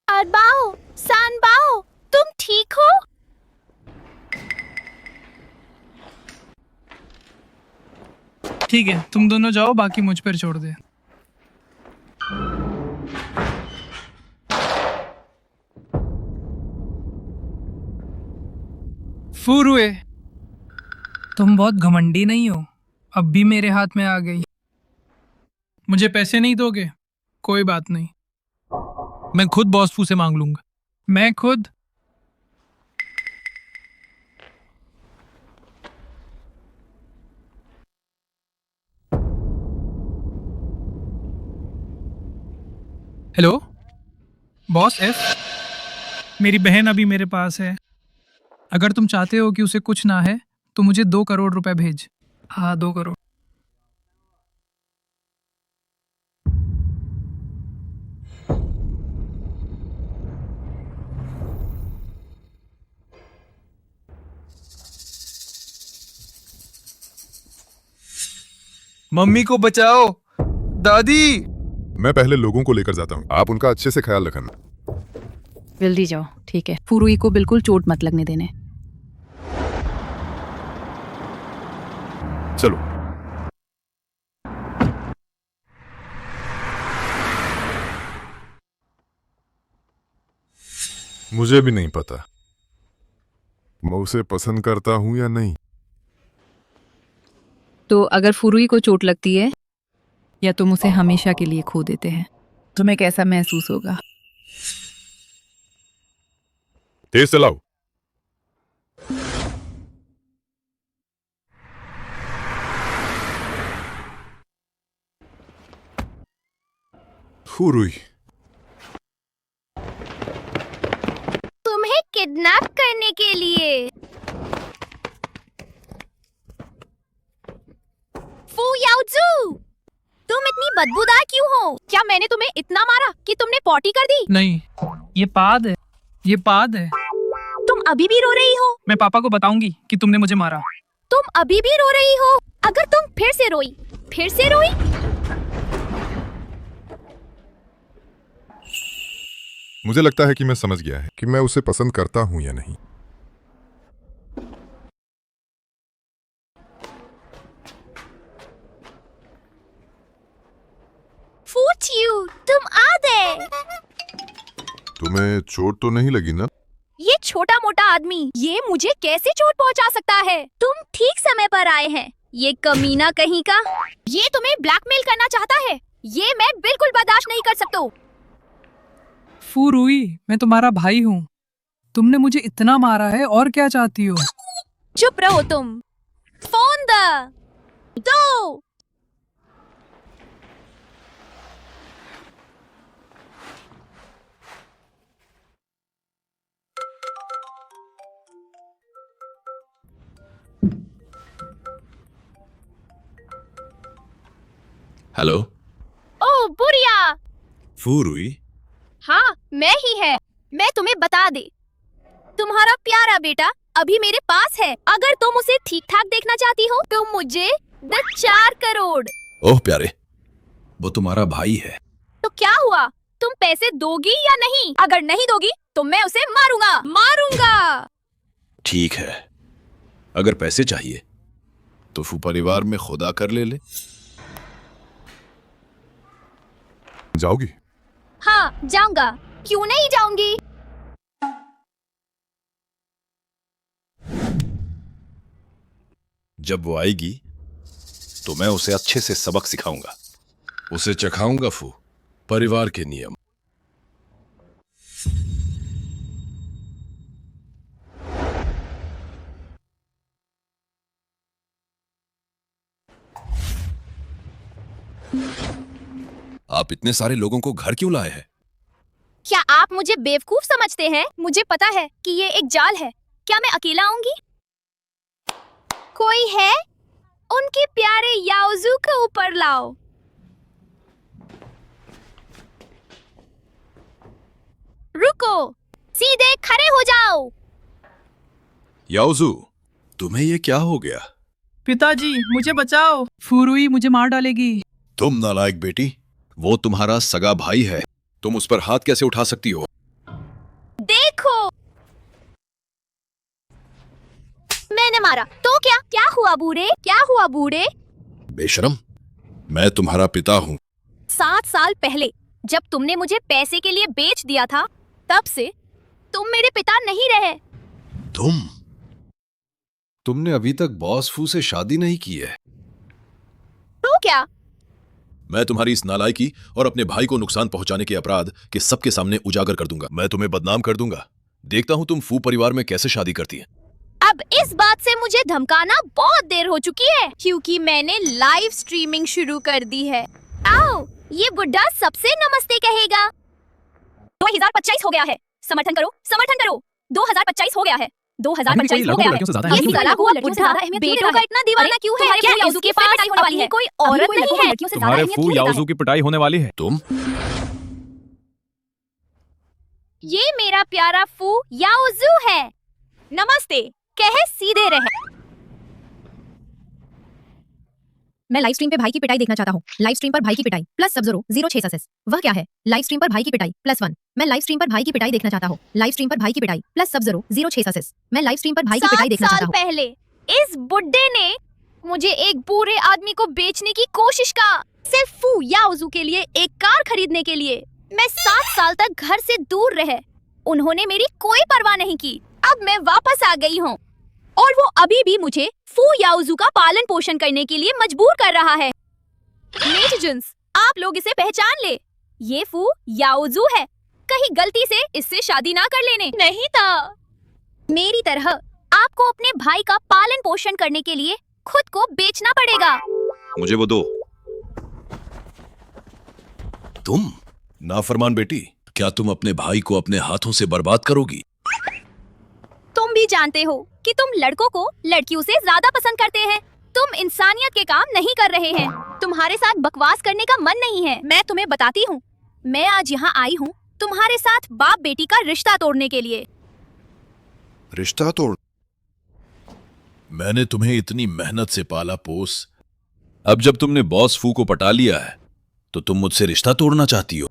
अरबाओ, सानबाओ, तुम ठीक हो? ठीक है, तुम दोनों जाओ, बाकी मुझ पर छोड़ दे। फुरुए, तुम बहुत घमंडी नहीं हो? अब भी मेरे हाथ में आ गई। मुझे पैसे नहीं दोगे? कोई बात नहीं, मैं खुद बॉस फू से मांग लूंगा। मैं खुद? हेलो बॉस एफ, मेरी बहन अभी मेरे पास है। अगर तुम चाहते हो कि उसे कुछ ना है तो मुझे 2 करोड़ रुपए भेज। हाँ, 2 करोड़। मम्मी को बचाओ, दादी। मैं पहले लोगों को लेकर जाता हूँ, आप उनका अच्छे से ख्याल रखना। जल्दी जाओ, ठीक है? फुरुई को बिल्कुल चोट मत लगने देने। चलो। मुझे भी नहीं पता मैं उसे पसंद करता हूं या नहीं। तो अगर फुरुई को चोट लगती है या तुम उसे हमेशा के लिए खो देते हैं, तुम्हें कैसा महसूस होगा? तेज चलाओ। फुरुई, तुम्हें किडनैप करने के लिए। फू याओजू, तुम इतनी बदबूदार क्यों हो? क्या मैंने तुम्हें इतना मारा कि तुमने पॉटी कर दी? नहीं, ये पाद है, ये पाद है। तुम अभी भी रो रही हो? मैं पापा को बताऊंगी कि तुमने मुझे मारा। तुम अभी भी रो रही हो? अगर तुम फिर से रोई, मुझे लगता है कि मैं समझ गया है कि मैं उसे पसंद करता हूं या नहीं। फूचियू, तुम आ गए। तुम्हें चोट तो नहीं लगी ना? ये छोटा मोटा आदमी ये मुझे कैसे चोट पहुंचा सकता है? तुम ठीक समय पर आए हैं। ये कमीना कहीं का, ये तुम्हें ब्लैकमेल करना चाहता है। ये मैं बिल्कुल बर्दाश्त नहीं कर सकता। फुरुई, मैं तुम्हारा भाई हूँ। तुमने मुझे इतना मारा है, और क्या चाहती हो? चुप रहो तुम। फोन दो। हेलो। ओ बुढ़िया। फुरुई? हाँ, मैं ही है। मैं तुम्हें बता दे, तुम्हारा प्यारा बेटा अभी मेरे पास है। अगर तुम उसे ठीक ठाक देखना चाहती हो तो मुझे दे 4 करोड़। ओह प्यारे, वो तुम्हारा भाई है। तो क्या हुआ? तुम पैसे दोगी या नहीं? अगर नहीं दोगी तो मैं उसे मारूंगा। ठीक है, अगर पैसे चाहिए तो फू परिवार में खुदा कर ले। जाओगी? हाँ जाऊंगा, क्यों नहीं जाऊंगी। जब वो आएगी तो मैं उसे अच्छे से सबक सिखाऊंगा, उसे चखाऊंगा फू परिवार के नियम। आप इतने सारे लोगों को घर क्यों लाए हैं? क्या आप मुझे बेवकूफ समझते हैं? मुझे पता है कि ये एक जाल है। क्या मैं अकेला आऊंगी? कोई है? उनके प्यारे याओजू को ऊपर लाओ। रुको, सीधे खड़े हो जाओ। याओजू, तुम्हें ये क्या हो गया? पिताजी मुझे बचाओ, फुरुई मुझे मार डालेगी। तुम नालायक बेटी, वो तुम्हारा सगा भाई है, तुम उस पर हाथ कैसे उठा सकती हो? देखो, मैंने मारा तो क्या? क्या हुआ बूढ़े? क्या हुआ बूढ़े? बेशरम, मैं तुम्हारा पिता हूँ। 7 साल पहले जब तुमने मुझे पैसे के लिए बेच दिया था, तब से तुम मेरे पिता नहीं रहे। तुमने अभी तक बॉस फू से शादी नहीं की है। तो क्या? मैं तुम्हारी इस नालायकी और अपने भाई को नुकसान पहुंचाने के अपराध के सबके सामने उजागर कर दूंगा। मैं तुम्हें बदनाम कर दूंगा। देखता हूं तुम फू परिवार में कैसे शादी करती हैं। अब इस बात से मुझे धमकाना बहुत देर हो चुकी है, क्योंकि मैंने लाइव स्ट्रीमिंग शुरू कर दी है। आओ, ये बुढ़ा सबसे नमस्ते कहेगा। 2025 हो गया है, समर्थन करो, समर्थन करो। 2025 हो गया है, 2025 हो गया है। ये साला हुआ बुढ़ा बेटों का इतना दीवाना क्यों है? क्या याओजू के पास होने वाली है? कोई औरत नहीं है? तुम्हारे फू याओजू की पिटाई होने वाली है। तुम? ये मेरा प्यारा फू याओजू है। नमस्ते कहे सीधे रहे। मैं लाइव स्ट्रीम पे भाई की पिटाई देखना चाहता हूँ। लाइव स्ट्रीम पर भाई की पिटाई प्लस सबजरो 06 सक्सेस। वह क्या है? लाइव स्ट्रीम पर भाई की पिटाई +1। मैं लाइव स्ट्रीम पर भाई की पिटाई देखना चाहता हूँ। लाइव स्ट्रीम पर भाई की पिटाई प्लस सबजरो 06 सक्सेस। मैं लाइव स्ट्रीम पर भाई की पिटाई देखना चाहता हूँ। 7 साल पहले इस बुड्ढे ने मुझे एक बूढ़े आदमी को बेचने की कोशिश का, सिर्फ फू याओजू के लिए एक कार खरीदने के लिए। मैं 7 साल तक घर से दूर रहे, उन्होंने मेरी कोई परवाह नहीं की। अब मैं वापस आ गई हूँ और वो अभी भी मुझे फू याओजू का पालन पोषण करने के लिए मजबूर कर रहा है। नेटिजन्स, आप लोग इसे पहचान ले, ये फू याओजू है। कहीं गलती से इससे शादी ना कर लेने, नहीं था। मेरी तरह आपको अपने भाई का पालन पोषण करने के लिए खुद को बेचना पड़ेगा। मुझे वो दो। तुम नाफरमान बेटी, क्या तुम अपने भाई को अपने हाथों से बर्बाद करोगी? तुम भी जानते हो कि तुम लड़कों को लड़कियों से ज्यादा पसंद करते हैं। तुम इंसानियत के काम नहीं कर रहे हैं। तुम्हारे साथ बकवास करने का मन नहीं है। मैं तुम्हें बताती हूँ, मैं आज यहाँ आई हूँ तुम्हारे साथ बाप बेटी का रिश्ता तोड़ने के लिए। रिश्ता तोड़? मैंने तुम्हें इतनी मेहनत से पाला पोस, अब जब तुमने बॉस फू को पटा लिया है तो तुम मुझसे रिश्ता तोड़ना चाहती हो?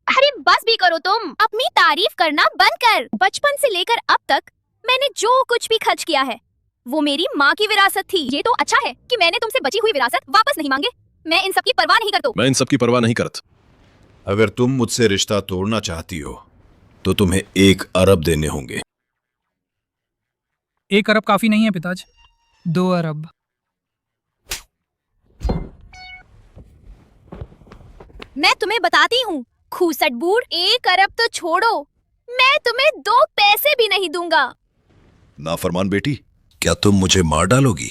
अरे बस भी करो, तुम अपनी तारीफ करना बंद कर। बचपन से लेकर अब तक मैंने जो कुछ भी खर्च किया है वो मेरी माँ की विरासत थी। ये तो अच्छा है कि मैंने तुमसे बची हुई विरासत वापस नहीं मांगे। मैं इन सब की परवाह नहीं करता। मैं इन सब की परवाह नहीं करता। अगर तुम मुझसे रिश्ता तोड़ना चाहती हो तो तुम्हें 1 अरब देने होंगे। 1 अरब काफी नहीं है पिताजी, 2 अरब। मैं तुम्हें बताती हूँ खूसट बूढ़, 1 अरब तो छोड़ो, मैं तुम्हें 2 पैसे भी नहीं दूंगा। नाफरमान बेटी, क्या तुम मुझे मार डालोगी?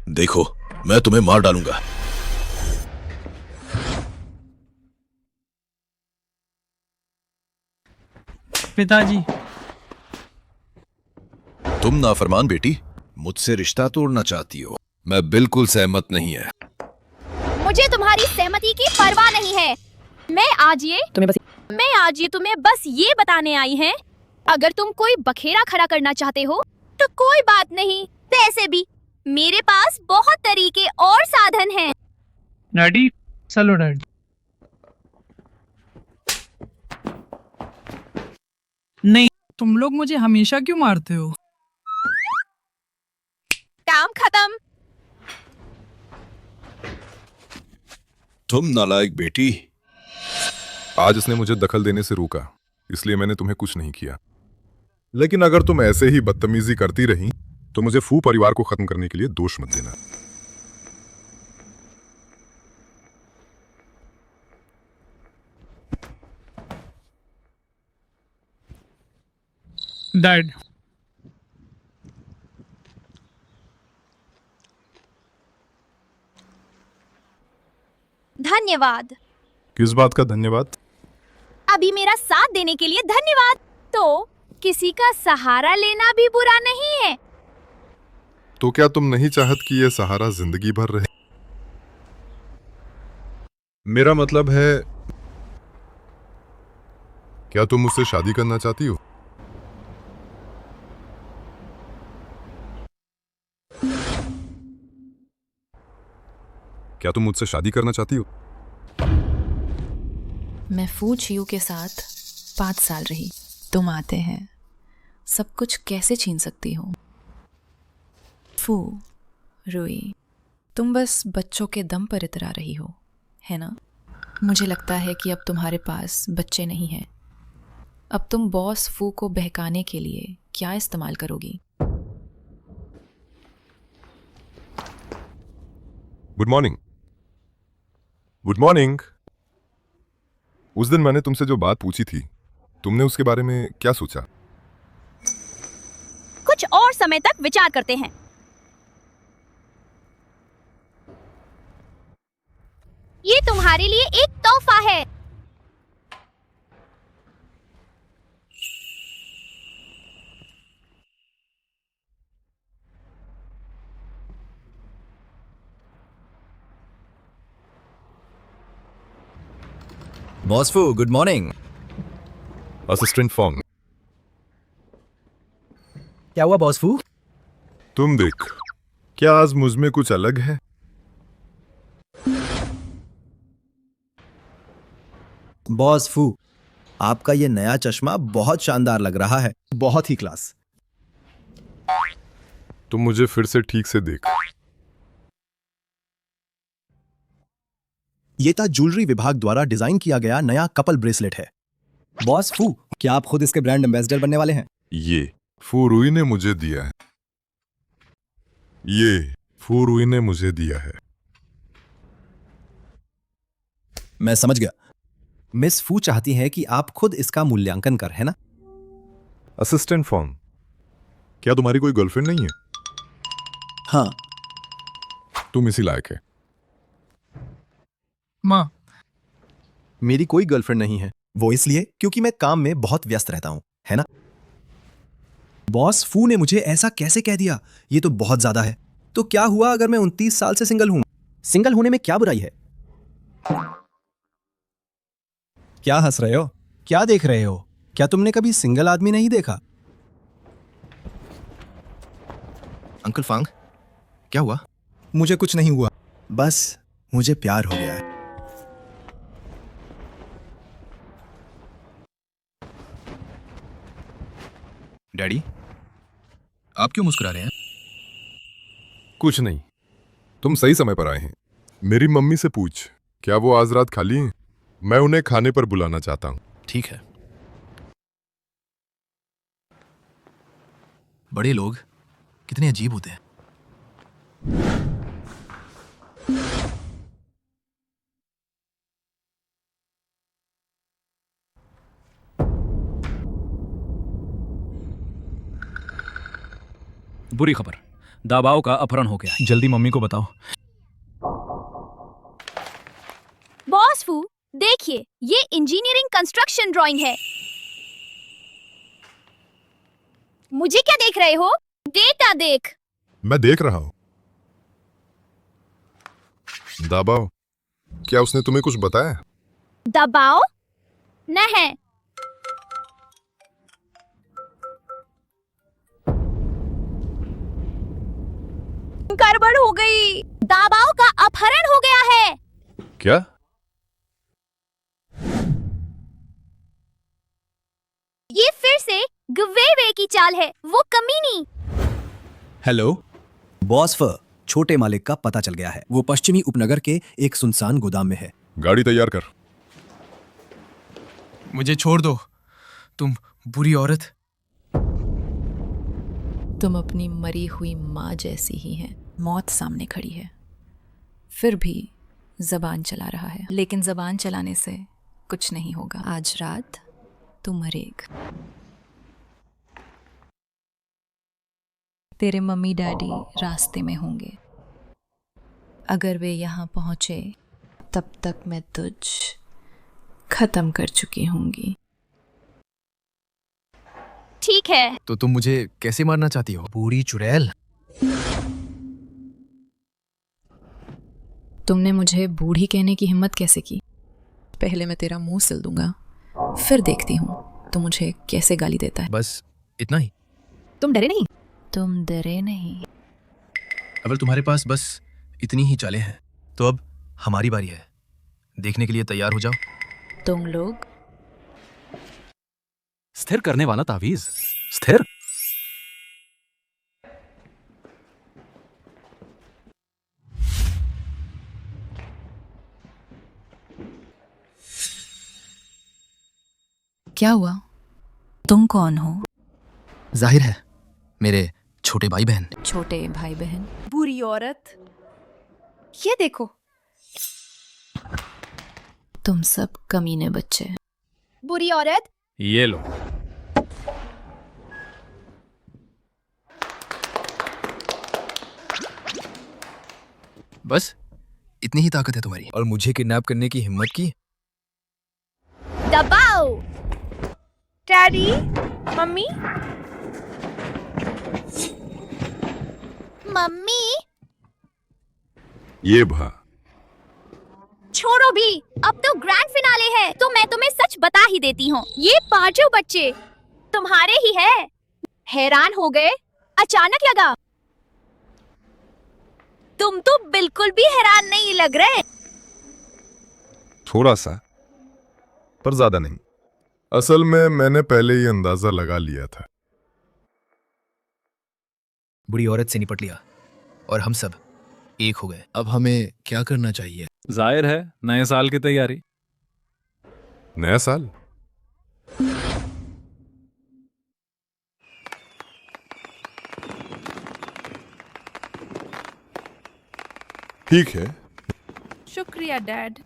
देखो, मैं तुम्हें मार डालूंगा। पिताजी, तुम नाफरमान बेटी मुझसे रिश्ता तोड़ना चाहती हो? मैं बिल्कुल सहमत नहीं है। मुझे तुम्हारी सहमति की परवाह नहीं है। मैं आज ये तुम्हें बस ये बताने आई है, अगर तुम कोई बखेड़ा खड़ा करना चाहते हो तो कोई बात नहीं, पैसे भी मेरे पास बहुत तरीके और साधन हैं। डैडी, चलो डैडी। नहीं, तुम लोग मुझे हमेशा क्यों मारते हो? काम खत्म। तुम नालायक बेटी। आज इसने मुझे दखल देने से रोका, इसलिए मैंने तुम्हें कुछ नहीं किया। लेकिन अगर तुम ऐसे ही बदतमीजी करती रही तो मुझे फू परिवार को खत्म करने के लिए दोष मत देना। डैड, धन्यवाद। किस बात का धन्यवाद? अभी मेरा साथ देने के लिए धन्यवाद। तो किसी का सहारा लेना भी बुरा नहीं है। तो क्या तुम नहीं चाहत कि यह सहारा जिंदगी भर रहे? मेरा मतलब है, क्या तुम मुझसे शादी करना चाहती हो? क्या तुम मुझसे शादी करना चाहती हो? मैं फू चियू के साथ 5 साल रही। तुम आते हैं, सब कुछ कैसे छीन सकती हो? फू, रुई, तुम बस बच्चों के दम पर इतरा रही हो, है ना? मुझे लगता है कि अब तुम्हारे पास बच्चे नहीं हैं। अब तुम बॉस फू को बहकाने के लिए क्या इस्तेमाल करोगी? Good morning. Good morning. उस दिन मैंने तुमसे जो बात पूछी थी, तुमने उसके बारे में क्या सोचा? कुछ और समय तक विचार करते हैं। ये तुम्हारे लिए एक तोहफा है। बॉस फू, गुड मॉर्निंग। असिस्टेंट फॉन्ग। क्या हुआ बॉस फू? तुम देख, क्या आज मुझ में कुछ अलग है? बॉस फू, आपका ये नया चश्मा बहुत शानदार लग रहा है, बहुत ही क्लास। तुम मुझे फिर से ठीक से देख। ये था ज्वेलरी विभाग द्वारा डिजाइन किया गया नया कपल ब्रेसलेट है। बॉस फू, क्या आप खुद इसके ब्रांड एम्बेसडर बनने वाले हैं? ये फूरुई ने मुझे दिया है। ये फूरुई ने मुझे दिया है। मैं समझ गया। मिस फू चाहती हैं कि आप खुद इसका मूल्यांकन कर, है ना? असिस्टेंट फॉन्ग, क्या तुम्हारी कोई गर्लफ्रेंड नहीं है? हाँ। तुम इसी लायक है। माँ, मेरी कोई गर्लफ्रेंड नहीं है। वो इसलिए क्योंकि मैं काम में बहुत व्यस्त रहता हूं, है ना? बॉस फू ने मुझे ऐसा कैसे कह दिया? ये तो बहुत ज्यादा है। तो क्या हुआ अगर मैं 29 साल से सिंगल हूं? सिंगल होने में क्या बुराई है? क्या हंस रहे हो? क्या देख रहे हो? क्या तुमने कभी सिंगल आदमी नहीं देखा? अंकल फांग, क्या हुआ? मुझे कुछ नहीं हुआ, बस मुझे प्यार हो गया है। डैडी, आप क्यों मुस्कुरा रहे हैं? कुछ नहीं, तुम सही समय पर आए हैं। मेरी मम्मी से पूछ, क्या वो आज रात खाली हैं? मैं उन्हें खाने पर बुलाना चाहता हूं। ठीक है। बड़े लोग कितने अजीब होते हैं। बुरी खबर, दाबाओ का अपहरण हो गया। जल्दी मम्मी को बताओ। बॉस फू, देखिए, ये इंजीनियरिंग कंस्ट्रक्शन ड्राइंग है। मुझे क्या देख रहे हो? डेटा देख। मैं देख रहा हूं। दाबाओ, क्या उसने तुम्हें कुछ बताया? दबाओ? नहीं। गड़बड़ हो गई। दाबाओ का अपहरण हो गया है। क्या? ये फिर से गवेवे की चाल है, वो कमीनी। हेलो बॉस फू, छोटे मालिक का पता चल गया है। वो पश्चिमी उपनगर के एक सुनसान गोदाम में है। गाड़ी तैयार कर। मुझे छोड़ दो, तुम बुरी औरत। तुम अपनी मरी हुई माँ जैसी ही हैं। मौत सामने खड़ी है, फिर भी जबान चला रहा है। लेकिन जबान चलाने से कुछ नहीं होगा। आज रात तू मरेगा। तेरे मम्मी डैडी रास्ते में होंगे। अगर वे यहाँ पहुंचे तब तक मैं तुझ खत्म कर चुकी होंगी। ठीक है। तो तुम मुझे कैसे मारना चाहती हो, बूढ़ी चुड़ैल? तुमने मुझे बूढ़ी कहने की हिम्मत कैसे की? पहले मैं तेरा मुंह सिल दूंगा, फिर देखती हूँ तू मुझे कैसे गाली देता है। बस इतना ही? तुम डरे नहीं? तुम डरे नहीं। अगर तुम्हारे पास बस इतनी ही चालें हैं तो अब हमारी बारी है। देखने के लिए तैयार हो जाओ। तुम लोग स्थिर करने वाला तावीज। स्थिर। क्या हुआ? तुम कौन हो? जाहिर है मेरे छोटे भाई बहन। छोटे भाई बहन? बुरी औरत। ये देखो। तुम सब कमीने बच्चे। बुरी औरत। ये लो। बस इतनी ही ताकत है तुम्हारी, और मुझे किडनैप करने की हिम्मत की? दबाओ। Daddy, mummy. मम्मी। ये भा। छोड़ो भी, अब तो ग्रैंड फिनाले है, तो मैं तुम्हें सच बता ही देती हूँ। ये पांचों बच्चे तुम्हारे ही है। हैरान हो गए? अचानक लगा? तुम तो बिल्कुल भी हैरान नहीं लग रहे। थोड़ा सा, पर ज्यादा नहीं। असल में मैंने पहले ही अंदाजा लगा लिया था। बुरी औरत से निपट लिया और हम सब एक हो गए। अब हमें क्या करना चाहिए? जाहिर है नए साल की तैयारी। नया साल? ठीक है। शुक्रिया डैड।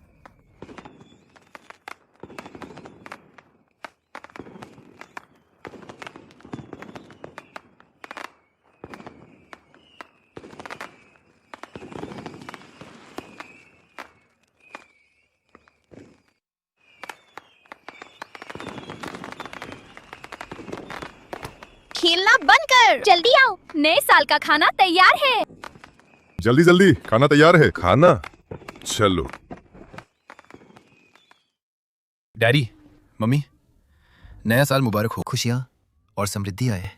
खेलना बंद कर, जल्दी आओ, नए साल का खाना तैयार है। जल्दी जल्दी, खाना तैयार है। खाना? चलो। डैडी, मम्मी, नया साल मुबारक हो। खुशियाँ और समृद्धि आए।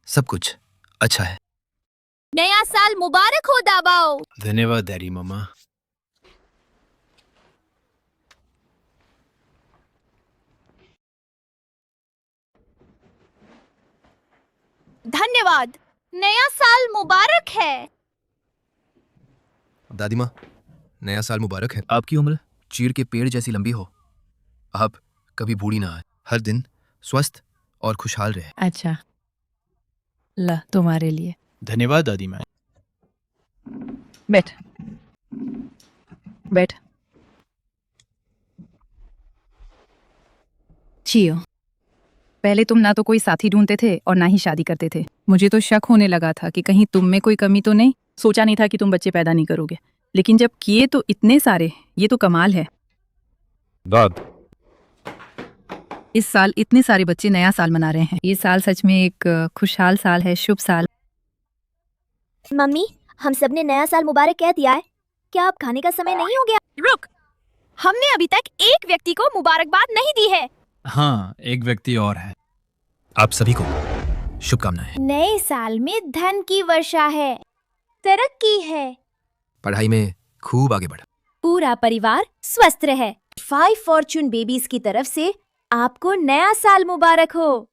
सब कुछ अच्छा है। नया साल मुबारक हो दाबाओ। धन्यवाद डैडी मम्मा। धन्यवाद। नया साल मुबारक है। दादी माँ, नया साल मुबारक है। आपकी उम्र चीड़ के पेड़ जैसी लंबी हो। आप कभी बूढ़ी ना आए। हर दिन स्वस्थ और खुशहाल रहे। अच्छा, ला तुम्हारे लिए। धन्यवाद दादी माँ। बैठ बैठ। जियो। पहले तुम ना तो कोई साथी ढूंढते थे और ना ही शादी करते थे। मुझे तो शक होने लगा था कि कहीं तुम में कोई कमी तो नहीं। सोचा नहीं था कि तुम बच्चे पैदा नहीं करोगे, लेकिन जब किए तो इतने सारे। ये तो कमाल है। दाद, इस साल इतने सारे बच्चे नया साल मना रहे हैं। ये साल सच में एक खुशहाल साल है, शुभ साल। मम्मी, हम सब ने नया साल मुबारक कह दिया है, क्या अब खाने का समय नहीं हो गया? रुक, हमने अभी तक एक व्यक्ति को मुबारकबाद नहीं दी है। हाँ, एक व्यक्ति और है। आप सभी को शुभकामनाएं। नए साल में धन की वर्षा है, तरक्की है, पढ़ाई में खूब आगे बढ़ा, पूरा परिवार स्वस्थ रहे। 5 फॉर्चून बेबीज की तरफ से आपको नया साल मुबारक हो।